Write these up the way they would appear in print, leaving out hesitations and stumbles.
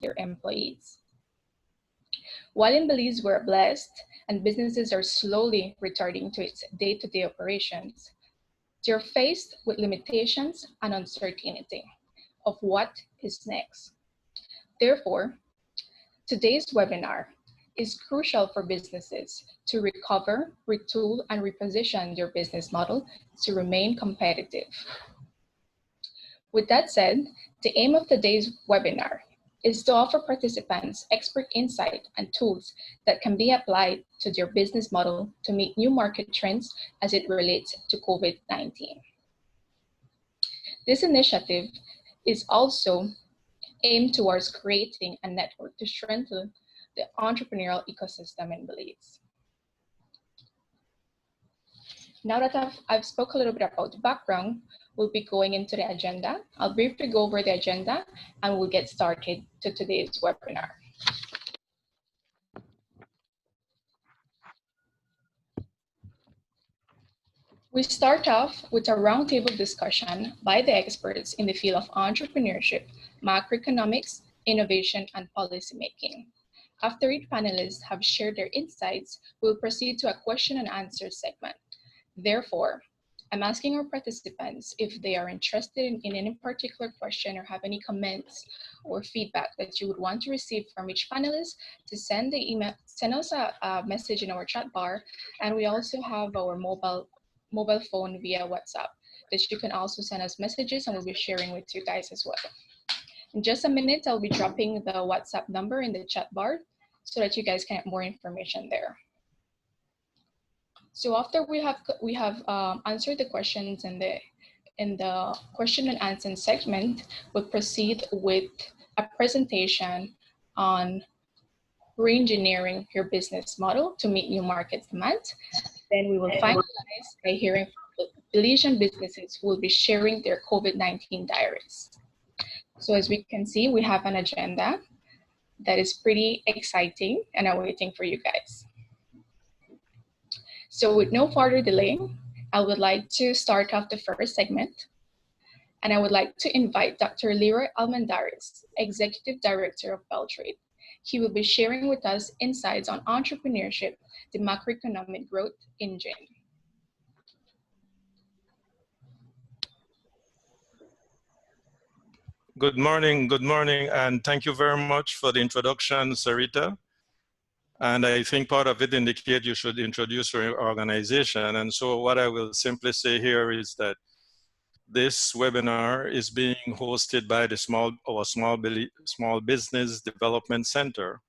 their employees. While in Belize we're blessed and businesses are slowly returning to its day-to-day operations, they're faced with limitations and uncertainty of what is next. Therefore, today's webinar is crucial for businesses to recover, retool, and reposition their business model to remain competitive. With that said, the aim of today's webinar is to offer participants expert insight and tools that can be applied to their business model to meet new market trends as it relates to COVID-19. This initiative is also aimed towards creating a network to strengthen the entrepreneurial ecosystem in Belize. Now that I've spoke a little bit about the background, we'll be going into the agenda. I'll briefly go over the agenda and we'll get started to today's webinar. We start off with a roundtable discussion by the experts in the field of entrepreneurship, macroeconomics, innovation, and policymaking. After each panelist have shared their insights, we'll proceed to a question and answer segment. Therefore, I'm asking our participants if they are interested in any particular question or have any comments or feedback that you would want to receive from each panelist to send us a message in our chat bar. And we also have our mobile phone via WhatsApp that you can also send us messages and we'll be sharing with you guys as well. In just a minute, I'll be dropping the WhatsApp number in the chat bar so that you guys can have more information there. So after we have answered the questions in the question and answer segment, we'll proceed with a presentation on reengineering your business model to meet new market demands. Then we will finalize by hearing from the Belizean businesses who will be sharing their COVID-19 diaries. So as we can see, we have an agenda that is pretty exciting and I'm waiting for you guys. So with no further delay, I would like to start off the first segment. And I would like to invite Dr. Leroy Almendares, Executive Director of BELTRAIDE. He will be sharing with us insights on entrepreneurship, the macroeconomic growth engine. Good morning, and thank you very much for the introduction, Sarita. And I think part of it indicates you should introduce your organization. And so what I will simply say here is that this webinar is being hosted by the Small Business Development Center.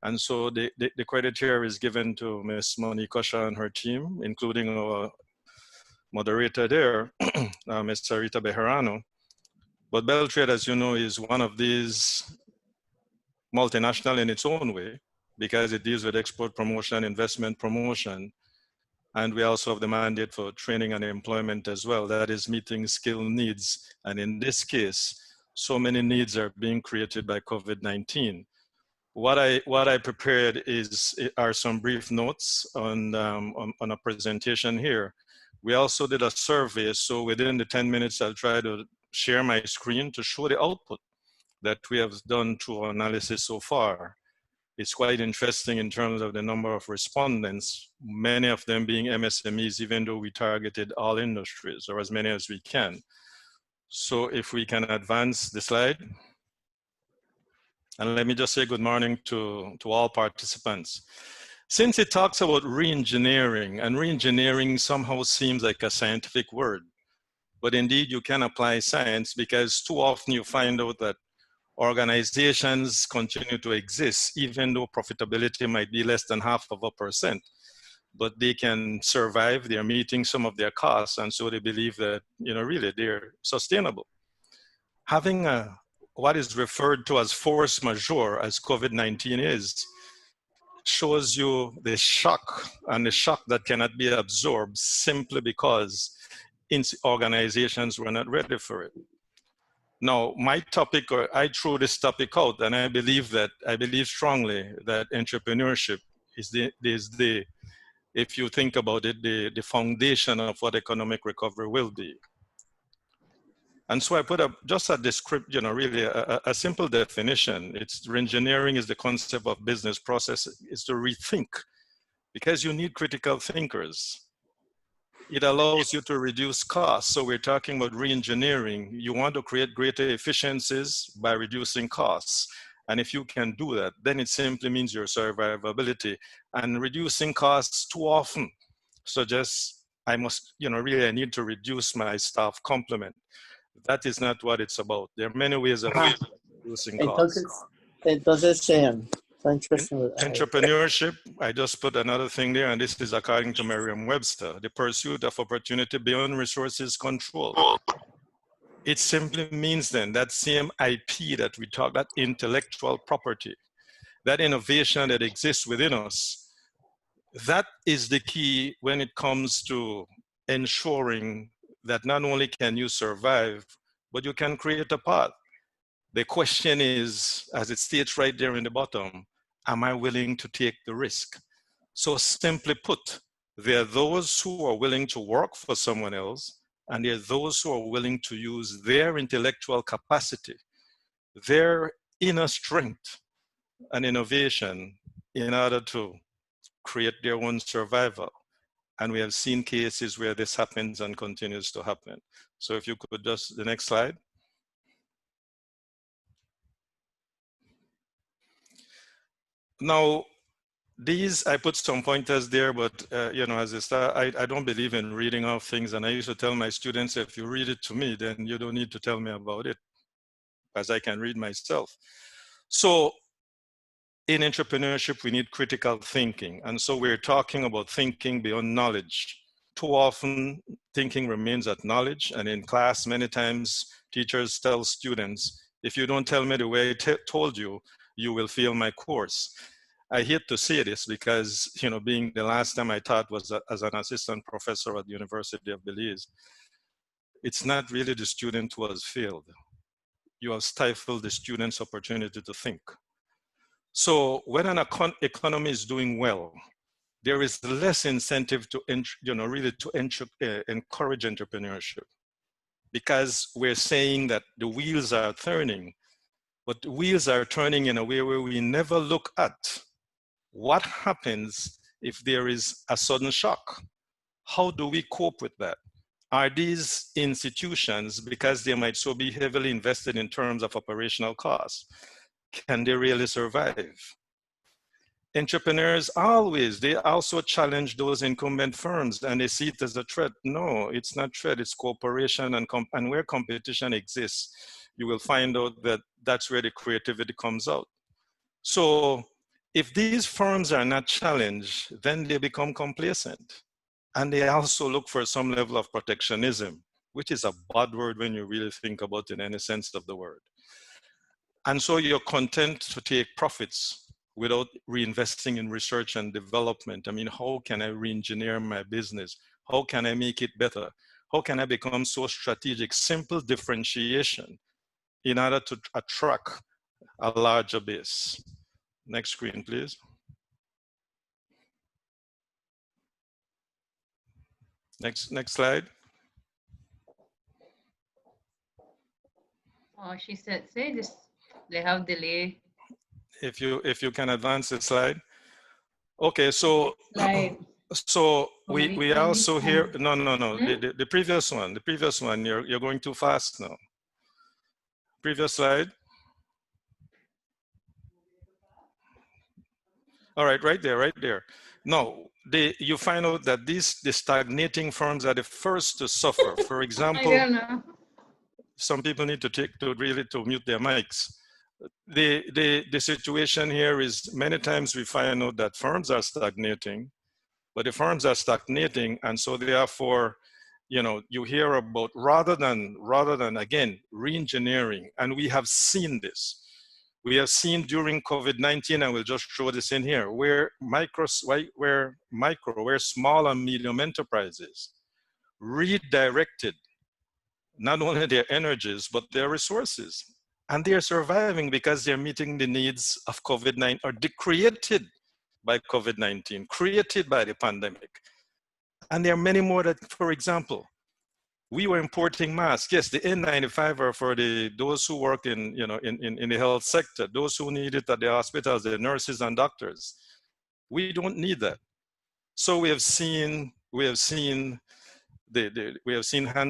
And so the credit here is given to Ms. Monique Kosha and her team, including our moderator there, Ms. Sarita Bejarano. But BELTRAIDE, as you know, is one of these multinational in its own way, because it deals with export promotion, investment promotion, and we also have the mandate for training and employment as well. That is meeting skill needs. And in this case, so many needs are being created by COVID-19. What I prepared are some brief notes on a presentation here. We also did a survey, so within the 10 minutes, I'll try to share my screen to show the output that we have done through analysis so far. It's quite interesting in terms of the number of respondents, many of them being MSMEs, even though we targeted all industries, or as many as we can. So if we can advance the slide. And let me just say good morning to all participants. Since it talks about reengineering, and reengineering somehow seems like a scientific word, but indeed you can apply science, because too often you find out that organizations continue to exist, even though profitability might be less than 0.5%, but they can survive, they're meeting some of their costs, and so they believe that, really they're sustainable. Having what is referred to as force majeure, as COVID-19 is, shows you the shock, and the shock that cannot be absorbed simply because organizations were not ready for it. Now, my topic, or I threw this topic out, and I believe strongly that entrepreneurship is the, if you think about it, the foundation of what economic recovery will be. And so I put up just a description, you know, really a simple definition. It's reengineering is the concept of business process is to rethink, because you need critical thinkers. It allows you to reduce costs. So we're talking about reengineering. You want to create greater efficiencies by reducing costs. And if you can do that, then it simply means your survivability. And reducing costs too often suggests I must, you know, really I need to reduce my staff complement. That is not what it's about. There are many ways of reducing costs. Entonces, está interesting. Entrepreneurship, I just put another thing there, and this is according to Merriam-Webster, the pursuit of opportunity beyond resources control. It simply means then that same IP that we talk, that intellectual property, that innovation that exists within us, that is the key when it comes to ensuring that not only can you survive, but you can create a path. The question is, as it states right there in the bottom, am I willing to take the risk? So simply put, there are those who are willing to work for someone else, and there are those who are willing to use their intellectual capacity, their inner strength and innovation in order to create their own survival. And we have seen cases where this happens and continues to happen. So if you could just, the next slide. Now, these, I put some pointers there, but you know, as a start, I don't believe in reading off things. And I used to tell my students, if you read it to me, then you don't need to tell me about it, as I can read myself. So in entrepreneurship, we need critical thinking. And so we're talking about thinking beyond knowledge. Too often, thinking remains at knowledge. And in class, many times, teachers tell students, if you don't tell me the way I told you, you will fail my course. I hate to say this because, you know, being the last time I taught was as an assistant professor at the University of Belize, it's not really the student who has failed. You have stifled the student's opportunity to think. So when an economy is doing well, there is less incentive to, you know, really to encourage entrepreneurship, because we're saying that the wheels are turning, but the wheels are turning in a way where we never look at what happens if there is a sudden shock. How do we cope with that? Are these institutions, because they might so be heavily invested in terms of operational costs, can they really survive? Entrepreneurs always, they also challenge those incumbent firms and they see it as a threat. No, it's not threat, it's cooperation, and where competition exists, you will find out that that's where the creativity comes out. So if these firms are not challenged, then they become complacent. And they also look for some level of protectionism, which is a bad word when you really think about it in any sense of the word. And so you're content to take profits without reinvesting in research and development. I mean, how can I re-engineer my business? How can I make it better? How can I become so strategic? Simple differentiation in order to attract a larger base. Next screen, please. Next slide. Oh, she said, say this, they have delay. If you can advance the slide. Okay, so Slide. so we also hear, no, the previous one, you're going too fast now. Previous slide. All right, right there. No, you find out that the stagnating firms are the first to suffer. For example, I don't know. Some people need to really mute their mics. The situation here is many times we find out that firms are stagnating, but the firms are stagnating, and so therefore, you know, you hear about rather than again re-engineering, and we have seen this. We have seen during COVID-19, and we'll just show this in here, where small and medium enterprises redirected not only their energies, but their resources. And they're surviving because they're meeting the needs of COVID-19, or created by COVID-19, created by the pandemic. And there are many more that, for example, We were importing masks. Yes, the N95 are for those who work in, in the health sector, those who need it at the hospitals, the nurses and doctors. We don't need that. So we have seen hand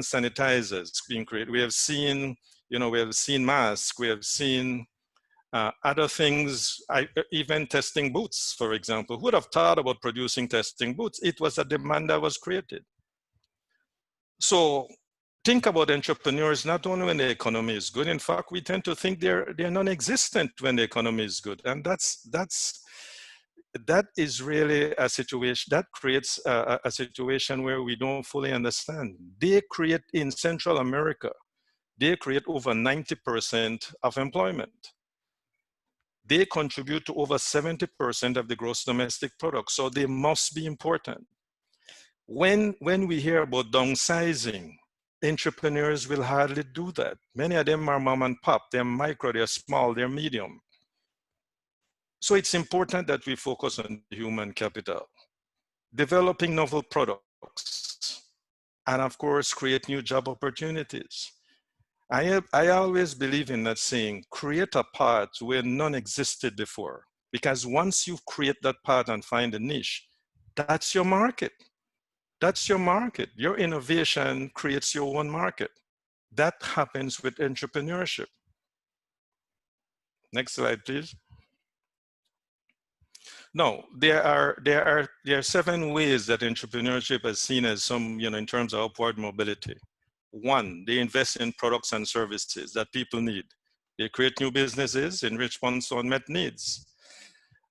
sanitizers being created. We have seen, we have seen masks. We have seen other things, even testing boots, for example. Who would have thought about producing testing boots? It was a demand that was created. So think about entrepreneurs not only when the economy is good. In fact, we tend to think they're non-existent when the economy is good, and that is really a situation that creates a situation where we don't fully understand. They create in Central America, they create over 90% of employment. They contribute to over 70% of the gross domestic product, so they must be important. When we hear about downsizing, entrepreneurs will hardly do that. Many of them are mom and pop, they're micro, they're small, they're medium. So it's important that we focus on human capital, developing novel products, and of course, create new job opportunities. I always believe in that saying, create a part where none existed before. Because once you create that part and find a niche, that's your market. That's your market. Your innovation creates your own market. That happens with entrepreneurship. Next slide, please. No, there are 7 ways that entrepreneurship is seen as some, in terms of upward mobility. 1, they invest in products and services that people need. They create new businesses in response to unmet needs.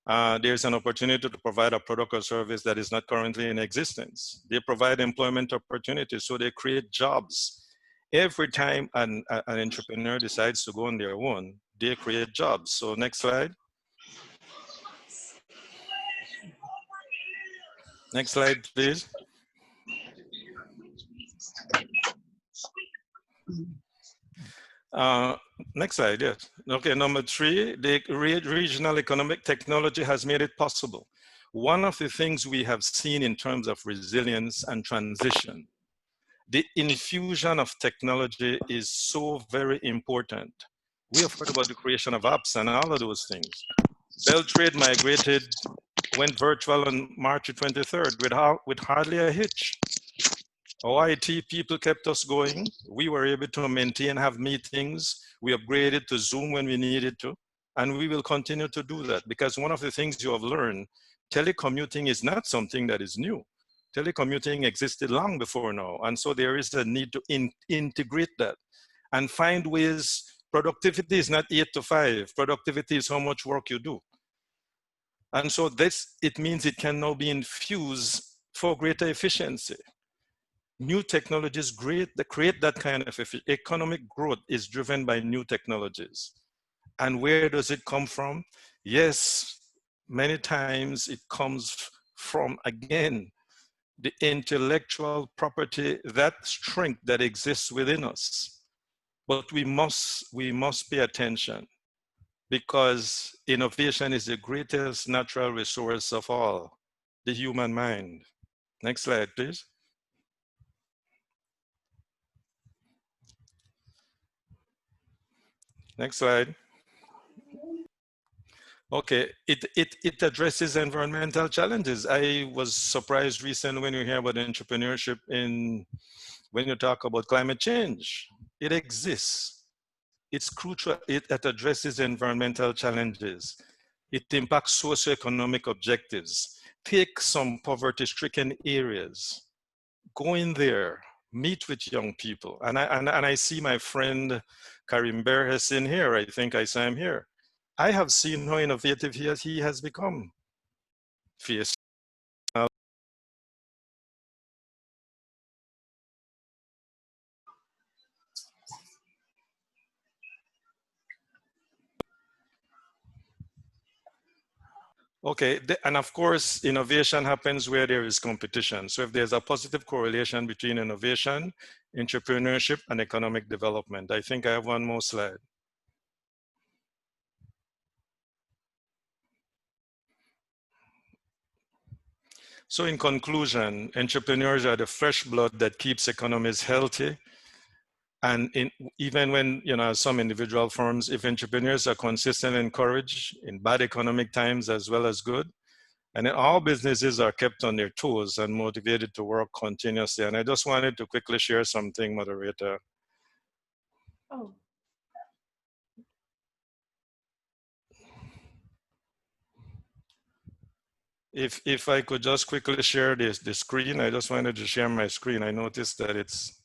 There's an opportunity to provide a product or service that is not currently in existence. They provide employment opportunities, so they create jobs. Every time an entrepreneur decides to go on their own, they create jobs. So next slide. Next slide, please. Next slide, yes. Okay, number 3, the regional economic technology has made it possible. One of the things we have seen in terms of resilience and transition, the infusion of technology is so very important. We have heard about the creation of apps and all of those things. BELTRAIDE went virtual on March 23rd with hardly a hitch. Our IT people kept us going. We were able to maintain, have meetings. We upgraded to Zoom when we needed to. And we will continue to do that because one of the things you have learned, telecommuting is not something that is new. Telecommuting existed long before now. And so there is a need to integrate that and find ways. Productivity is not 8 to 5. Productivity is how much work you do. And so it means it can now be infused for greater efficiency. New technologies create that kind of economic growth is driven by new technologies. And where does it come from? Yes, many times it comes from, again, the intellectual property, that strength that exists within us. But we must pay attention because innovation is the greatest natural resource of all, the human mind. Next slide, please. Next slide. Okay, it addresses environmental challenges. I was surprised recently when you hear about entrepreneurship when you talk about climate change. It exists. It's crucial. It addresses environmental challenges. It impacts socioeconomic objectives. Take some poverty-stricken areas. Go in there, meet with young people. And I see my friend Karim Berhes in here. I think I saw him here. I have seen how innovative he has become. Fierce. Okay, and of course, innovation happens where there is competition. So if there's a positive correlation between innovation, entrepreneurship, and economic development. I think I have one more slide. So in conclusion, entrepreneurs are the fresh blood that keeps economies healthy. And even when, some individual firms, if entrepreneurs are consistent and encouraged in bad economic times as well as good, and then all businesses are kept on their toes and motivated to work continuously. And I just wanted to quickly share something, moderator. Oh. If I could just quickly share the screen, I just wanted to share my screen. I noticed that it's,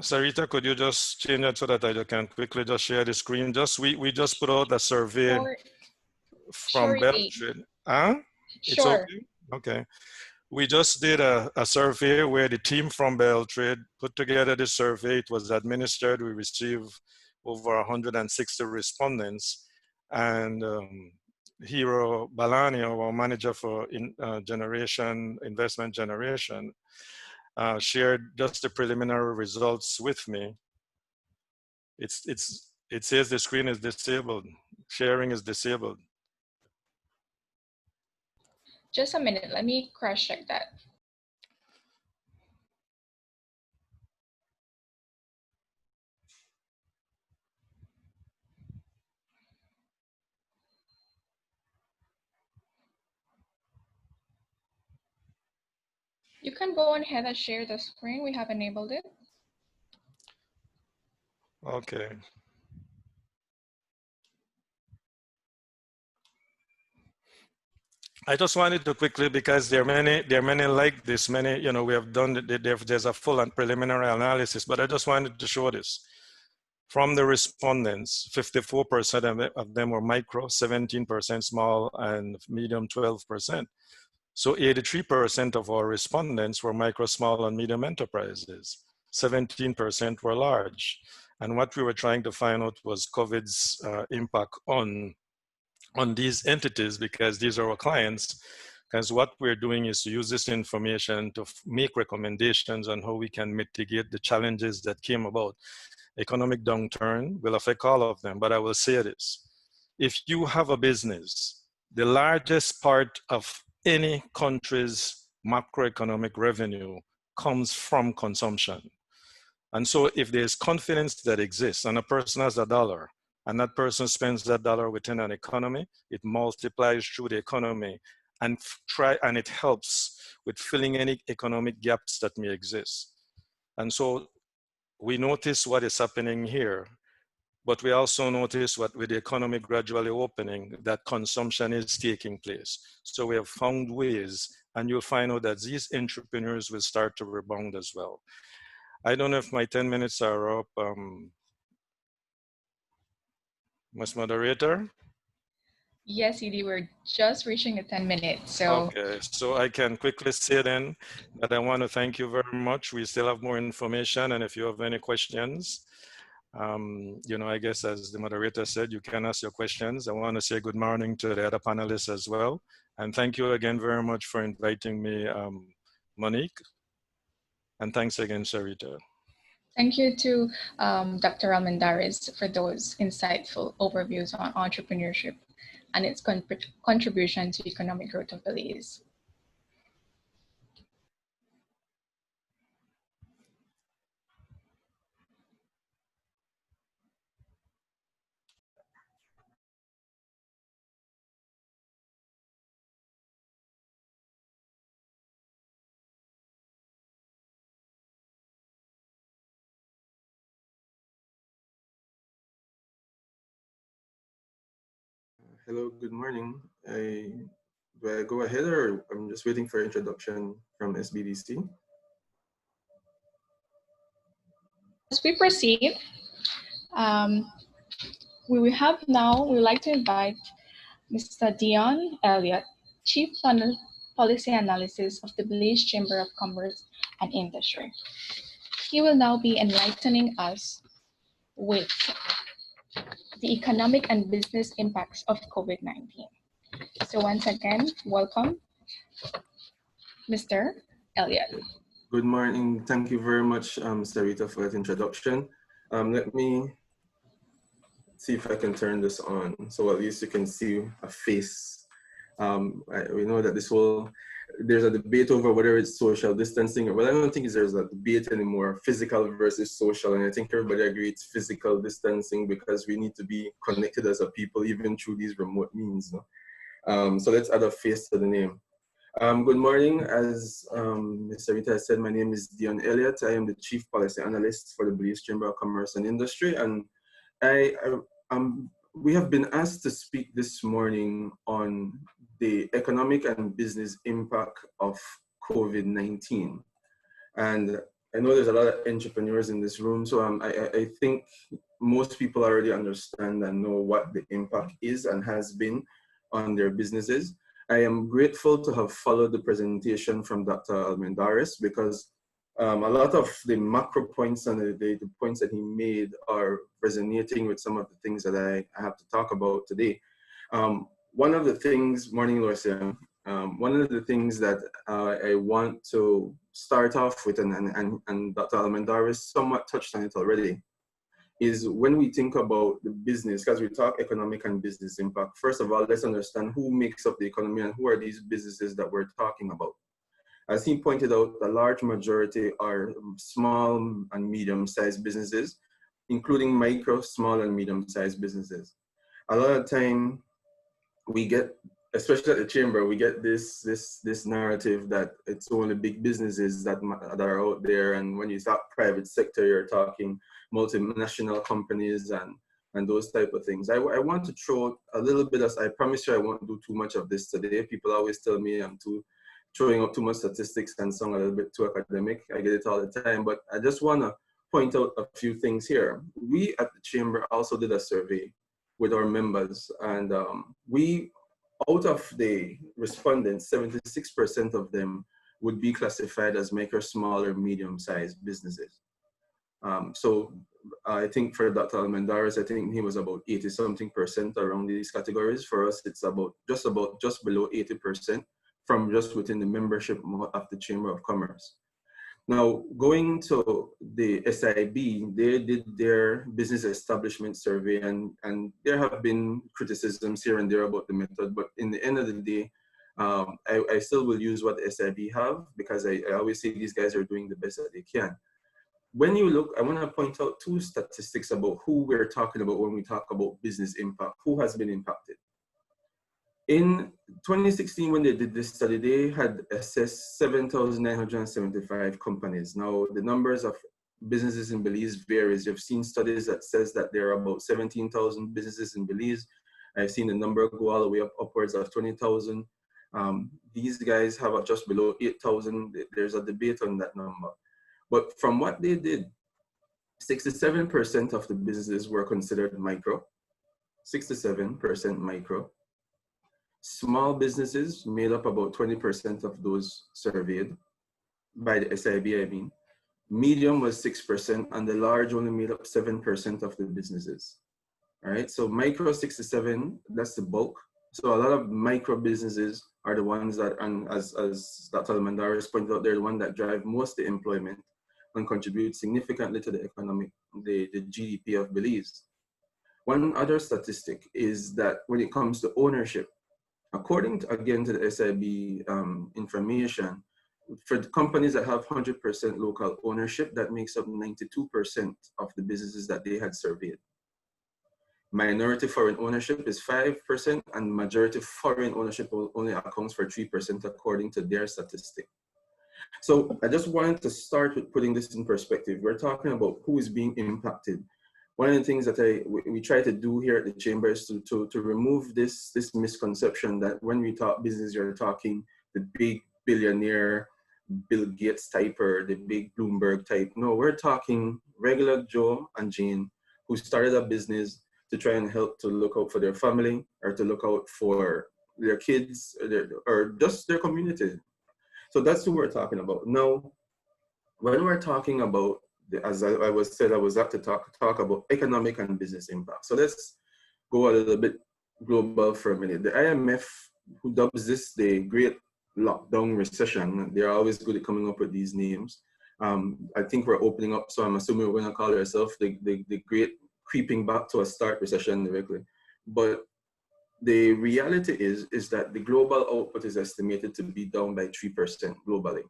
Sarita, could you just change that so that I can quickly just share the screen? We just put out a survey from BELTRAIDE. Huh? It's Sure. okay? Okay. We just did a survey where the team from BELTRAIDE put together the survey. It was administered. We received over 160 respondents. And Hero Balani, our manager for investment generation, shared just the preliminary results with me. It says the screen is disabled. Sharing is disabled. Just a minute, let me cross check that. You can go on ahead and share the screen. We have enabled it. Okay. I just wanted to quickly, because there are many like this, we have done, there's a full and preliminary analysis, but I just wanted to show this. From the respondents, 54% of them were micro, 17% small, and medium 12%. So 83% of our respondents were micro, small, and medium enterprises. 17% were large. And what we were trying to find out was COVID's impact on these entities, because these are our clients. Because what we're doing is to use this information to make recommendations on how we can mitigate the challenges that came about. Economic downturn will affect all of them, but I will say this. If you have a business, the largest part of any country's macroeconomic revenue comes from consumption. And so if there's confidence that exists and a person has $1 and that person spends that $1 within an economy, it multiplies through the economy and it helps with filling any economic gaps that may exist. And so we notice what is happening here, but we also notice what with the economy gradually opening, that consumption is taking place. So we have found ways, and you'll find out that these entrepreneurs will start to rebound as well. I don't know if my 10 minutes are up. Ms. Moderator? Yes, Edie, we're just reaching the 10 minutes. So okay, so I can quickly say then that I want to thank you very much. We still have more information, and if you have any questions, I guess as the moderator said, you can ask your questions. I want to say good morning to the other panelists as well. And thank you again very much for inviting me, Monique. And thanks again, Sarita. thank you to Dr. Almendarez for those insightful overviews on entrepreneurship and its contribution to economic growth of Belize. Hello, good morning. Do I go ahead, or I'm just waiting for introduction from SBDC? As we proceed, we would like to invite Mr. Dion Elliott, Chief Policy Analysis of the Belize Chamber of Commerce and Industry. He will now be enlightening us with the economic and business impacts of COVID-19. So once again, welcome, Mr. Elliott. Good morning. Thank you very much, Sarita, for that introduction. Let me see if I can turn this on, so at least you can see a face. We know that there's a debate over whether it's social distancing, well, I don't think there's a debate anymore, physical versus social, and I think everybody agrees it's physical distancing because we need to be connected as a people, even through these remote means. No? So let's add a face to the name. Good morning. As Mr. Rita said, my name is Dion Elliott. I am the Chief Policy Analyst for the Belize Chamber of Commerce and Industry, and we have been asked to speak this morning on the economic and business impact of COVID-19. And I know there's a lot of entrepreneurs in this room, so I think most people already understand and know what the impact is and has been on their businesses. I am grateful to have followed the presentation from Dr. Almendares because a lot of the macro points and the points that he made are resonating with some of the things that I have to talk about today. One of the things, morning, Lorcia, one of the things that I want to start off with, and Dr. Almendares somewhat touched on it already, is when we think about the business, because we talk economic and business impact, first of all, let's understand who makes up the economy and who are these businesses that we're talking about. As he pointed out, the large majority are small and medium-sized businesses, including micro, small, and medium-sized businesses. A lot of time we get, especially at the chamber, we get this narrative that it's only big businesses that are out there, and when you talk private sector, you're talking multinational companies and those type of things. I want to throw a little bit, as I promise you I won't do too much of this today. People always tell me I'm throwing up too much statistics and sound a little bit too academic. I get it all the time, but I just want to point out a few things here. We at the chamber also did a survey with our members, and out of the respondents, 76% of them would be classified as micro, small, or medium-sized businesses. So I think for Dr. Almendares, I think he was about 80-something% around these categories. For us, it's just below 80% from just within the membership of the Chamber of Commerce. Now, going to the SIB, they did their business establishment survey, and there have been criticisms here and there about the method, but in the end of the day, I still will use what the SIB have, because I always say these guys are doing the best that they can. When you look, I want to point out two statistics about who we're talking about when we talk about business impact, who has been impacted. In 2016, when they did this study, they had assessed 7,975 companies. Now, the numbers of businesses in Belize varies. You've seen studies that says that there are about 17,000 businesses in Belize. I've seen the number go all the way up upwards of 20,000. These guys have just below 8,000. There's a debate on that number. But from what they did, 67% of the businesses were considered micro, 67% micro. Small businesses made up about 20% of those surveyed by the SIB, I mean. Medium was 6%, and the large only made up 7% of the businesses. All right, so micro 67, that's the bulk. So a lot of micro businesses are the ones that, and as Dr. Almendares pointed out, they're the ones that drive most of the employment and contribute significantly to the economic, the GDP of Belize. One other statistic is that when it comes to ownership, according to, again, to the SIB information, for the companies that have 100% local ownership, that makes up 92% of the businesses that they had surveyed. Minority foreign ownership is 5%, and majority foreign ownership only accounts for 3% according to their statistic. So I just wanted to start with putting this in perspective. We're talking about who is being impacted. One of the things that we try to do here at the Chamber is to remove this misconception that when we talk business, you're talking the big billionaire, Bill Gates type, or the big Bloomberg type. No, we're talking regular Joe and Jane who started a business to try and help to look out for their family, or to look out for their kids, or just their community. So that's who we're talking about. Now, when we're talking about, as I was up to talk about economic and business impact. So let's go a little bit global for a minute. The IMF, who dubs this the Great Lockdown Recession, they're always good at coming up with these names. I think we're opening up, so I'm assuming we're going to call ourselves the Great creeping back to a start recession directly. But the reality is that the global output is estimated to be down by 3% globally,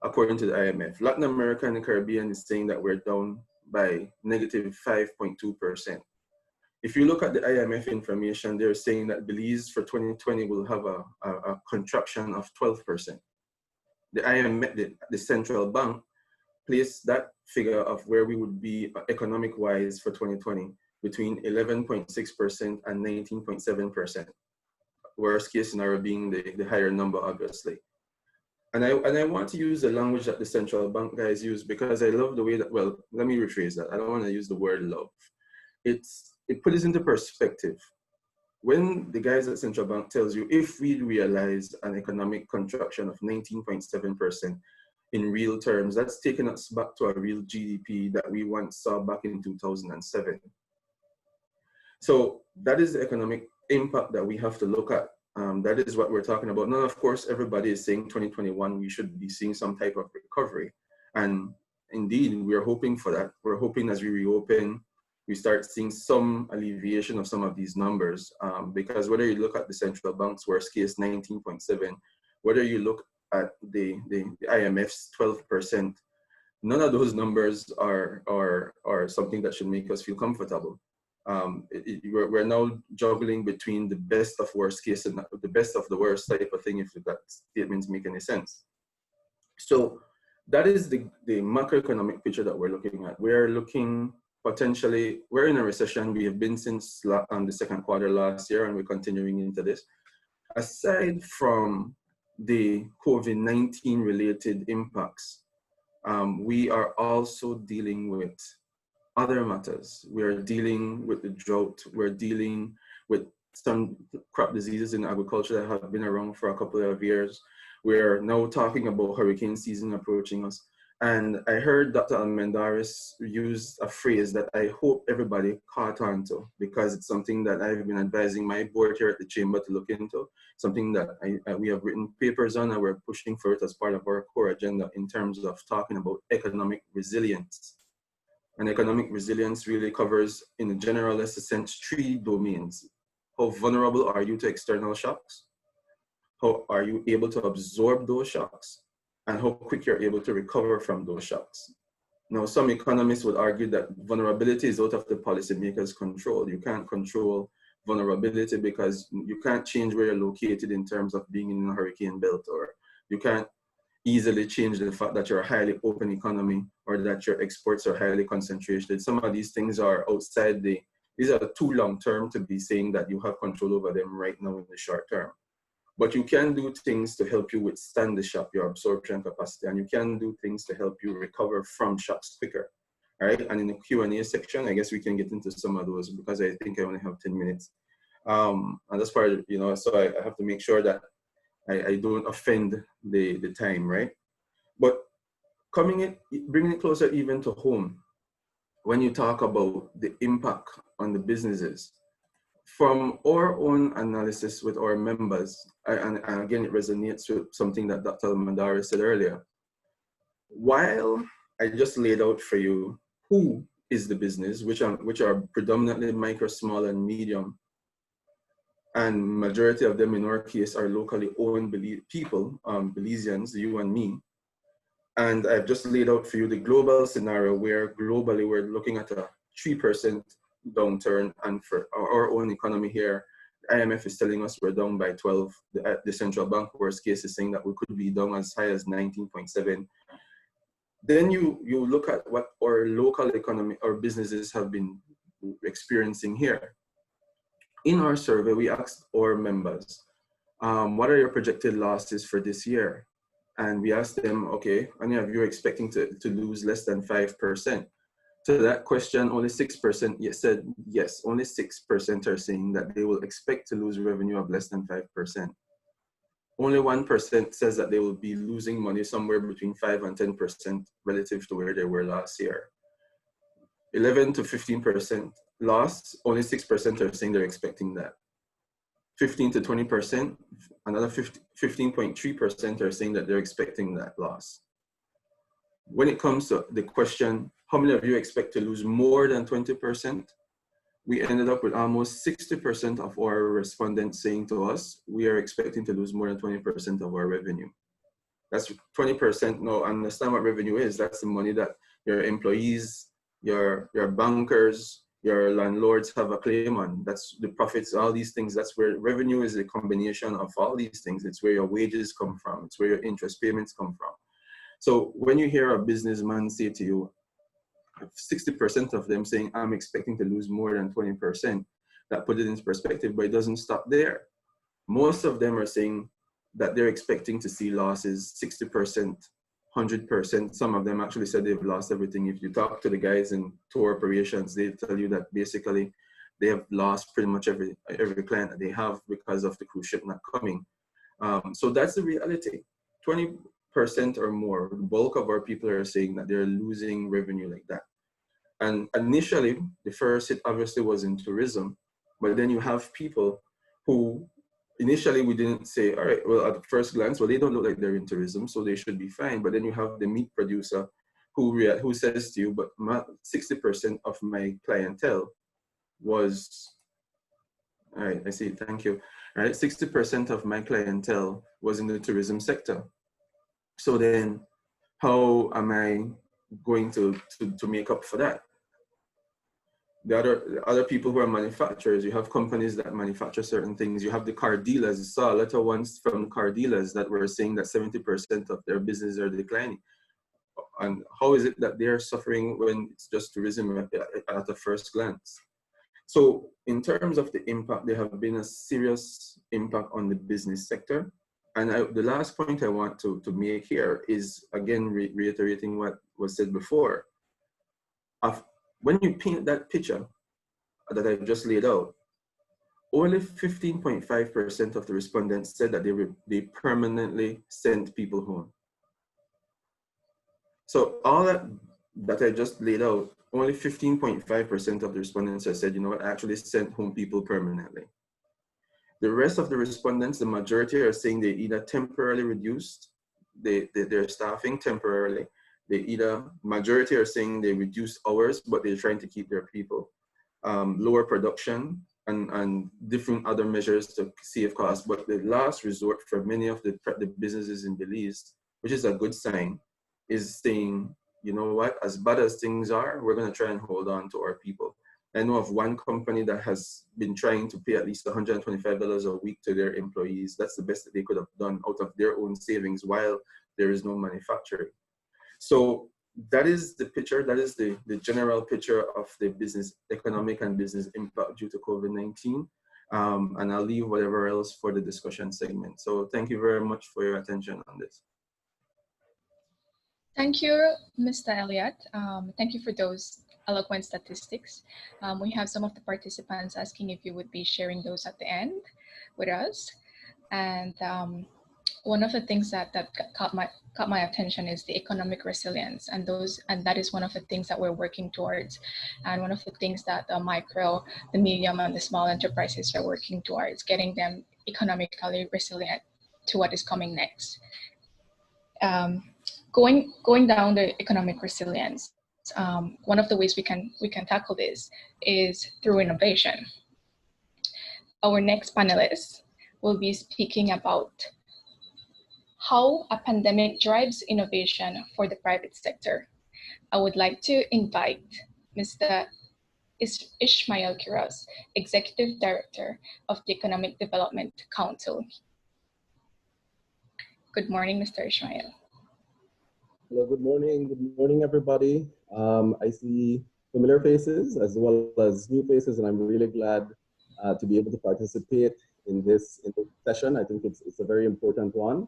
according to the IMF. Latin America and the Caribbean is saying that we're down by negative 5.2%. If you look at the IMF information, they're saying that Belize for 2020 will have a contraction of 12%. The IMF, the central bank, placed that figure of where we would be economic-wise for 2020 between 11.6% and 19.7%. Worst case scenario being the higher number, obviously. And I want to use the language that the central bank guys use because I love the way that, well, let me rephrase that. I don't want to use the word love. It puts it into perspective. When the guys at central bank tells you, if we realize an economic contraction of 19.7% in real terms, that's taking us back to a real GDP that we once saw back in 2007. So that is the economic impact that we have to look at. That is what we're talking about. Now, of course, everybody is saying 2021, we should be seeing some type of recovery. And indeed, we're hoping for that. We're hoping as we reopen, we start seeing some alleviation of some of these numbers. Because whether you look at the central bank's worst case, 19.7, whether you look at the IMF's 12%, none of those numbers are something that should make us feel comfortable. We're now juggling between the best of worst case and the best of the worst type of thing, if that statements make any sense. So that is the macroeconomic picture that we're looking at. We're looking potentially, we're in a recession. We have been since the second quarter last year, and we're continuing into this. Aside from the COVID-19 related impacts, we are also dealing with other matters. We're dealing with the drought. We're dealing with some crop diseases in agriculture that have been around for a couple of years. We're now talking about hurricane season approaching us. And I heard Dr. Almendaris use a phrase that I hope everybody caught on to, because it's something that I've been advising my board here at the chamber to look into, something that we have written papers on, and we're pushing for it as part of our core agenda in terms of talking about economic resilience. And economic resilience really covers, in a generalist sense, 3 domains. How vulnerable are you to external shocks? How are you able to absorb those shocks? And how quick you're able to recover from those shocks. Now, some economists would argue that vulnerability is out of the policymaker's control. You can't control vulnerability because you can't change where you're located in terms of being in a hurricane belt, or you can't easily change the fact that you're a highly open economy or that your exports are highly concentrated. Some of these things are outside these are too long term to be saying that you have control over them right now in the short term. But you can do things to help you withstand the shock, your absorption capacity, and you can do things to help you recover from shocks quicker, all right? And in the Q&A section, I guess we can get into some of those because I think I only have 10 minutes. And that's part of, so I have to make sure that I don't offend the time, right? But bringing it closer even to home, when you talk about the impact on the businesses, from our own analysis with our members, and again, it resonates with something that Dr. Almendaris said earlier. While I just laid out for you who is the business, which are predominantly micro, small, and medium, and majority of them in our case are locally owned people, Belizeans, you and me. And I've just laid out for you the global scenario where globally we're looking at a 3% downturn, and for our own economy here, IMF is telling us we're down by 12. The central bank worst case is saying that we could be down as high as 19.7. Then you look at what our local economy or businesses have been experiencing here. In our survey, we asked our members, what are your projected losses for this year? And we asked them, okay, any of you are expecting to lose less than 5%? To that question, only 6% said yes. Only 6% are saying that they will expect to lose revenue of less than 5%. Only 1% says that they will be losing money somewhere between 5 and 10% relative to where they were last year. 11 to 15% loss, only 6% are saying they're expecting that. 15 to 20%, another 15.3% are saying that they're expecting that loss. When it comes to the question, how many of you expect to lose more than 20%? We ended up with almost 60% of our respondents saying to us, we are expecting to lose more than 20% of our revenue. That's 20%. Now, understand what revenue is. That's the money that your employees, your bankers, your landlords have a claim on. That's the profits, all these things. That's where revenue is a combination of all these things. It's where your wages come from. It's where your interest payments come from. So when you hear a businessman say to you, 60% of them saying, I'm expecting to lose more than 20%, that put it into perspective, but it doesn't stop there. Most of them are saying that they're expecting to see losses 60%, 100%. Some of them actually said they've lost everything. If you talk to the guys in tour operations, they tell you that basically they have lost pretty much every client that they have because of the cruise ship not coming. So that's the reality. 20% or more, the bulk of our people are saying that they're losing revenue like that. And initially, the first hit obviously was in tourism, but then you have people who initially we didn't say, all right, well, at first glance, well, they don't look like they're in tourism, so they should be fine. But then you have the meat producer who says to you, but 60% of my clientele was, all right, I see, thank you. All right, 60% of my clientele was in the tourism sector. So then how am I going to make up for that? The other people who are manufacturers, you have companies that manufacture certain things. You have the car dealers. I saw a letter once from car dealers that were saying that 70% of their business are declining. And how is it that they're suffering when it's just tourism at a first glance? So in terms of the impact, there have been a serious impact on the business sector. And the last point I want to make here is, again, reiterating what was said before. When you paint that picture that I've just laid out, only 15.5% of the respondents said that they permanently sent people home. So all that I just laid out, only 15.5% of the respondents have said, you know what, I actually sent home people permanently. The rest of the respondents, the majority are saying they either temporarily reduced their staffing temporarily. Majority are saying they reduce hours, but they're trying to keep their people. Lower production and different other measures to save costs. But the last resort for many of the businesses in Belize, which is a good sign, is saying, you know what, as bad as things are, we're gonna try and hold on to our people. I know of one company that has been trying to pay at least $125 a week to their employees. That's the best that they could have done out of their own savings while there is no manufacturing. So that is the picture, that is the general picture of the business, economic and business impact due to COVID-19. And I'll leave whatever else for the discussion segment. So thank you very much for your attention on this. Thank you, Mr. Elliott. Thank you for those eloquent statistics. We have some of the participants asking if you would be sharing those at the end with us. And one of the things that caught my attention is the economic resilience, and that is one of the things that we're working towards, and one of the things that the micro, the medium, and the small enterprises are working towards, getting them economically resilient to what is coming next. Going down the economic resilience, one of the ways we can tackle this is through innovation. Our next panelist will be speaking about how a pandemic drives innovation for the private sector. I would like to invite Mr. Ishmael Quiroz, Executive Director of the Economic Development Council. Good morning, Mr. Ishmael. Hello, good morning, everybody. I see familiar faces as well as new faces, and I'm really glad to be able to participate in this session. I think it's a very important one.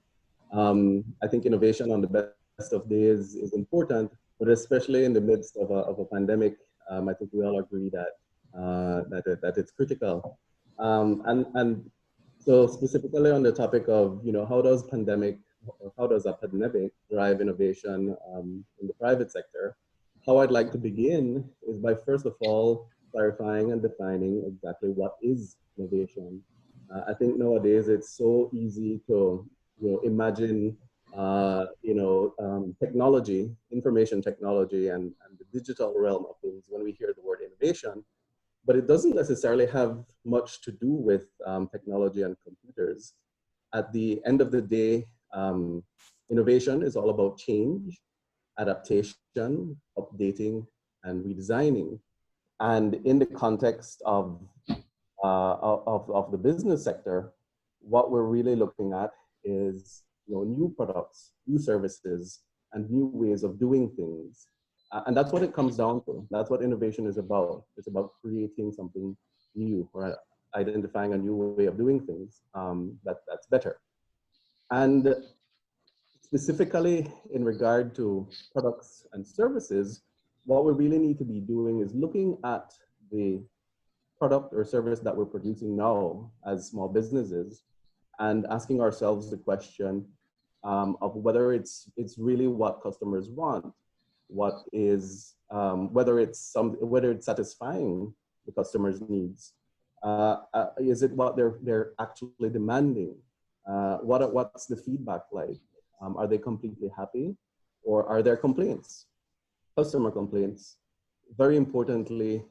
I think innovation on the best of days is important, but especially in the midst of a pandemic, I think we all agree that it's critical. And so specifically on the topic of, how does a pandemic drive innovation in the private sector? How I'd like to begin is by first of all clarifying and defining exactly what is innovation. I think nowadays it's so easy to imagine technology, information technology, and the digital realm of things when we hear the word innovation, but it doesn't necessarily have much to do with technology and computers. At the end of the day, innovation is all about change, adaptation, updating, and redesigning. And in the context of the business sector, what we're really looking at is new products, new services, and new ways of doing things. And that's what it comes down to. That's what innovation is about. It's about creating something new or identifying a new way of doing things that's better. And specifically in regard to products and services, what we really need to be doing is looking at the product or service that we're producing now as small businesses and asking ourselves the question of whether it's really what customers want, what is whether it's satisfying the customer's needs, is it what they're actually demanding, what's the feedback like, are they completely happy, or are there complaints, customer complaints? Very importantly,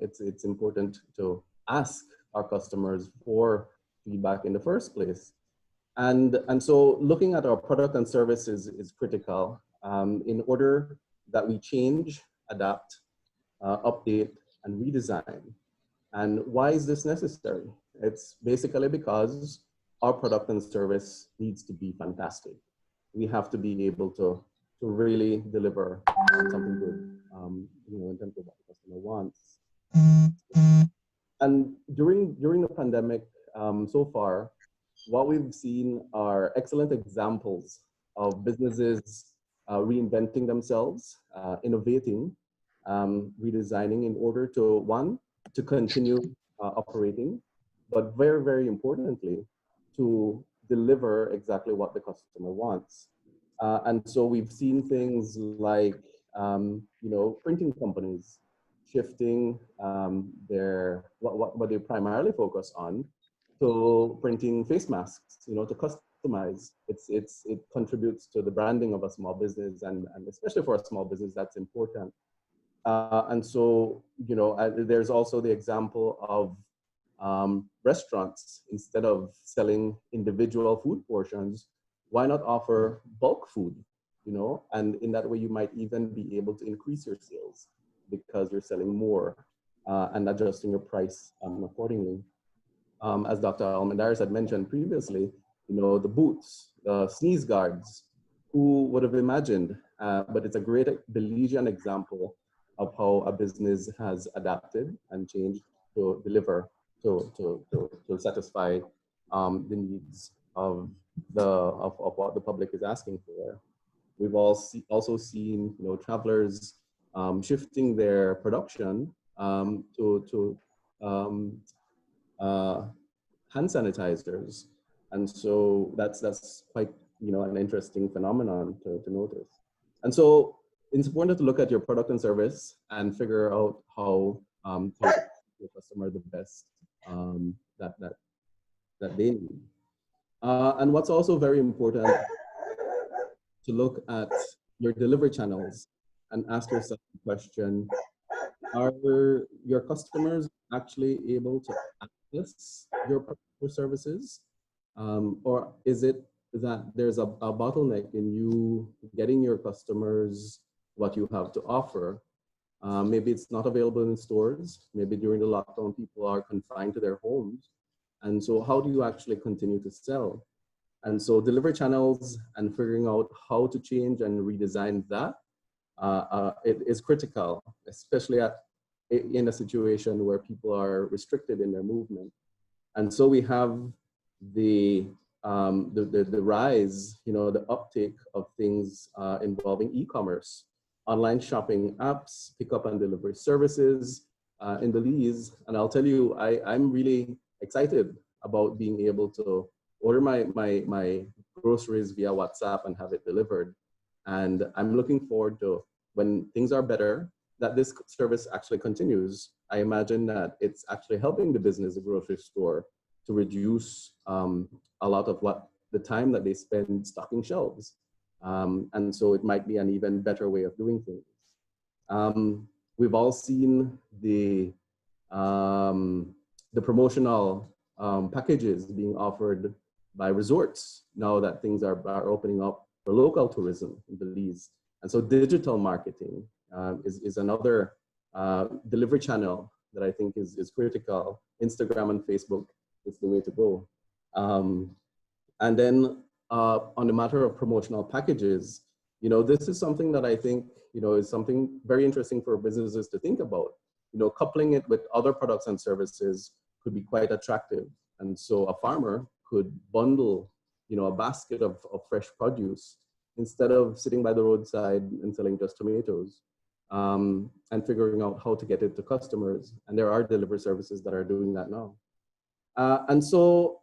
it's important to ask our customers for feedback in the first place. And so looking at our product and services is critical in order that we change, adapt, update, and redesign. And why is this necessary? It's basically because our product and service needs to be fantastic. We have to be able to really deliver something good, in terms of what the customer wants. And during the pandemic, so far, what we've seen are excellent examples of businesses reinventing themselves, innovating, redesigning in order to, one, to continue operating, but very, very importantly, to deliver exactly what the customer wants. And so we've seen things like, printing companies shifting what they primarily focus on to printing face masks, to customize. It contributes to the branding of a small business, and especially for a small business, that's important. And so, there's also the example of restaurants. Instead of selling individual food portions, why not offer bulk food, and in that way you might even be able to increase your sales because you're selling more and adjusting your price accordingly. As Dr. Almendares had mentioned previously, the boots, the sneeze guards, who would have imagined, but it's a great Belizean example of how a business has adapted and changed to deliver, to satisfy the needs of what the public is asking for. We've also seen, travelers shifting their production to hand sanitizers, and so that's quite an interesting phenomenon to notice. And so it's important to look at your product and service and figure out how to give your customer the best that they need. And what's also very important, to look at your delivery channels and ask yourself the question: are your customers actually able to access your services? Or is it that there's a bottleneck in you getting your customers what you have to offer? Maybe it's not available in stores. Maybe during the lockdown, people are confined to their homes. And so how do you actually continue to sell? And so delivery channels and figuring out how to change and redesign that, it is critical, especially in a situation where people are restricted in their movement. And so we have the rise, the uptake of things involving e-commerce, online shopping apps, pickup and delivery services in Belize. And I'll tell you, I'm really excited about being able to order my groceries via WhatsApp and have it delivered. And I'm looking forward to, when things are better, that this service actually continues. I imagine that it's actually helping the business, the grocery store, to reduce a lot of what the time that they spend stocking shelves. And so it might be an even better way of doing things. We've all seen the promotional packages being offered by resorts now that things are opening up for local tourism in Belize. And so digital marketing is another delivery channel that I think is critical. Instagram and Facebook is the way to go. And then on the matter of promotional packages, you know, this is something that I think, you know, is something very interesting for businesses to think about. You know, coupling it with other products and services could be quite attractive. And so a farmer could bundle, you know, a basket of fresh produce instead of sitting by the roadside and selling just tomatoes, and figuring out how to get it to customers. And there are delivery services that are doing that now. And so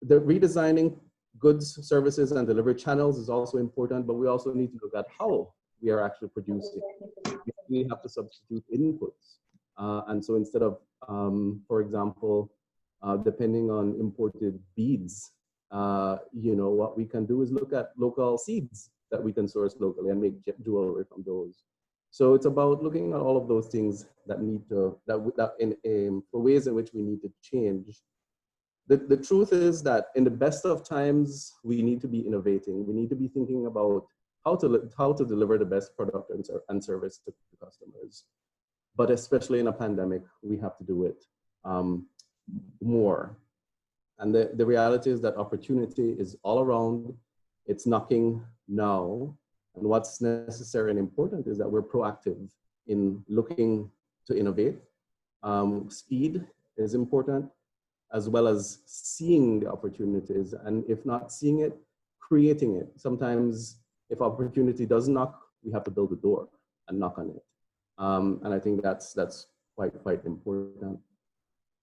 the redesigning goods, services, and delivery channels is also important, but we also need to look at how we are actually producing. We have to substitute inputs. And so instead of, for example, depending on imported beads, you know, what we can do is look at local seeds that we can source locally and make jewelry from those. So it's about looking at all of those things that need to, for ways in which we need to change. The truth is that in the best of times, we need to be innovating. We need to be thinking about how to deliver the best product and service to customers. But especially in a pandemic, we have to do it more. And the reality is that opportunity is all around. It's knocking now. And what's necessary and important is that we're proactive in looking to innovate. Speed is important, as well as seeing the opportunities. And if not seeing it, creating it. Sometimes if opportunity does knock, we have to build a door and knock on it. And I think that's quite important.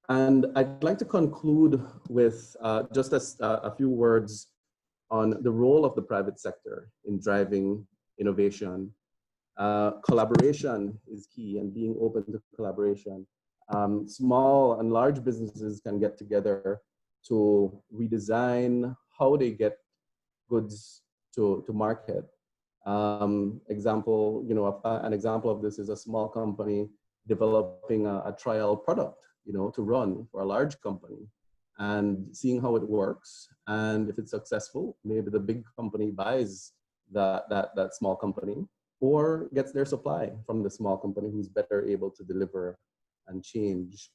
And I'd like to conclude with just a few words on the role of the private sector in driving innovation. Collaboration is key, and being open to collaboration. Small and large businesses can get together to redesign how they get goods to market. Example, you know, an example of this is a small company developing a trial product, you know, to run for a large company and seeing how it works. And if it's successful, maybe the big company buys that small company or gets their supply from the small company who's better able to deliver and change.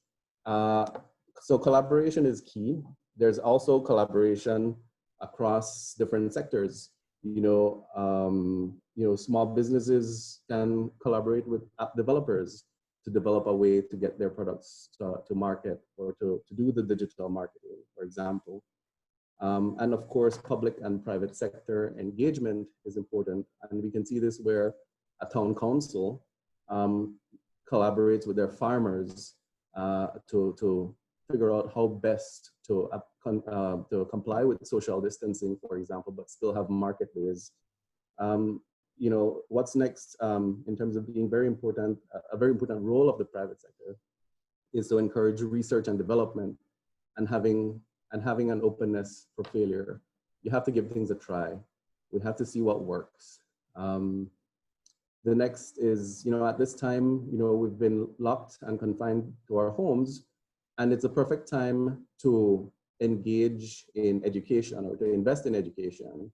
So collaboration is key. There's also collaboration across different sectors. You know, small businesses can collaborate with app developers to develop a way to get their products to market, or to do the digital marketing, for example. And of course, public and private sector engagement is important. And we can see this where a town council collaborates with their farmers to figure out how best to comply with social distancing, for example, but still have market days. You know, what's next in terms of being very important, a very important role of the private sector is to encourage research and development, and having an openness for failure. You have to give things a try. We have to see what works. The next is, you know, at this time, you know, we've been locked and confined to our homes, and it's a perfect time to engage in education or to invest in education,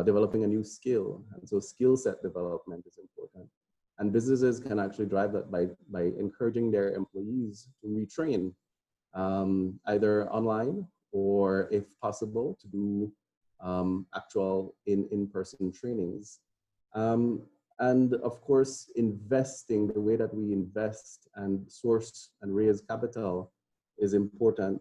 developing a new skill. And so skill set development is important. And businesses can actually drive that by encouraging their employees to retrain, either online or, if possible, to do actual in-person trainings. And of course, investing, the way that we invest and source and raise capital is important.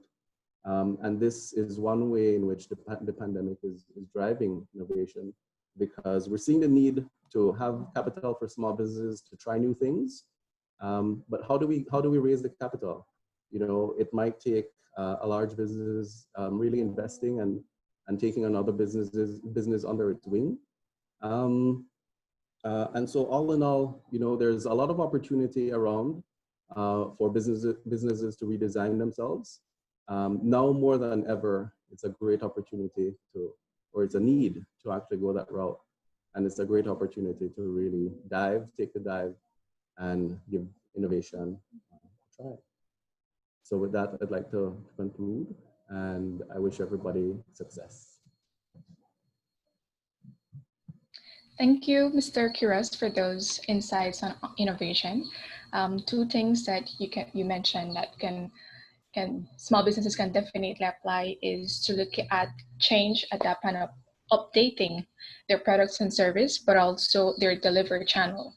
And this is one way in which the pandemic is driving innovation, because we're seeing the need to have capital for small businesses to try new things. But how do we raise the capital? You know, it might take a large business really investing and taking another business under its wing. And so all in all, you know, there's a lot of opportunity around for businesses to redesign themselves. Now more than ever, it's a great opportunity to, or it's a need to actually go that route. And it's a great opportunity to really take the dive and give innovation a try. So with that, I'd like to conclude, and I wish everybody success. Thank you, Mr. Quiroz, for those insights on innovation. Two things that you mentioned that small businesses can definitely apply is to look at change, adapt, and updating their products and service, but also their delivery channel.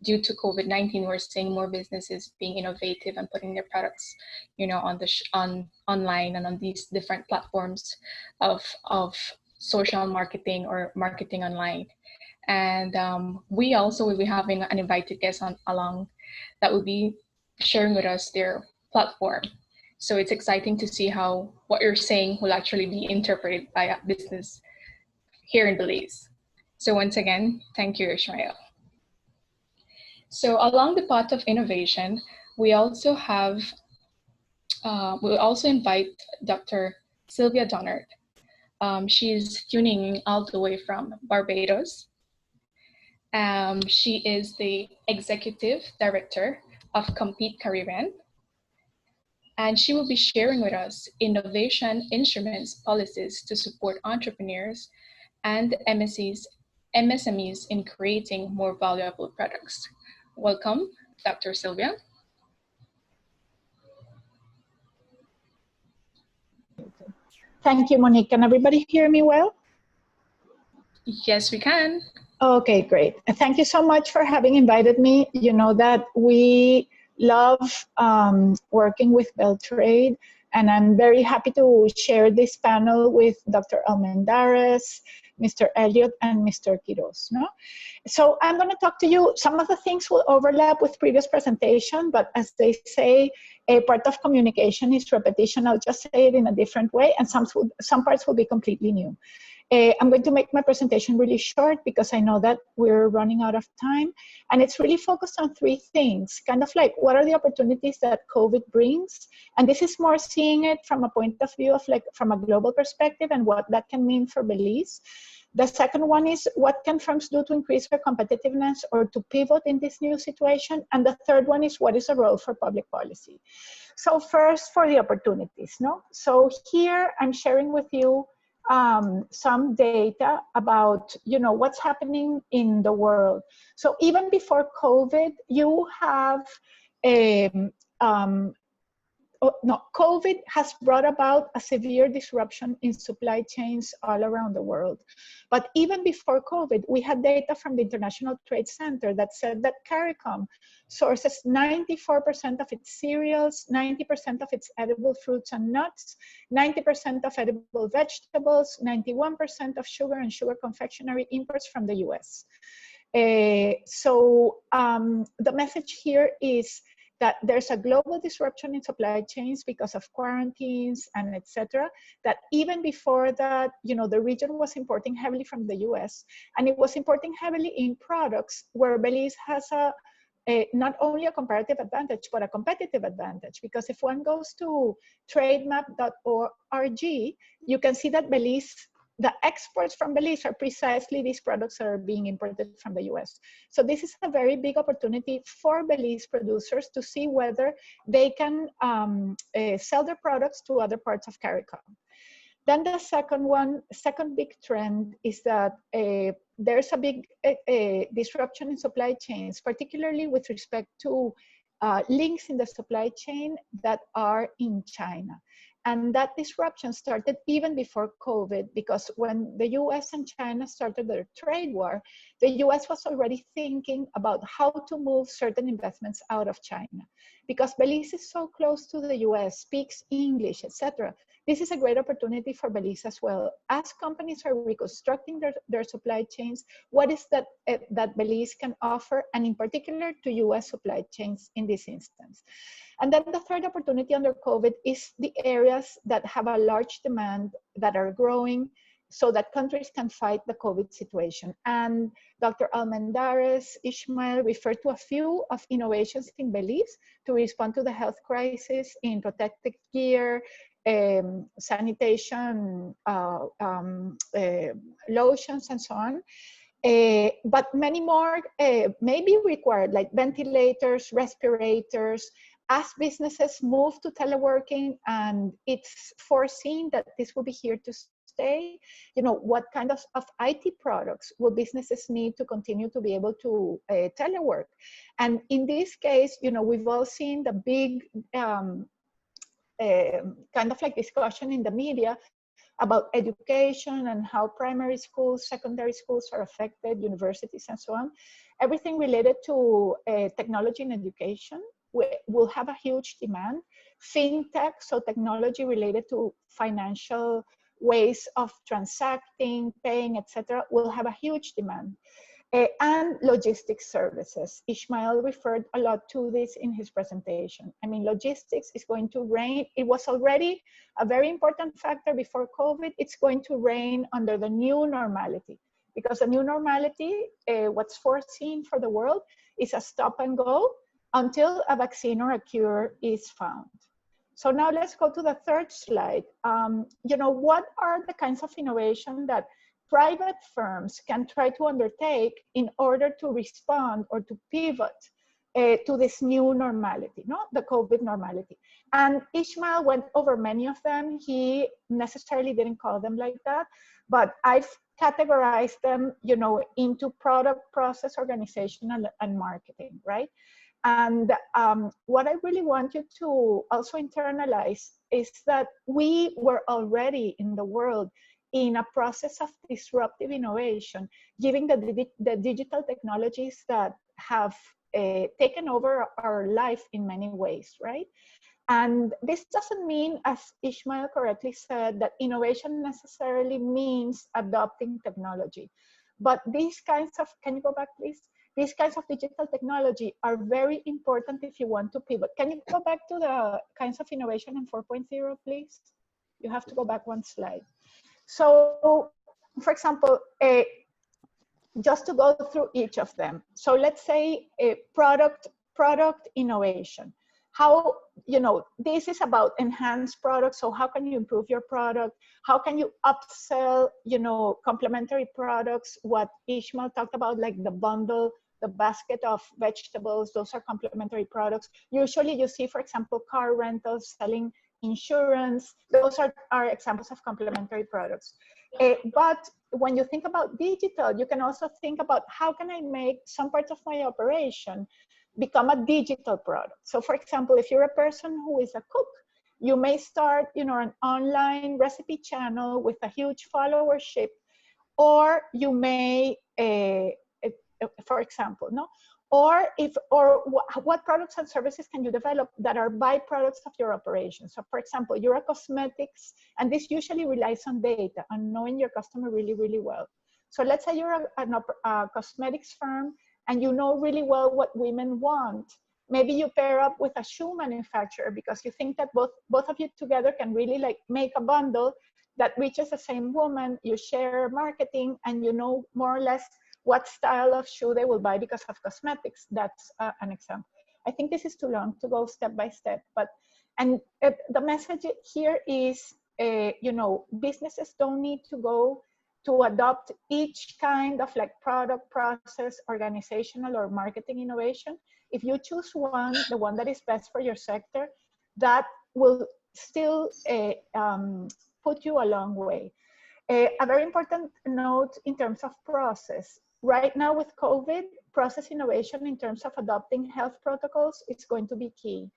Due to COVID-19, we're seeing more businesses being innovative and putting their products, on online and on these different platforms of social marketing or marketing online. And we also will be having an invited guest along that will be sharing with us their platform. So it's exciting to see how what you're saying will actually be interpreted by a business here in Belize. So once again, thank you, Ishmael. So along the path of innovation, we also have, we'll also invite Dr. Sylvia Donnard. She's tuning all the way from Barbados. She is the Executive Director of Compete Caribbean. And she will be sharing with us innovation instruments, policies to support entrepreneurs and MSMEs in creating more valuable products. Welcome, Dr. Sylvia. Thank you, Monique. Can everybody hear me well? Yes, we can. Okay, great. Thank you so much for having invited me. You know that we love working with BELTRAIDE, and I'm very happy to share this panel with Dr. Almendarez, Mr. Elliott, and Mr. Quiroz. No? So I'm going to talk to you. Some of the things will overlap with previous presentation, but as they say, a part of communication is repetition. I'll just say it in a different way, and some parts will be completely new. I'm going to make my presentation really short because I know that we're running out of time, and it's really focused on three things, kind of like what are the opportunities that COVID brings, and this is more seeing it from a point of view of like from a global perspective and what that can mean for Belize. The second one is what can firms do to increase their competitiveness or to pivot in this new situation, and the third one is what is the role for public policy. So first for the opportunities, no? So here I'm sharing with you some data about, you know, what's happening in the world. So even before COVID, you have COVID has brought about a severe disruption in supply chains all around the world. But even before COVID, we had data from the International Trade Center that said that CARICOM sources 94% of its cereals, 90% of its edible fruits and nuts, 90% of edible vegetables, 91% of sugar and sugar confectionery imports from the US. So the message here is that there's a global disruption in supply chains because of quarantines and etc. That even before that, you know, the region was importing heavily from the US, and it was importing heavily in products where Belize has not only a comparative advantage, but a competitive advantage. Because if one goes to trademap.org, you can see that Belize, the exports from Belize are precisely these products that are being imported from the US. So this is a very big opportunity for Belize producers to see whether they can sell their products to other parts of CARICOM. Then the second big trend is that there's a big disruption in supply chains, particularly with respect to links in the supply chain that are in China. And that disruption started even before COVID, because when the US and China started their trade war, the US was already thinking about how to move certain investments out of China. Because Belize is so close to the US, speaks English, etc. This is a great opportunity for Belize as well. As companies are reconstructing their supply chains, what is that Belize can offer, and in particular to US supply chains in this instance. And then the third opportunity under COVID is the areas that have a large demand that are growing so that countries can fight the COVID situation. And Dr. Almendarez, Ishmael referred to a few of innovations in Belize to respond to the health crisis in protective gear, sanitation lotions and so on. But many more may be required, like ventilators, respirators, as businesses move to teleworking, and it's foreseen that this will be here to stay. You know, what kind of IT products will businesses need to continue to be able to telework? And in this case, you know, we've all seen the big kind of like discussion in the media about education and how primary schools, secondary schools are affected, universities and so on. Everything related to technology and education will have a huge demand. FinTech, so technology related to financial ways of transacting, paying, etc., will have a huge demand. And logistics services. Ishmael referred a lot to this in his presentation. I mean, logistics is going to reign. It was already a very important factor before COVID. It's going to reign under the new normality, because the new normality, what's foreseen for the world, is a stop and go until a vaccine or a cure is found. So now let's go to the third slide. You know, what are the kinds of innovation that private firms can try to undertake in order to respond or to pivot to this new normality, no? The COVID normality. And Ishmael went over many of them. He necessarily didn't call them like that, but I've categorized them, you know, into product, process, organization, and marketing, right? And what I really want you to also internalize is that we were already in the world in a process of disruptive innovation, given the digital technologies that have taken over our life in many ways, right? And this doesn't mean, as Ishmael correctly said, that innovation necessarily means adopting technology. But these kinds of, can you go back please? These kinds of digital technology are very important if you want to pivot. Can you go back to the kinds of innovation in 4.0, please? You have to go back one slide. So, for example, just to go through each of them. So let's say a product innovation. How, you know, this is about enhanced products. So how can you improve your product? How can you upsell, you know, complementary products? What Ishmael talked about, like the bundle, the basket of vegetables, those are complementary products. Usually you see, for example, car rentals, selling insurance, those are examples of complementary products. But when you think about digital, you can also think about how can I make some parts of my operation become a digital product. So for example, if you're a person who is a cook, you may start, you know, an online recipe channel with a huge followership, or you may, for example, no? Or what products and services can you develop that are byproducts of your operation? So for example, you're a cosmetics, and this usually relies on data and knowing your customer really, really well. So let's say you're a cosmetics firm and you know really well what women want. Maybe you pair up with a shoe manufacturer because you think that both of you together can really like make a bundle that reaches the same woman. You share marketing and you know more or less what style of shoe they will buy because of cosmetics. That's an example. I think this is too long to go step by step, but the message here is, you know, businesses don't need to go to adopt each kind of like product, process, organizational, or marketing innovation. If you choose one, the one that is best for your sector, that will still put you a long way. A very important note in terms of process. Right now with COVID, process innovation in terms of adopting health protocols is going to be key.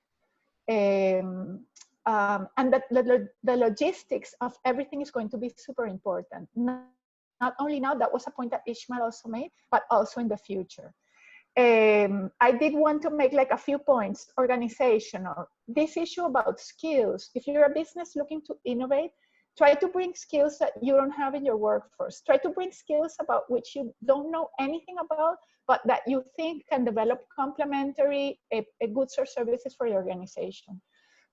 And that the logistics of everything is going to be super important. Not only now, that was a point that Ishmael also made, but also in the future. I did want to make like a few points, organizational. This issue about skills, if you're a business looking to innovate, try to bring skills that you don't have in your workforce. Try to bring skills about which you don't know anything about, but that you think can develop complementary goods or services for your organization.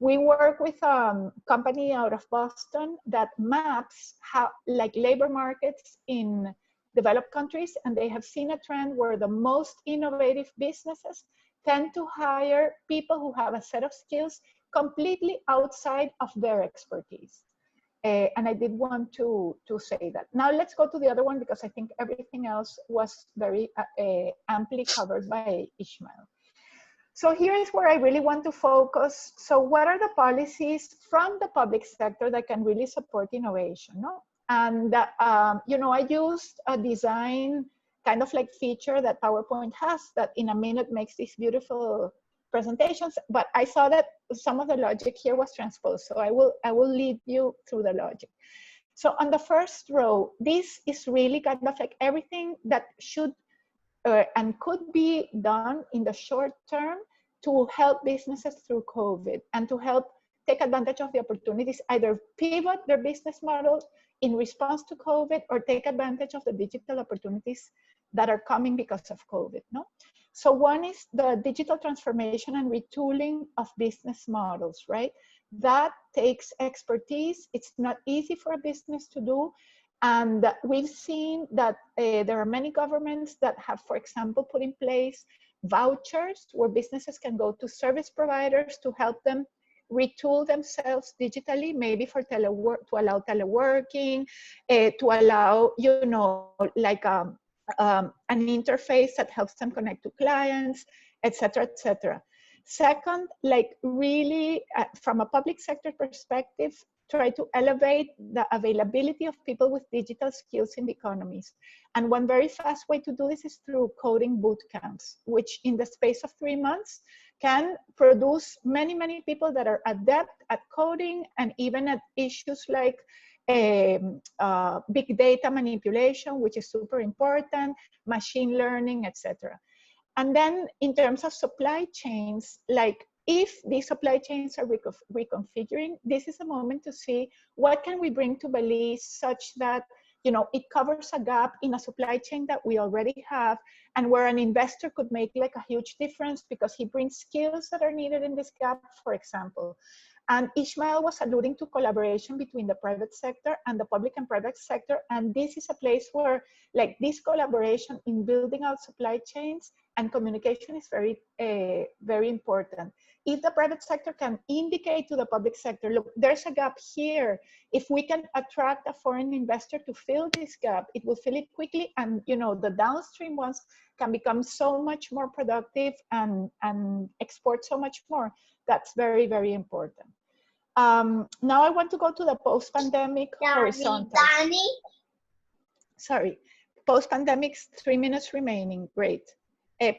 We work with a company out of Boston that maps how, like, labor markets in developed countries, and they have seen a trend where the most innovative businesses tend to hire people who have a set of skills completely outside of their expertise. And I did want to say that. Now let's go to the other one, because I think everything else was very amply covered by Ishmael. So here is where I really want to focus. So what are the policies from the public sector that can really support innovation? No? And, I used a design kind of like feature that PowerPoint has that in a minute makes these beautiful presentations, but I saw that some of the logic here was transposed. So I will lead you through the logic. So on the first row, this is really kind of like everything that should and could be done in the short term to help businesses through COVID and to help take advantage of the opportunities, either pivot their business models in response to COVID or take advantage of the digital opportunities that are coming because of COVID. No? So one is the digital transformation and retooling of business models, right? That takes expertise. It's not easy for a business to do. And we've seen that there are many governments that have, for example, put in place vouchers where businesses can go to service providers to help them retool themselves digitally, maybe for telework, to allow teleworking, to allow, like an interface that helps them connect to clients, etc., etc. Second, like really from a public sector perspective, try to elevate the availability of people with digital skills in the economies. And one very fast way to do this is through coding boot camps, which in the space of 3 months can produce many, many people that are adept at coding and even at issues like big data manipulation, which is super important, machine learning, etc. And then in terms of supply chains, like if these supply chains are reconfiguring, this is a moment to see what can we bring to Belize such that, it covers a gap in a supply chain that we already have and where an investor could make like a huge difference because he brings skills that are needed in this gap, for example. And Ishmael was alluding to collaboration between the private sector and the public and private sector. And this is a place where like this collaboration in building out supply chains and communication is very, very important. If the private sector can indicate to the public sector, look, there's a gap here. If we can attract a foreign investor to fill this gap, it will fill it quickly. And, the downstream ones can become so much more productive and export so much more. That's very, very important. Now I want to go to the post-pandemic horizontal. Sorry, post-pandemic, 3 minutes remaining, great.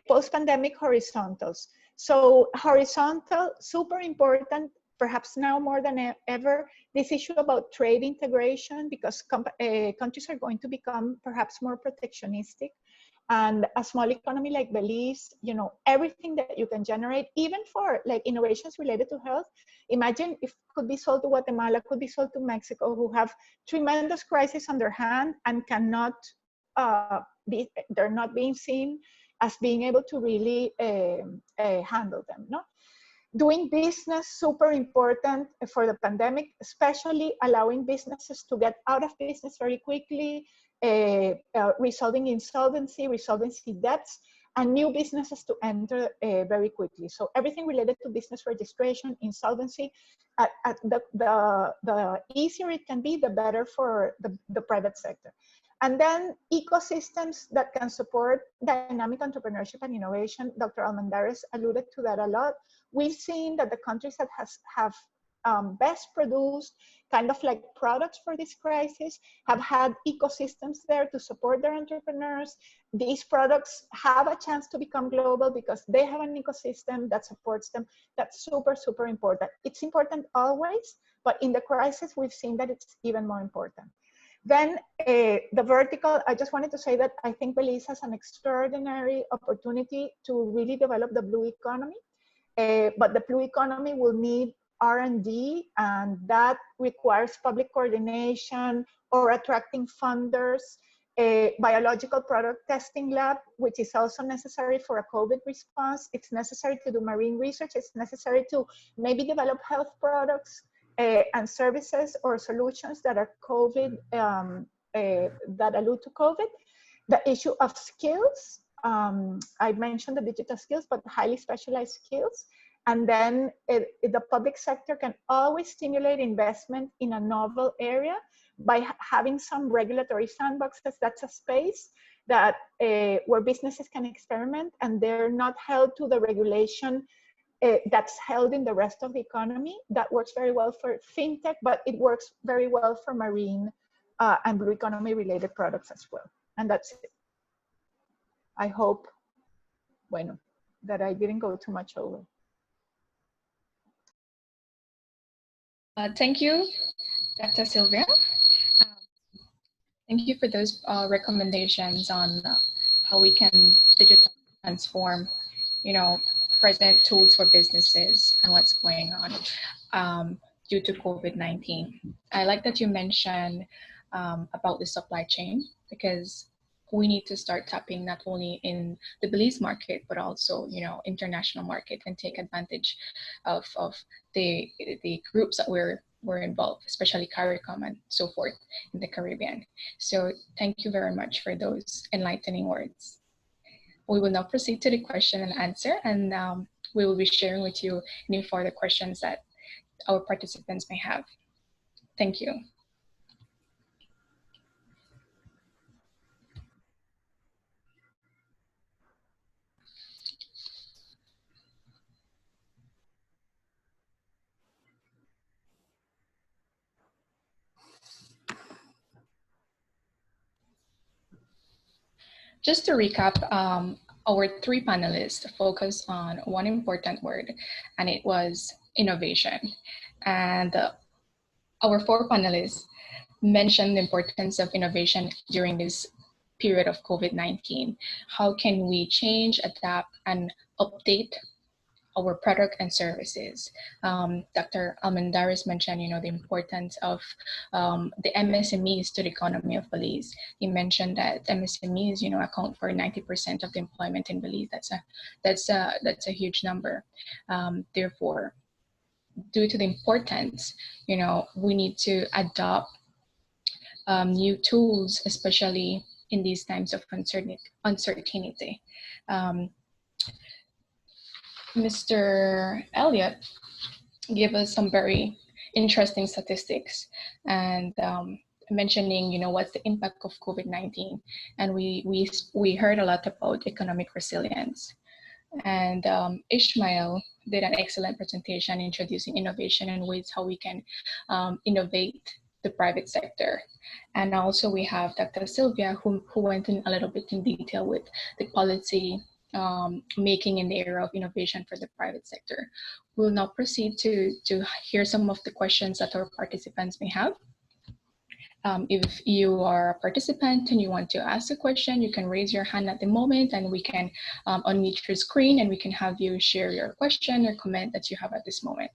Post-pandemic horizontals. So horizontal, super important, perhaps now more than ever, this issue about trade integration because countries are going to become perhaps more protectionistic. And a small economy like Belize, everything that you can generate, even for like innovations related to health, imagine if it could be sold to Guatemala, could be sold to Mexico, who have tremendous crises on their hand and cannot they're not being seen as being able to really handle them. No? Doing business, super important for the pandemic, especially allowing businesses to get out of business very quickly, resolving insolvency, debts, and new businesses to enter very quickly. So everything related to business registration, insolvency, the easier it can be, the better for the private sector. And then ecosystems that can support dynamic entrepreneurship and innovation. Dr. Almendares alluded to that a lot. We've seen that the countries that have best produced kind of like products for this crisis have had ecosystems there to support their entrepreneurs. These products have a chance to become global because they have an ecosystem that supports them. That's super, super important. It's important always, but in the crisis, we've seen that it's even more important. Then the vertical, I just wanted to say that I think Belize has an extraordinary opportunity to really develop the blue economy. But the blue economy will need R&D, and that requires public coordination or attracting funders, a biological product testing lab, which is also necessary for a COVID response. It's necessary to do marine research. It's necessary to maybe develop health products and services or solutions that are COVID, that allude to COVID. The issue of skills, I mentioned the digital skills, but highly specialized skills. And then the public sector can always stimulate investment in a novel area by having some regulatory sandboxes. That's a space that where businesses can experiment and they're not held to the regulation that's held in the rest of the economy. That works very well for fintech, but it works very well for marine and blue economy related products as well. And that's it. I hope, bueno, that I didn't go too much over. Thank you, Dr. Sylvia. Thank you for those recommendations on how we can digitally transform, present tools for businesses and what's going on due to COVID-19. I like that you mentioned about the supply chain, because we need to start tapping not only in the Belize market, but also, international market, and take advantage of the groups that we're involved, especially CARICOM and so forth in the Caribbean. So thank you very much for those enlightening words. We will now proceed to the question and answer, and we will be sharing with you any further questions that our participants may have. Thank you. Just to recap, our three panelists focused on one important word, and it was innovation. And our four panelists mentioned the importance of innovation during this period of COVID-19. How can we change, adapt, and update our product and services? Dr. Almendarez mentioned, the importance of the MSMEs to the economy of Belize. He mentioned that MSMEs, account for 90% of the employment in Belize. That's a huge number. Therefore, due to the importance, we need to adopt new tools, especially in these times of uncertainty. Mr. Elliott gave us some very interesting statistics and mentioning, what's the impact of COVID-19. And we heard a lot about economic resilience. And Ishmael did an excellent presentation introducing innovation and ways how we can innovate the private sector. And also we have Dr. Sylvia who went in a little bit in detail with the policy making in the area of innovation for the private sector. We'll now proceed to hear some of the questions that our participants may have. If you are a participant and you want to ask a question, you can raise your hand at the moment and we can unmute your screen and we can have you share your question or comment that you have at this moment.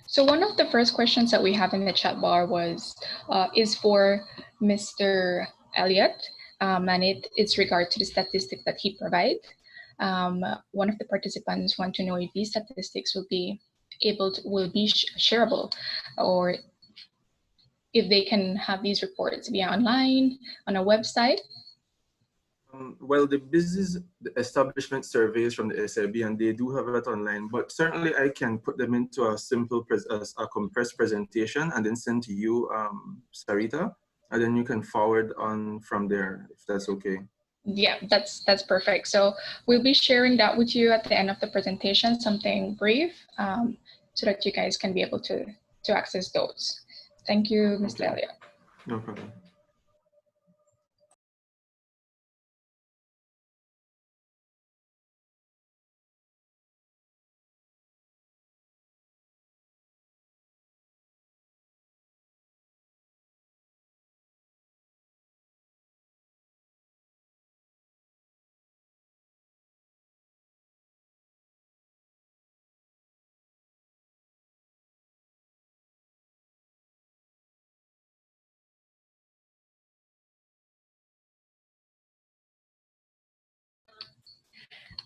So one of the first questions that we have in the chat bar was, is for Mr. Elliott, and it's regard to the statistic that he provided. One of the participants want to know if these statistics will be shareable, or if they can have these reports via online on a website. Well, the establishment surveys from the SIB, and they do have it online, but certainly I can put them into a simple, a compressed presentation and then send to you, Sarita, and then you can forward on from there, if that's okay. Yeah, that's perfect. So we'll be sharing that with you at the end of the presentation, something brief, so that you guys can be able to access those. Thank you, Mr. Elliott. No problem.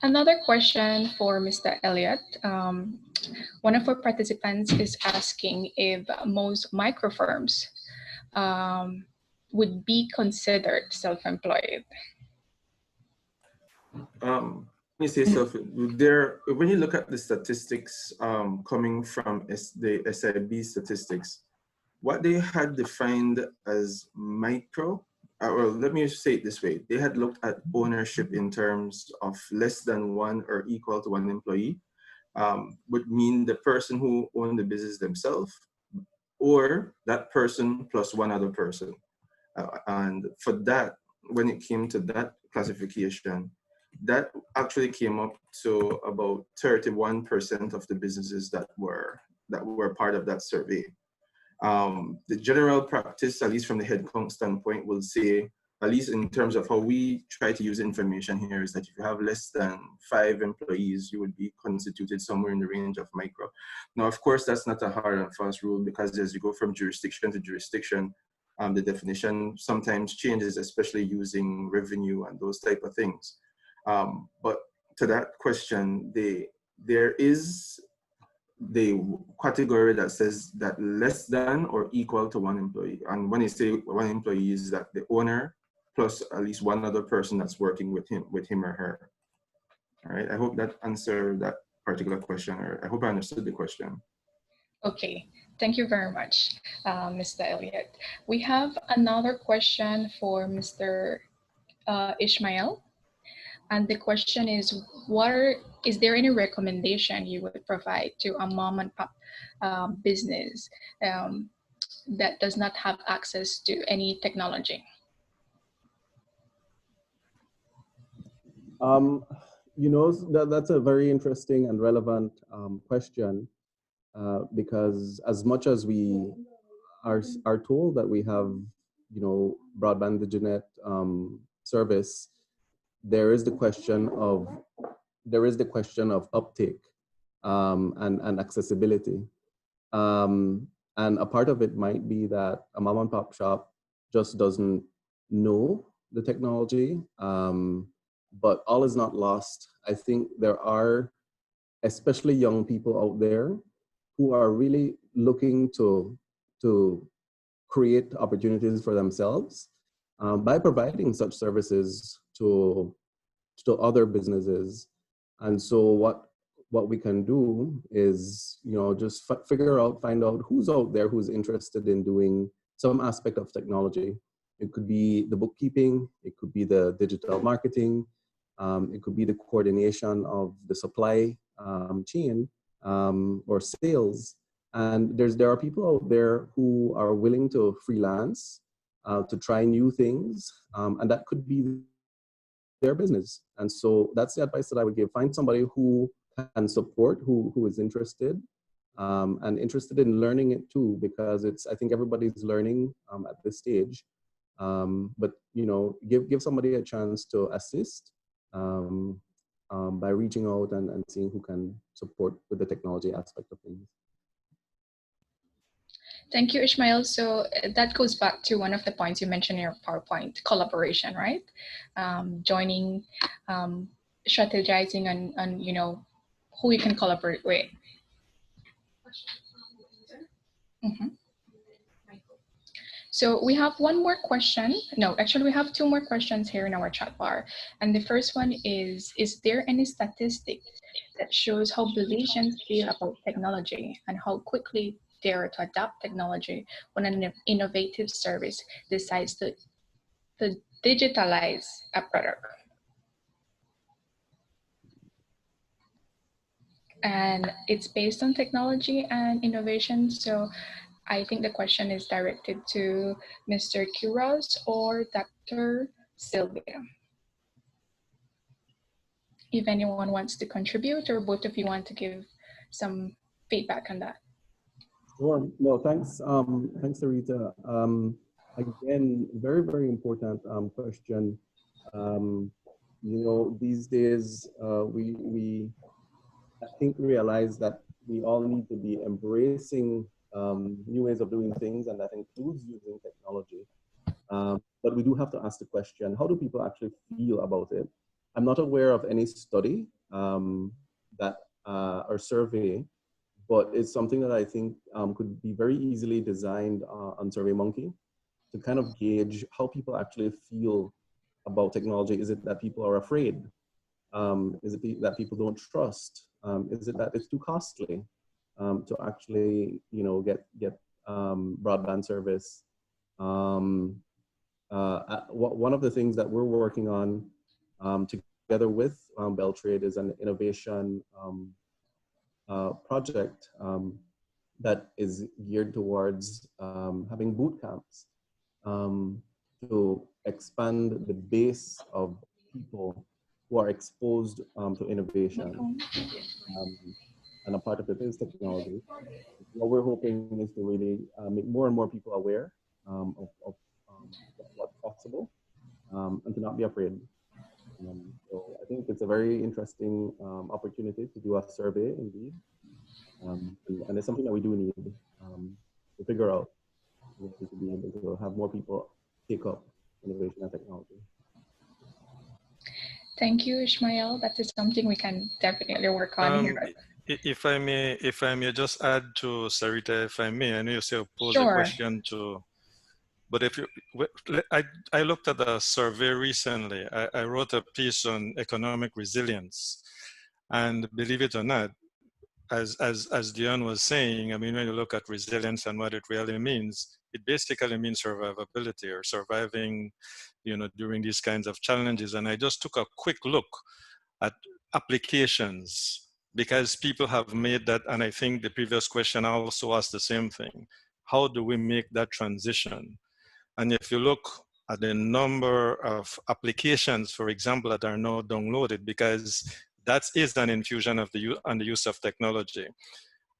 Another question for Mr. Elliott. One of our participants is asking if most micro firms would be considered self-employed. When you say self, there, when you look at the statistics coming from the SIB statistics, what they had defined as micro, well, let me say it this way. They had looked at ownership in terms of less than one or equal to one employee, would mean the person who owned the business themselves, or that person plus one other person. And for that, when it came to that classification, that actually came up to about 31% of the businesses that were part of that survey. The general practice, at least from the headcount standpoint, will say, at least in terms of how we try to use information here, is that if you have less than 5 employees, you would be constituted somewhere in the range of micro. Now, of course, that's not a hard and fast rule, because as you go from jurisdiction to jurisdiction, the definition sometimes changes, especially using revenue and those type of things. But to that question, there is the category that says that less than or equal to one employee. And when you say one employee, is that the owner plus at least one other person that's working with him or her. All right, I hope that answered that particular question, or I hope I understood the question. Okay, thank you very much, Mr. Elliott. We have another question for Mr. Ishmael. And the question is, is there any recommendation you would provide to a mom and pop business that does not have access to any technology? You know, that's a very interesting and relevant question, because as much as we are told that we have, you know, broadband internet service, there is the question of uptake and accessibility, and a part of it might be that a mom and pop shop just doesn't know the technology, but all is not lost. I think there are especially young people out there who are really looking to create opportunities for themselves by providing such services to other businesses. And so what we can do is, you know, just find out who's out there who's interested in doing some aspect of technology. It could be the bookkeeping, it could be the digital marketing, it could be the coordination of the supply chain or sales. And there are people out there who are willing to freelance, to try new things, and that could be their business. And so that's the advice that I would give. Find somebody who can support, who is interested, and interested in learning it too, because I think everybody's learning at this stage. But you know, give somebody a chance to assist by reaching out and seeing who can support with the technology aspect of things. Thank you, Ishmael. So that goes back to one of the points you mentioned in your PowerPoint, collaboration, right? Joining, strategizing on, you know, who you can collaborate with. Mm-hmm. So we have one more question. No, actually we have two more questions here in our chat bar. And the first one is there any statistic that shows how Belizeans feel about technology and how quickly they are to adapt technology when an innovative service decides to digitalize a product? And it's based on technology and innovation. So I think the question is directed to Mr. Quiroz or Dr. Sylvia. If anyone wants to contribute, or both of you want to give some feedback on that. Sure. No, thanks. Thanks, Sarita. Again, very, very important question. You know, these days we I think realize that we all need to be embracing new ways of doing things, and that includes using technology. But we do have to ask the question, how do people actually feel about it? I'm not aware of any study that or survey, but it's something that I think could be very easily designed on SurveyMonkey to kind of gauge how people actually feel about technology. Is it that people are afraid? Is it that people don't trust? Is it that it's too costly to actually, get broadband service? One of the things that we're working on together with BELTRAIDE is an innovation project that is geared towards having boot camps to expand the base of people who are exposed to innovation. And a part of it is technology. What we're hoping is to really make more and more people aware of what's possible and to not be afraid. So I think it's a very interesting opportunity to do a survey indeed. And it's something that we do need to figure out to be able to have more people take up innovation and technology. Thank you, Ishmael. That is something we can definitely work on here. If I may just add to Sarita, if I may, I know you say pose Sure. a question to, but if you, I looked at a survey recently. I wrote a piece on economic resilience, and believe it or not, as Dion was saying, I mean, when you look at resilience and what it really means, it basically means survivability or surviving, during these kinds of challenges. And I just took a quick look at applications because people have made that, and I think the previous question also asked the same thing. How do we make that transition? And if you look at the number of applications, for example, that are now downloaded, because that is an infusion of the use of technology.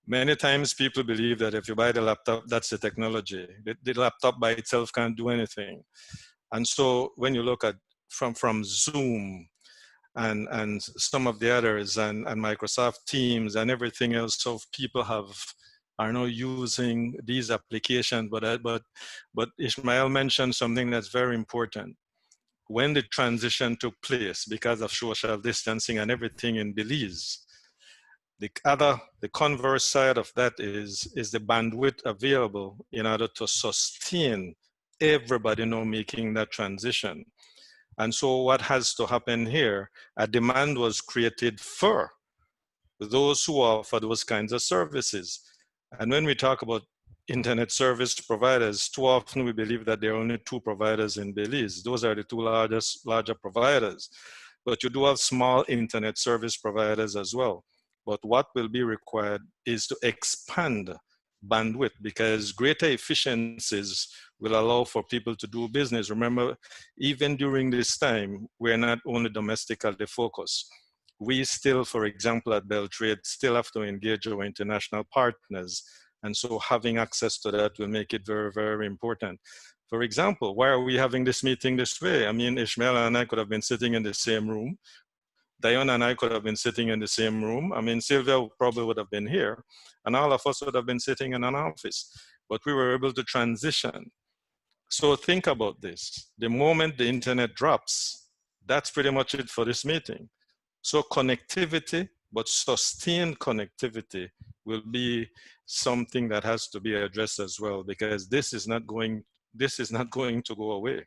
Many times people believe that if you buy the laptop, that's the technology. The laptop by itself can't do anything. And so when you look at from Zoom and some of the others and Microsoft Teams and everything else, so people are now using these applications. But Ishmael mentioned something that's very important. When the transition took place because of social distancing and everything in Belize, the converse side of that is the bandwidth available in order to sustain everybody now making that transition. And so what has to happen here, a demand was created for those who offer those kinds of services. And when we talk about internet service providers, too often we believe that there are only two providers in Belize. Those are the two larger providers. But you do have small internet service providers as well. But what will be required is to expand bandwidth because greater efficiencies will allow for people to do business. Remember, even during this time, we're not only domestically focused. We still, for example, at BELTRAIDE, still have to engage our international partners. And so having access to that will make it very, very important. For example, why are we having this meeting this way? I mean, Ishmael and I could have been sitting in the same room. Diana and I could have been sitting in the same room. I mean, Sylvia probably would have been here, and all of us would have been sitting in an office, but we were able to transition. So think about this. The moment the internet drops, that's pretty much it for this meeting. So connectivity, but sustained connectivity will be something that has to be addressed as well, because this is not going to go away.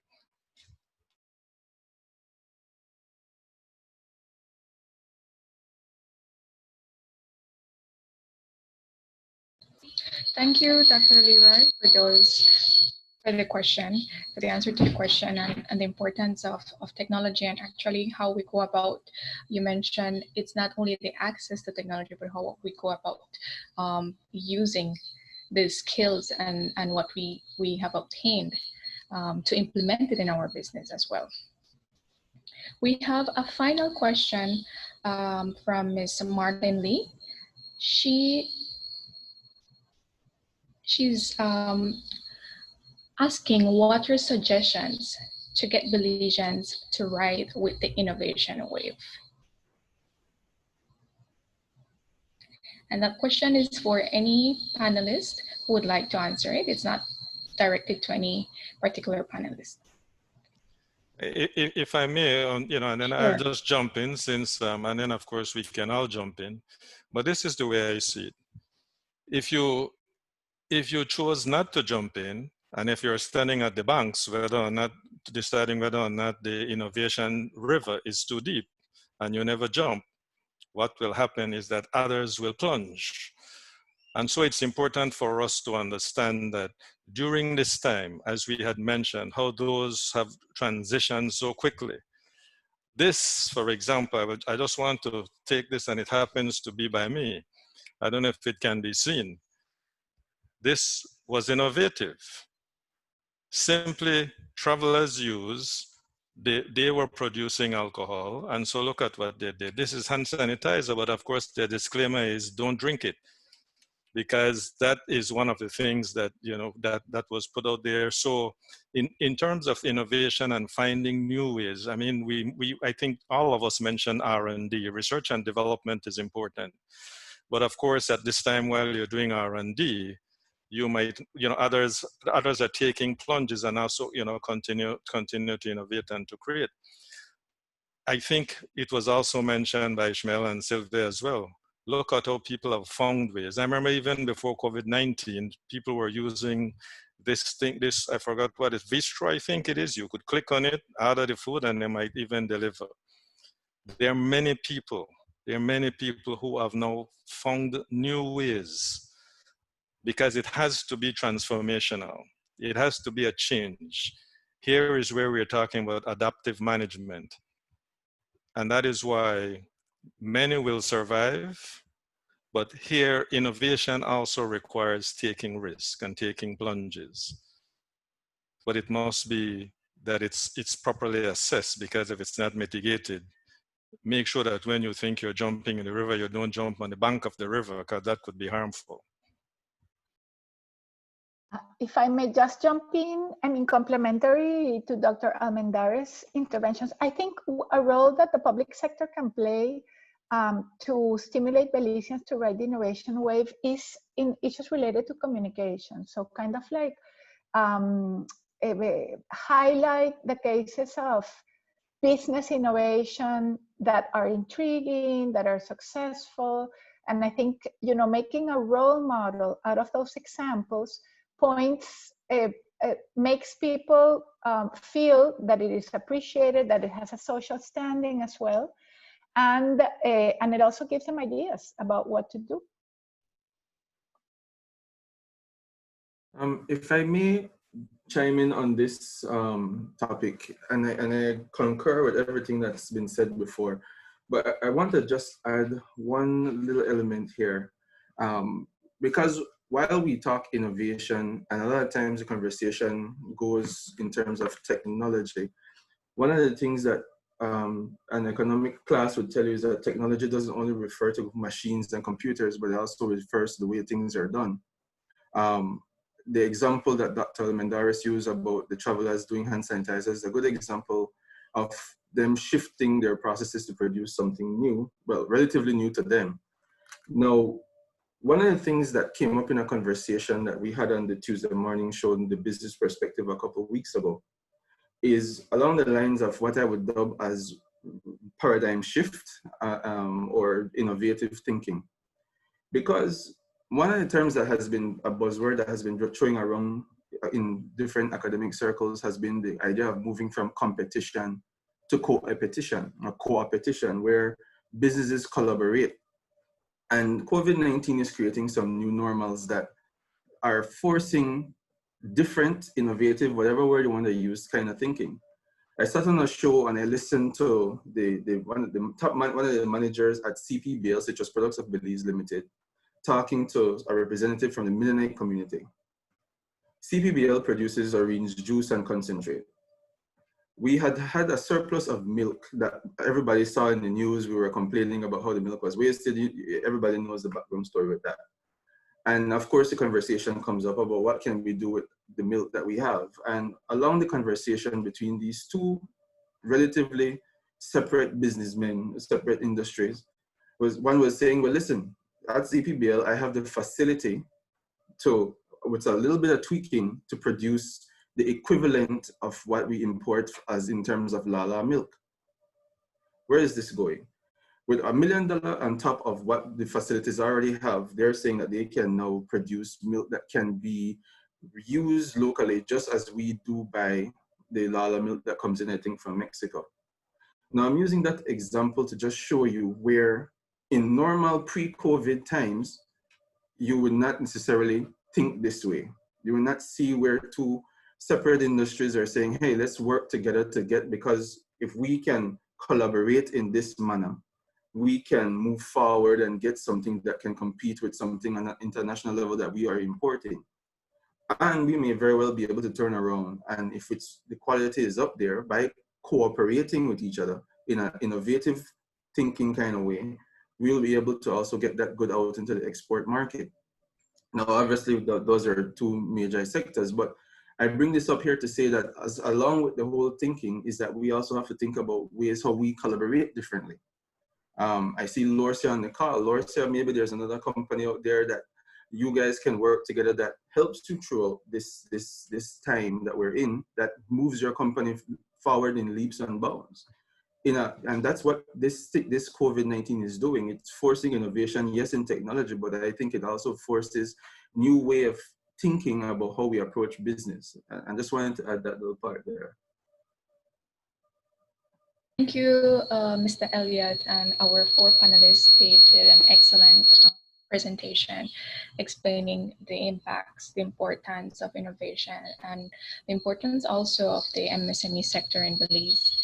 Thank you, Dr. Leroy, for the answer to the question and the importance of technology and actually how we go about. You mentioned it's not only the access to technology, but how we go about using the skills and what we have obtained to implement it in our business as well. We have a final question from Ms. Martin Lee. She's asking what are suggestions to get Belizeans to ride with the innovation wave? And that question is for any panelist who would like to answer it. It's not directed to any particular panelist. If I may, you know, and then I'll Sure. just jump in since, and then of course we can all jump in. But this is the way I see it. If you chose not to jump in, and if you're standing at the banks, whether or not deciding whether or not the innovation river is too deep, and you never jump, what will happen is that others will plunge. And so it's important for us to understand that during this time, as we had mentioned, how those have transitioned so quickly. This, for example, I just want to take this, and it happens to be by me. I don't know if it can be seen. This was innovative. Simply, travelers use, they were producing alcohol, and so look at what they did. This is hand sanitizer, but of course the disclaimer is don't drink it, because that is one of the things that, you know, that was put out there. So in terms of innovation and finding new ways, I mean, I think all of us mentioned R&D. Research and development is important. But of course, at this time, while you're doing R&D, you might, you know, others are taking plunges and also, you know, continue to innovate and to create. I think it was also mentioned by Ishmael and Sylvia as well. Look at how people have found ways. I remember even before COVID-19, people were using this thing, I forgot what it is, Vistro, I think it is. You could click on it, order the food, and they might even deliver. There are many people who have now found new ways, because it has to be transformational. It has to be a change. Here is where we're talking about adaptive management. And that is why many will survive, but here innovation also requires taking risk and taking plunges. But it must be that it's properly assessed, because if it's not mitigated, make sure that when you think you're jumping in the river, you don't jump on the bank of the river, because that could be harmful. If I may just jump in, I mean, complementary to Dr. Almendarez's interventions, I think a role that the public sector can play to stimulate Belizeans to ride the innovation wave is in issues related to communication. So kind of like highlight the cases of business innovation that are intriguing, that are successful. And I think, you know, making a role model out of those examples makes people feel that it is appreciated, that it has a social standing as well. And it also gives them ideas about what to do. If I may chime in on this topic, and I concur with everything that's been said before, but I want to just add one little element here, because while we talk innovation, and a lot of times the conversation goes in terms of technology, one of the things that an economic class would tell you is that technology doesn't only refer to machines and computers, but it also refers to the way things are done. The example that Dr. Almendarez used about the travelers doing hand sanitizer is a good example of them shifting their processes to produce something new, well, relatively new to them. Now, one of the things that came up in a conversation that we had on the Tuesday morning show in the business perspective a couple of weeks ago is along the lines of what I would dub as paradigm shift or innovative thinking. Because one of the terms that has been a buzzword that has been throwing around in different academic circles has been the idea of moving from competition to co-opetition, or co-opetition, where businesses collaborate. And COVID-19 is creating some new normals that are forcing different, innovative, whatever word you want to use, kind of thinking. I sat on a show and I listened to one of the managers at CPBL, Citrus Products of Belize Limited, talking to a representative from the Mennonite community. CPBL produces orange juice and concentrate. We had had a surplus of milk that everybody saw in the news. We were complaining about how the milk was wasted. Everybody knows the background story with that. And of course, the conversation comes up about what can we do with the milk that we have. And along the conversation between these two relatively separate businessmen, separate industries, one was saying, well, listen, at CPBL, I have the facility to, with a little bit of tweaking, to produce the equivalent of what we import as in terms of Lala milk. Where is this going? With $1 million on top of what the facilities already have, they're saying that they can now produce milk that can be used locally, just as we do buy the Lala milk that comes in, I think, from Mexico. Now, I'm using that example to just show you where in normal pre-COVID times, you would not necessarily think this way. You will not see where two separate industries are saying, hey, let's work together to get, because if we can collaborate in this manner, we can move forward and get something that can compete with something on an international level that we are importing. And we may very well be able to turn around. And if it's, the quality is up there, by cooperating with each other in an innovative thinking kind of way, we'll be able to also get that good out into the export market. Now, obviously, those are two major sectors, but I bring this up here to say that along with the whole thinking is that we also have to think about ways how we collaborate differently. I see Lorcia on the call. Lorcia, maybe there's another company out there that you guys can work together that helps to through this time that we're in, that moves your company forward in leaps and bounds. And that's what this COVID-19 is doing. It's forcing innovation, yes, in technology, but I think it also forces new way of thinking about how we approach business. I just wanted to add that little part there. Thank you, Mr. Elliott, and our four panelists. They did an excellent presentation explaining the impacts, the importance of innovation, and the importance also of the MSME sector in Belize.